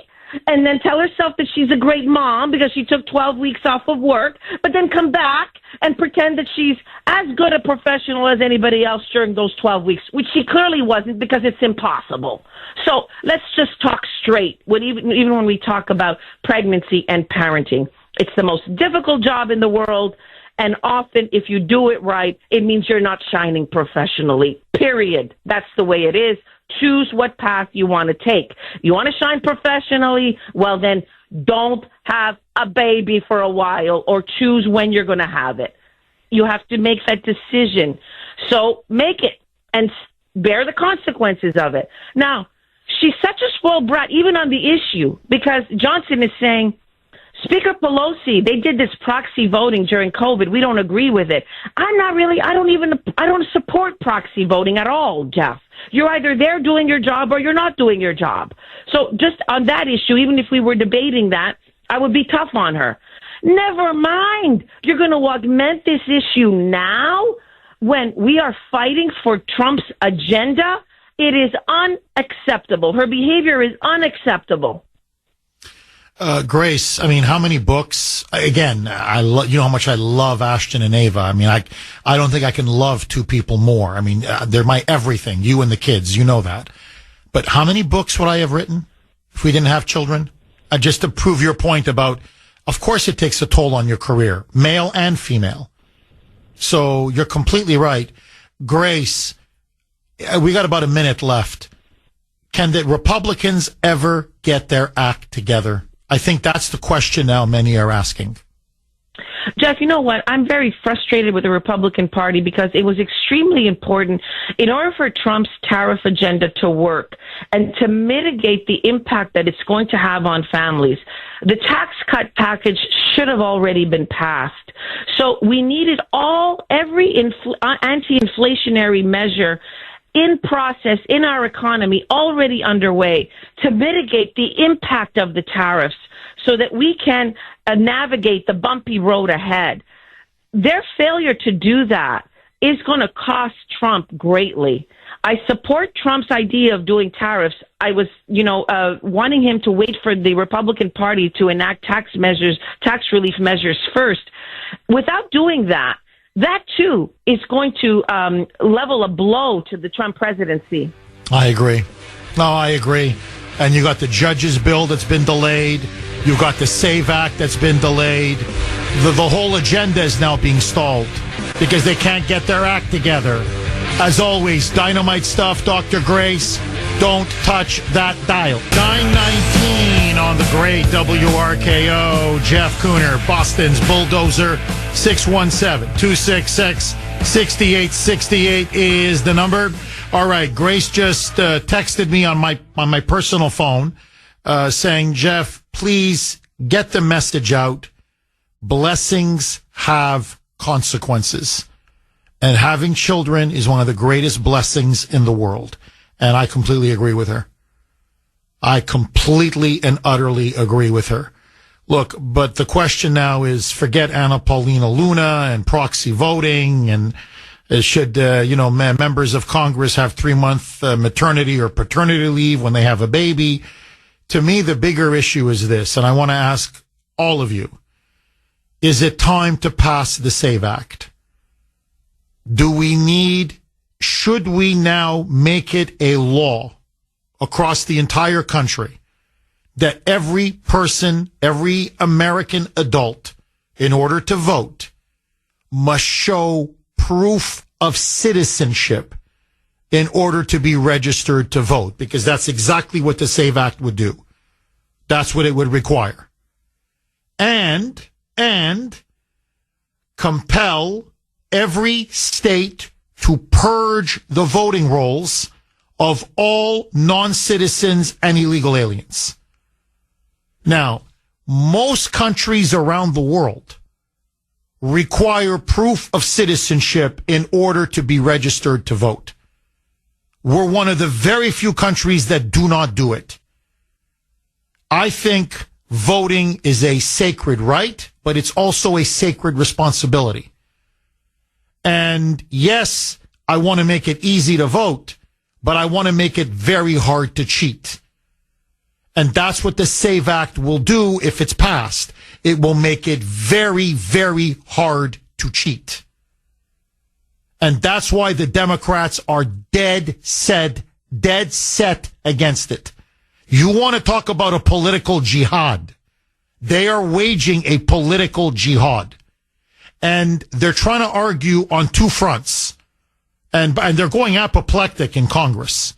and then tell herself that she's a great mom because she took 12 weeks off of work, but then come back and pretend that she's as good a professional as anybody else during those 12 weeks, which she clearly wasn't because it's impossible. So let's just talk straight. Even when we talk about pregnancy and parenting, it's the most difficult job in the world. And often, if you do it right, it means you're not shining professionally, period. That's the way it is. Choose what path you want to take. You want to shine professionally? Well, then don't have a baby for a while or choose when you're going to have it. You have to make that decision. So make it and bear the consequences of it. Now, she's such a spoiled brat, even on the issue, because Johnson is saying, Speaker Pelosi, they did this proxy voting during COVID. We don't agree with it. I don't support proxy voting at all, Jeff. You're either there doing your job or you're not doing your job. So just on that issue, even if we were debating that, I would be tough on her. Never mind. You're going to augment this issue now when we are fighting for Trump's agenda. It is unacceptable. Her behavior is unacceptable. Grace, I mean, how many books? Again, you know how much I love Ashton and Ava. I mean, I don't think I can love two people more. I mean, they're my everything. You and the kids, you know that. But how many books would I have written if we didn't have children? Just to prove your point about, of course, it takes a toll on your career, male and female. So you're completely right. Grace, we got about a minute left. Can the Republicans ever get their act together? I think that's the question now many are asking. Jeff, you know what? I'm very frustrated with the Republican Party because it was extremely important in order for Trump's tariff agenda to work and to mitigate the impact that it's going to have on families. The tax cut package should have already been passed. So we needed every anti-inflationary measure in process in our economy already underway to mitigate the impact of the tariffs so that we can navigate the bumpy road ahead. Their failure to do that is going to cost Trump greatly. I support Trump's idea of doing tariffs. I was, wanting him to wait for the Republican Party to enact tax relief measures first. Without doing that, that, too, is going to level a blow to the Trump presidency. I agree. No, I agree. And you got the judges' bill that's been delayed. You've got the SAVE Act that's been delayed. The whole agenda is now being stalled because they can't get their act together. As always, dynamite stuff, Dr. Grace. Don't touch that dial. 919 on the great WRKO. Jeff Kuhner, Boston's Bulldozer. 617-266-6868 is the number. All right, Grace just texted me on my personal phone saying, Jeff, please get the message out. Blessings have consequences. And having children is one of the greatest blessings in the world. And I completely agree with her. I completely and utterly agree with her. Look, but the question now is, forget Anna Paulina Luna and proxy voting, and should, members of Congress have 3-month maternity or paternity leave when they have a baby? To me, the bigger issue is this, and I want to ask all of you, is it time to pass the SAVE Act? Should we now make it a law across the entire country that every person, every American adult, in order to vote, must show proof of citizenship in order to be registered to vote? Because that's exactly what the SAVE Act would do. That's what it would require. And compel every state to purge the voting rolls of all non-citizens and illegal aliens. Now, most countries around the world require proof of citizenship in order to be registered to vote. We're one of the very few countries that do not do it. I think voting is a sacred right, but it's also a sacred responsibility. And yes, I want to make it easy to vote, but I want to make it very hard to cheat. And that's what the SAVE Act will do if it's passed. It will make it very, very hard to cheat. And that's why the Democrats are dead set against it. You want to talk about a political jihad. They are waging a political jihad. And they're trying to argue on two fronts. And they're going apoplectic in Congress.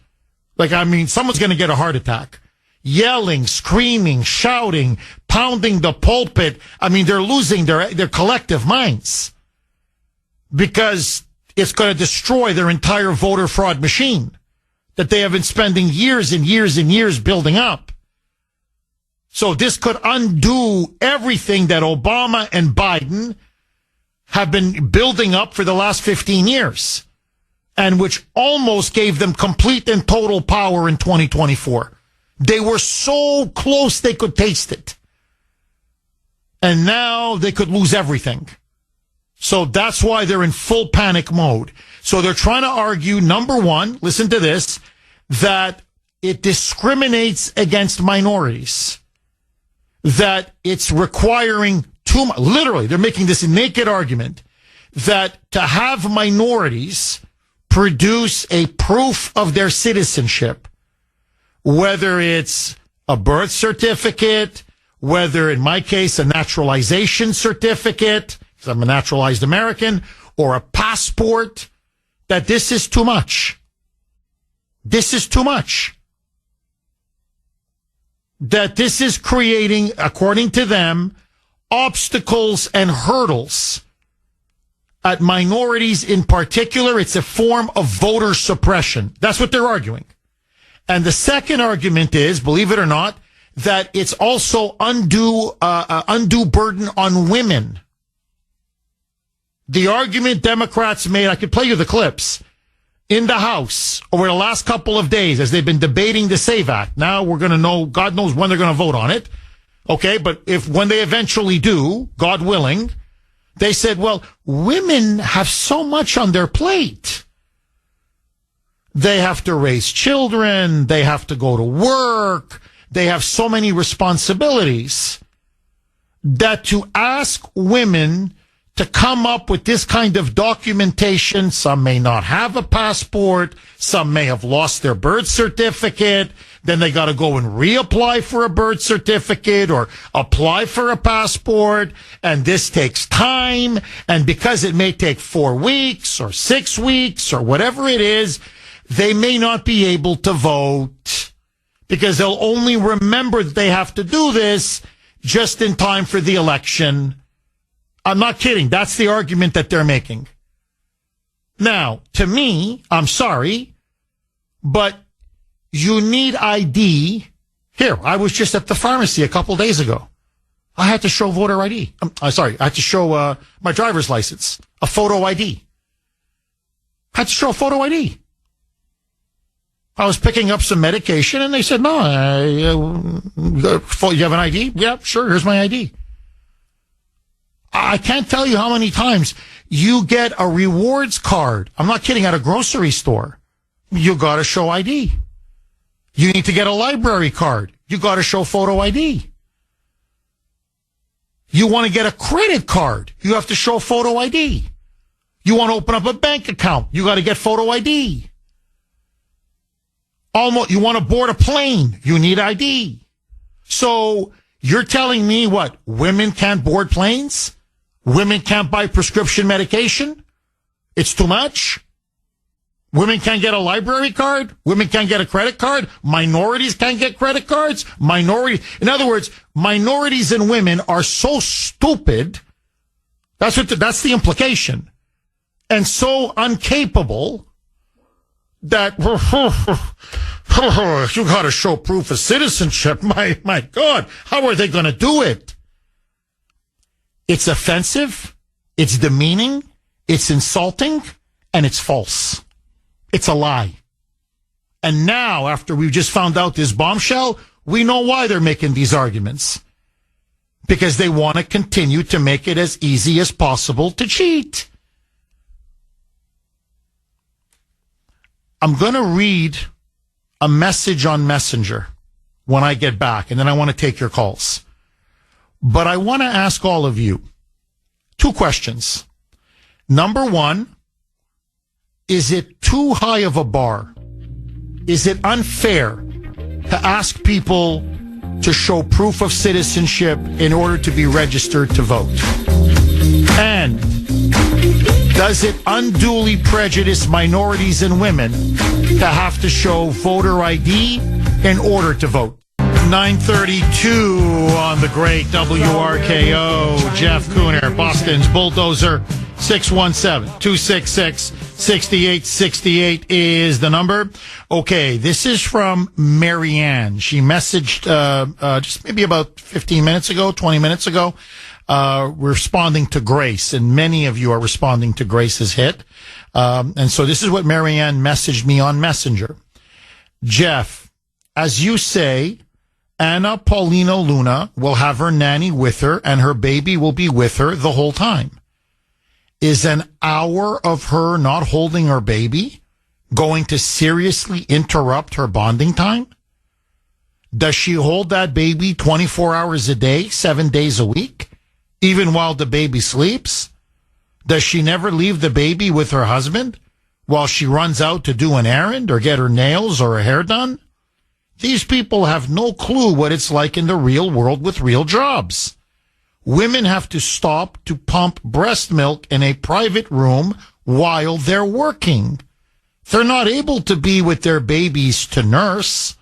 Like, I mean, someone's going to get a heart attack. Yelling, screaming, shouting, pounding the pulpit. I mean, they're losing their collective minds. Because it's going to destroy their entire voter fraud machine that they have been spending years and years and years building up. So this could undo everything that Obama and Biden have been building up for the last 15 years, and which almost gave them complete and total power in 2024. They were so close they could taste it. And now they could lose everything. So that's why they're in full panic mode. So they're trying to argue, number one, listen to this, that it discriminates against minorities, that it's requiring too much. Literally, they're making this naked argument that to have minorities produce a proof of their citizenship, whether it's a birth certificate, whether in my case, a naturalization certificate, because I'm a naturalized American, or a passport, that this is too much. This is too much. That this is creating, according to them, obstacles and hurdles at minorities in particular. It's a form of voter suppression. That's what they're arguing. And the second argument is, believe it or not, that it's also undue burden on women. The argument Democrats made, I could play you the clips, in the House over the last couple of days as they've been debating the SAVE Act. Now we're going to know, God knows when they're going to vote on it. Okay, but when they eventually do, God willing, they said, well, women have so much on their plate. They have to raise children. They have to go to work. They have so many responsibilities that to ask women to come up with this kind of documentation, some may not have a passport, some may have lost their birth certificate, then they got to go and reapply for a birth certificate or apply for a passport, and this takes time, and because it may take 4 weeks or 6 weeks or whatever it is, they may not be able to vote because they'll only remember that they have to do this just in time for the election. I'm not kidding. That's the argument that they're making. Now, to me, I'm sorry, but you need ID. Here, I was just at the pharmacy a couple days ago. I had to show voter ID. I had to show my driver's license, a photo ID. I had to show a photo ID. I was picking up some medication, and they said, no, you have an ID? Yeah, sure, here's my ID. I can't tell you how many times you get a rewards card. I'm not kidding, at a grocery store. You got to show ID. You need to get a library card. You got to show photo ID. You want to get a credit card. You have to show photo ID. You want to open up a bank account. You got to get photo ID. You want to board a plane. You need ID. So you're telling me what? Women can't board planes? Women can't buy prescription medication? It's too much? Women can't get a library card? Women can't get a credit card? Minorities can't get credit cards? In other words, minorities and women are so stupid. That's the implication. And so incapable that you got to show proof of citizenship. My God, how are they going to do it? It's offensive, it's demeaning, it's insulting, and it's false. It's a lie. And now, after we've just found out this bombshell, we know why they're making these arguments. Because they want to continue to make it as easy as possible to cheat. I'm going to read a message on Messenger when I get back, and then I want to take your calls. But I want to ask all of you 2 questions. Number one, is it too high of a bar? Is it unfair to ask people to show proof of citizenship in order to be registered to vote? And does it unduly prejudice minorities and women to have to show voter ID in order to vote? 9:32 on the great WRKO. Jeff Kuhner, Boston's Bulldozer. 617-266-6868 is the number. Okay, this is from Marianne. She messaged just maybe about 15 minutes ago, 20 minutes ago, responding to Grace, and many of you are responding to Grace's hit. And so this is what Marianne messaged me on Messenger. Jeff, as you say, Anna Paulina Luna will have her nanny with her, and her baby will be with her the whole time. Is an hour of her not holding her baby going to seriously interrupt her bonding time? Does she hold that baby 24 hours a day, 7 days a week, even while the baby sleeps? Does she never leave the baby with her husband while she runs out to do an errand or get her nails or her hair done? These people have no clue what it's like in the real world with real jobs. Women have to stop to pump breast milk in a private room while they're working. They're not able to be with their babies to nurse.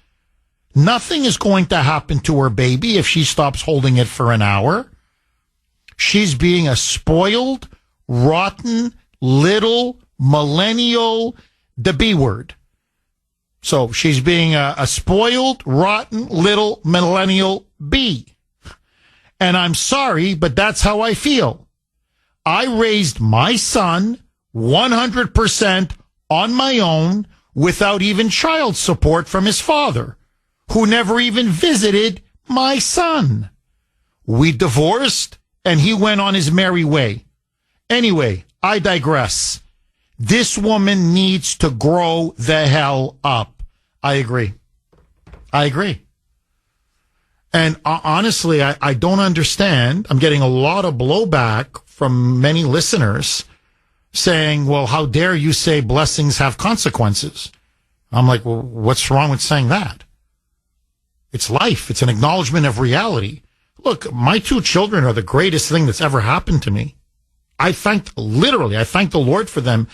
Nothing is going to happen to her baby if she stops holding it for an hour. She's being a spoiled, rotten, little, millennial, the B word. So she's being a spoiled, rotten, little, millennial B. And I'm sorry, but that's how I feel. I raised my son 100% on my own without even child support from his father, who never even visited my son. We divorced, and he went on his merry way. Anyway, I digress. This woman needs to grow the hell up. I agree. And honestly, I don't understand. I'm getting a lot of blowback from many listeners saying, well, how dare you say blessings have consequences? I'm like, well, what's wrong with saying that? It's life. It's an acknowledgement of reality. Look, my 2 children are the greatest thing that's ever happened to me. I thank the Lord for them.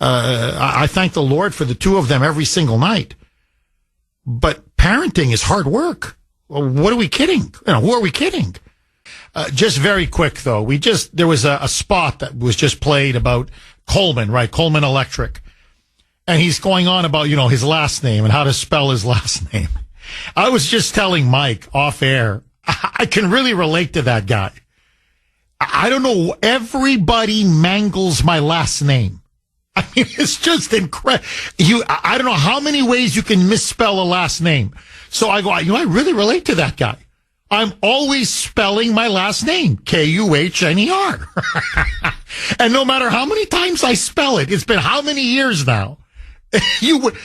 I thank the Lord for the 2 of them every single night. But parenting is hard work. Well, what are we kidding? Who are we kidding? Just very quick, though. There was a spot that was just played about Coleman, right? Coleman Electric. And he's going on about, his last name and how to spell his last name. I was just telling Mike off air, I can really relate to that guy. I don't know. Everybody mangles my last name. I mean, it's just incredible. I don't know how many ways you can misspell a last name. So I go, I really relate to that guy. I'm always spelling my last name, Kuhner. And no matter how many times I spell it, it's been how many years now? Kuhner.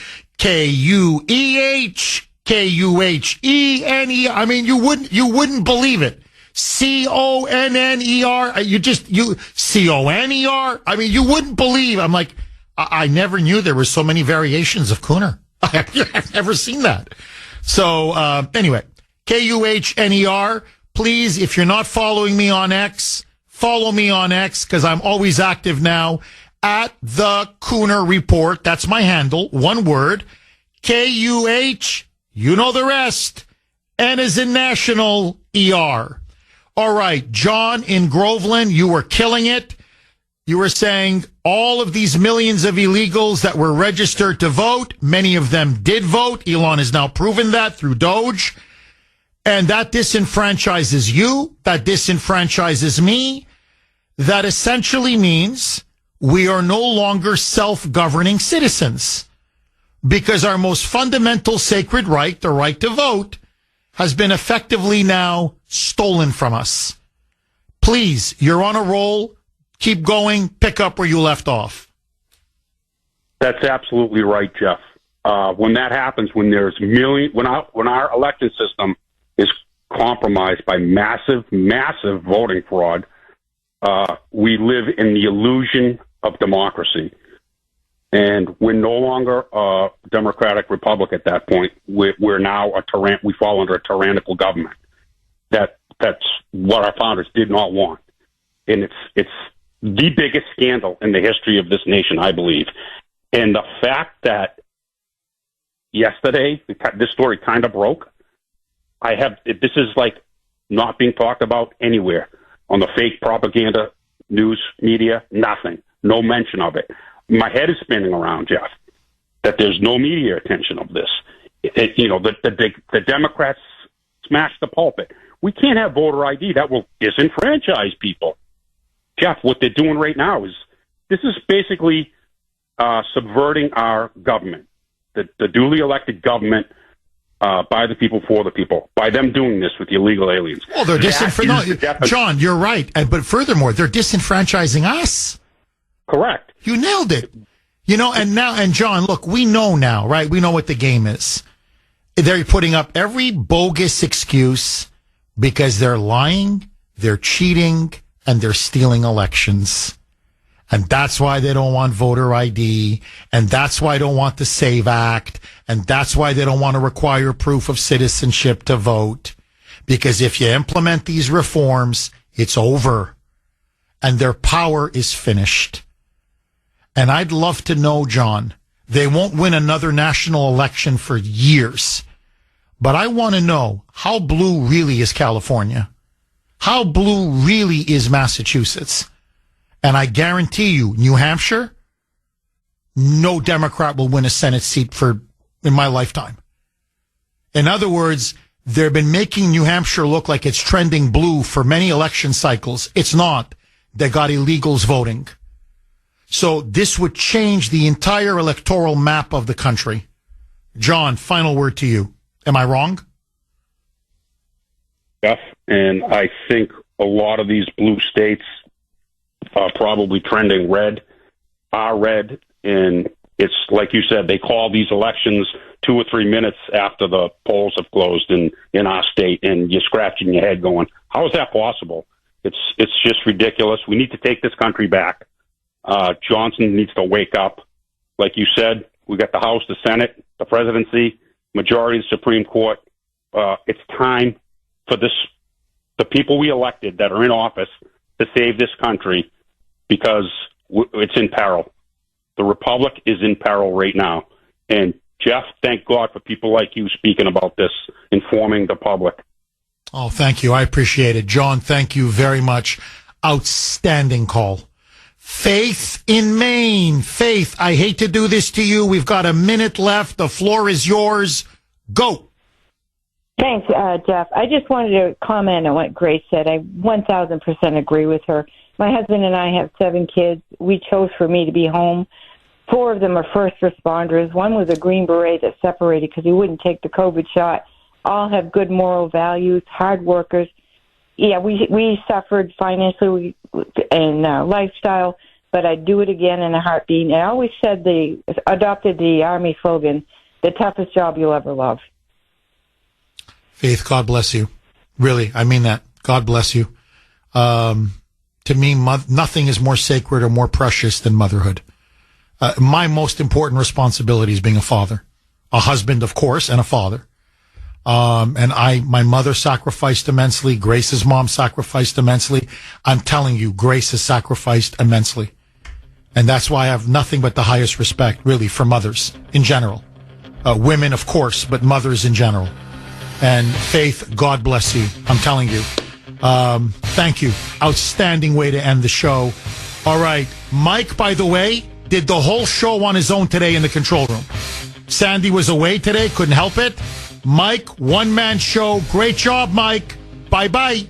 I mean, you wouldn't believe it. Conner. Conner. I mean, you wouldn't believe. I'm like, I never knew there were so many variations of Kuhner. I've never seen that. So, anyway, Kuhner. Please, if you're not following me on X, follow me on X, because I'm always active now at the Kuhner Report. That's my handle. One word. Kuh. You know the rest. N as in national, ER. All right, John in Groveland, you were killing it. You were saying all of these millions of illegals that were registered to vote, many of them did vote. Elon has now proven that through Doge. And that disenfranchises you. That disenfranchises me. That essentially means we are no longer self-governing citizens because our most fundamental sacred right, the right to vote, has been effectively now stolen from us. Please, you're on a roll. Keep going. Pick up where you left off. That's absolutely right, Jeff. When that happens, when there's when our election system is compromised by massive voting fraud, we live in the illusion of democracy. And we're no longer a democratic republic at that point. We're now we fall under a tyrannical government. That's what our founders did not want. And it's the biggest scandal in the history of this nation, I believe. And the fact that yesterday this story kind of broke, this is like not being talked about anywhere on the fake propaganda news media. Nothing, no mention of it. My head is spinning around, Jeff, that there's no media attention of this. The Democrats smashed the pulpit. We can't have voter ID. That will disenfranchise people. Jeff, what they're doing right now is basically subverting our government, the duly elected government by the people, for the people, by them doing this with the illegal aliens. Well, they're John, you're right. But furthermore, they're disenfranchising us. Correct. You nailed it. And John, look, we know now, right? We know what the game is. They're putting up every bogus excuse because they're lying, they're cheating, and they're stealing elections. And that's why they don't want voter ID. And that's why they don't want the SAVE Act. And that's why they don't want to require proof of citizenship to vote. Because if you implement these reforms, it's over. And their power is finished. And I'd love to know, John, they won't win another national election for years. But I want to know, how blue really is California? How blue really is Massachusetts? And I guarantee you, New Hampshire, no Democrat will win a Senate seat in my lifetime. In other words, they've been making New Hampshire look like it's trending blue for many election cycles. It's not. They got illegals voting. So this would change the entire electoral map of the country. John, final word to you. Am I wrong? Yes, and I think a lot of these blue states are probably trending red, and it's like you said, they call these elections 2 or 3 minutes after the polls have closed in our state, and you're scratching your head going, how is that possible? It's just ridiculous. We need to take this country back. Johnson needs to wake up. Like you said, we got the House, the Senate, the presidency, majority of the Supreme Court. It's time for the people we elected that are in office to save this country, because it's in peril. The Republic is in peril right now. And Jeff, thank God for people like you speaking about this, informing the public. Oh, thank you. I appreciate it. John, thank you very much. Outstanding call. Faith in Maine. Faith, I hate to do this to you. We've got a minute left. The floor is yours. Go. Thanks, Jeff. I just wanted to comment on what Grace said. I 1,000% agree with her. My husband and I have 7 kids. We chose for me to be home. 4 of them are first responders. One was a Green Beret that separated because he wouldn't take the COVID shot. All have good moral values, hard workers. Yeah, we suffered financially and lifestyle, but I'd do it again in a heartbeat. And I always said adopted the Army slogan, the toughest job you'll ever love. Faith, God bless you. Really, I mean that. God bless you. To me, nothing is more sacred or more precious than motherhood. My most important responsibility is being a father, a husband, of course, and a father. And my mother sacrificed immensely. Grace's mom sacrificed immensely. I'm telling you, Grace has sacrificed immensely. And that's why I have nothing but the highest respect, really, for mothers in general. Women, of course, but mothers in general. And Faith, God bless you. I'm telling you. Thank you. Outstanding way to end the show. All right. Mike, by the way, did the whole show on his own today in the control room. Sandy was away today. Couldn't help it. Mike, one-man show. Great job, Mike. Bye-bye.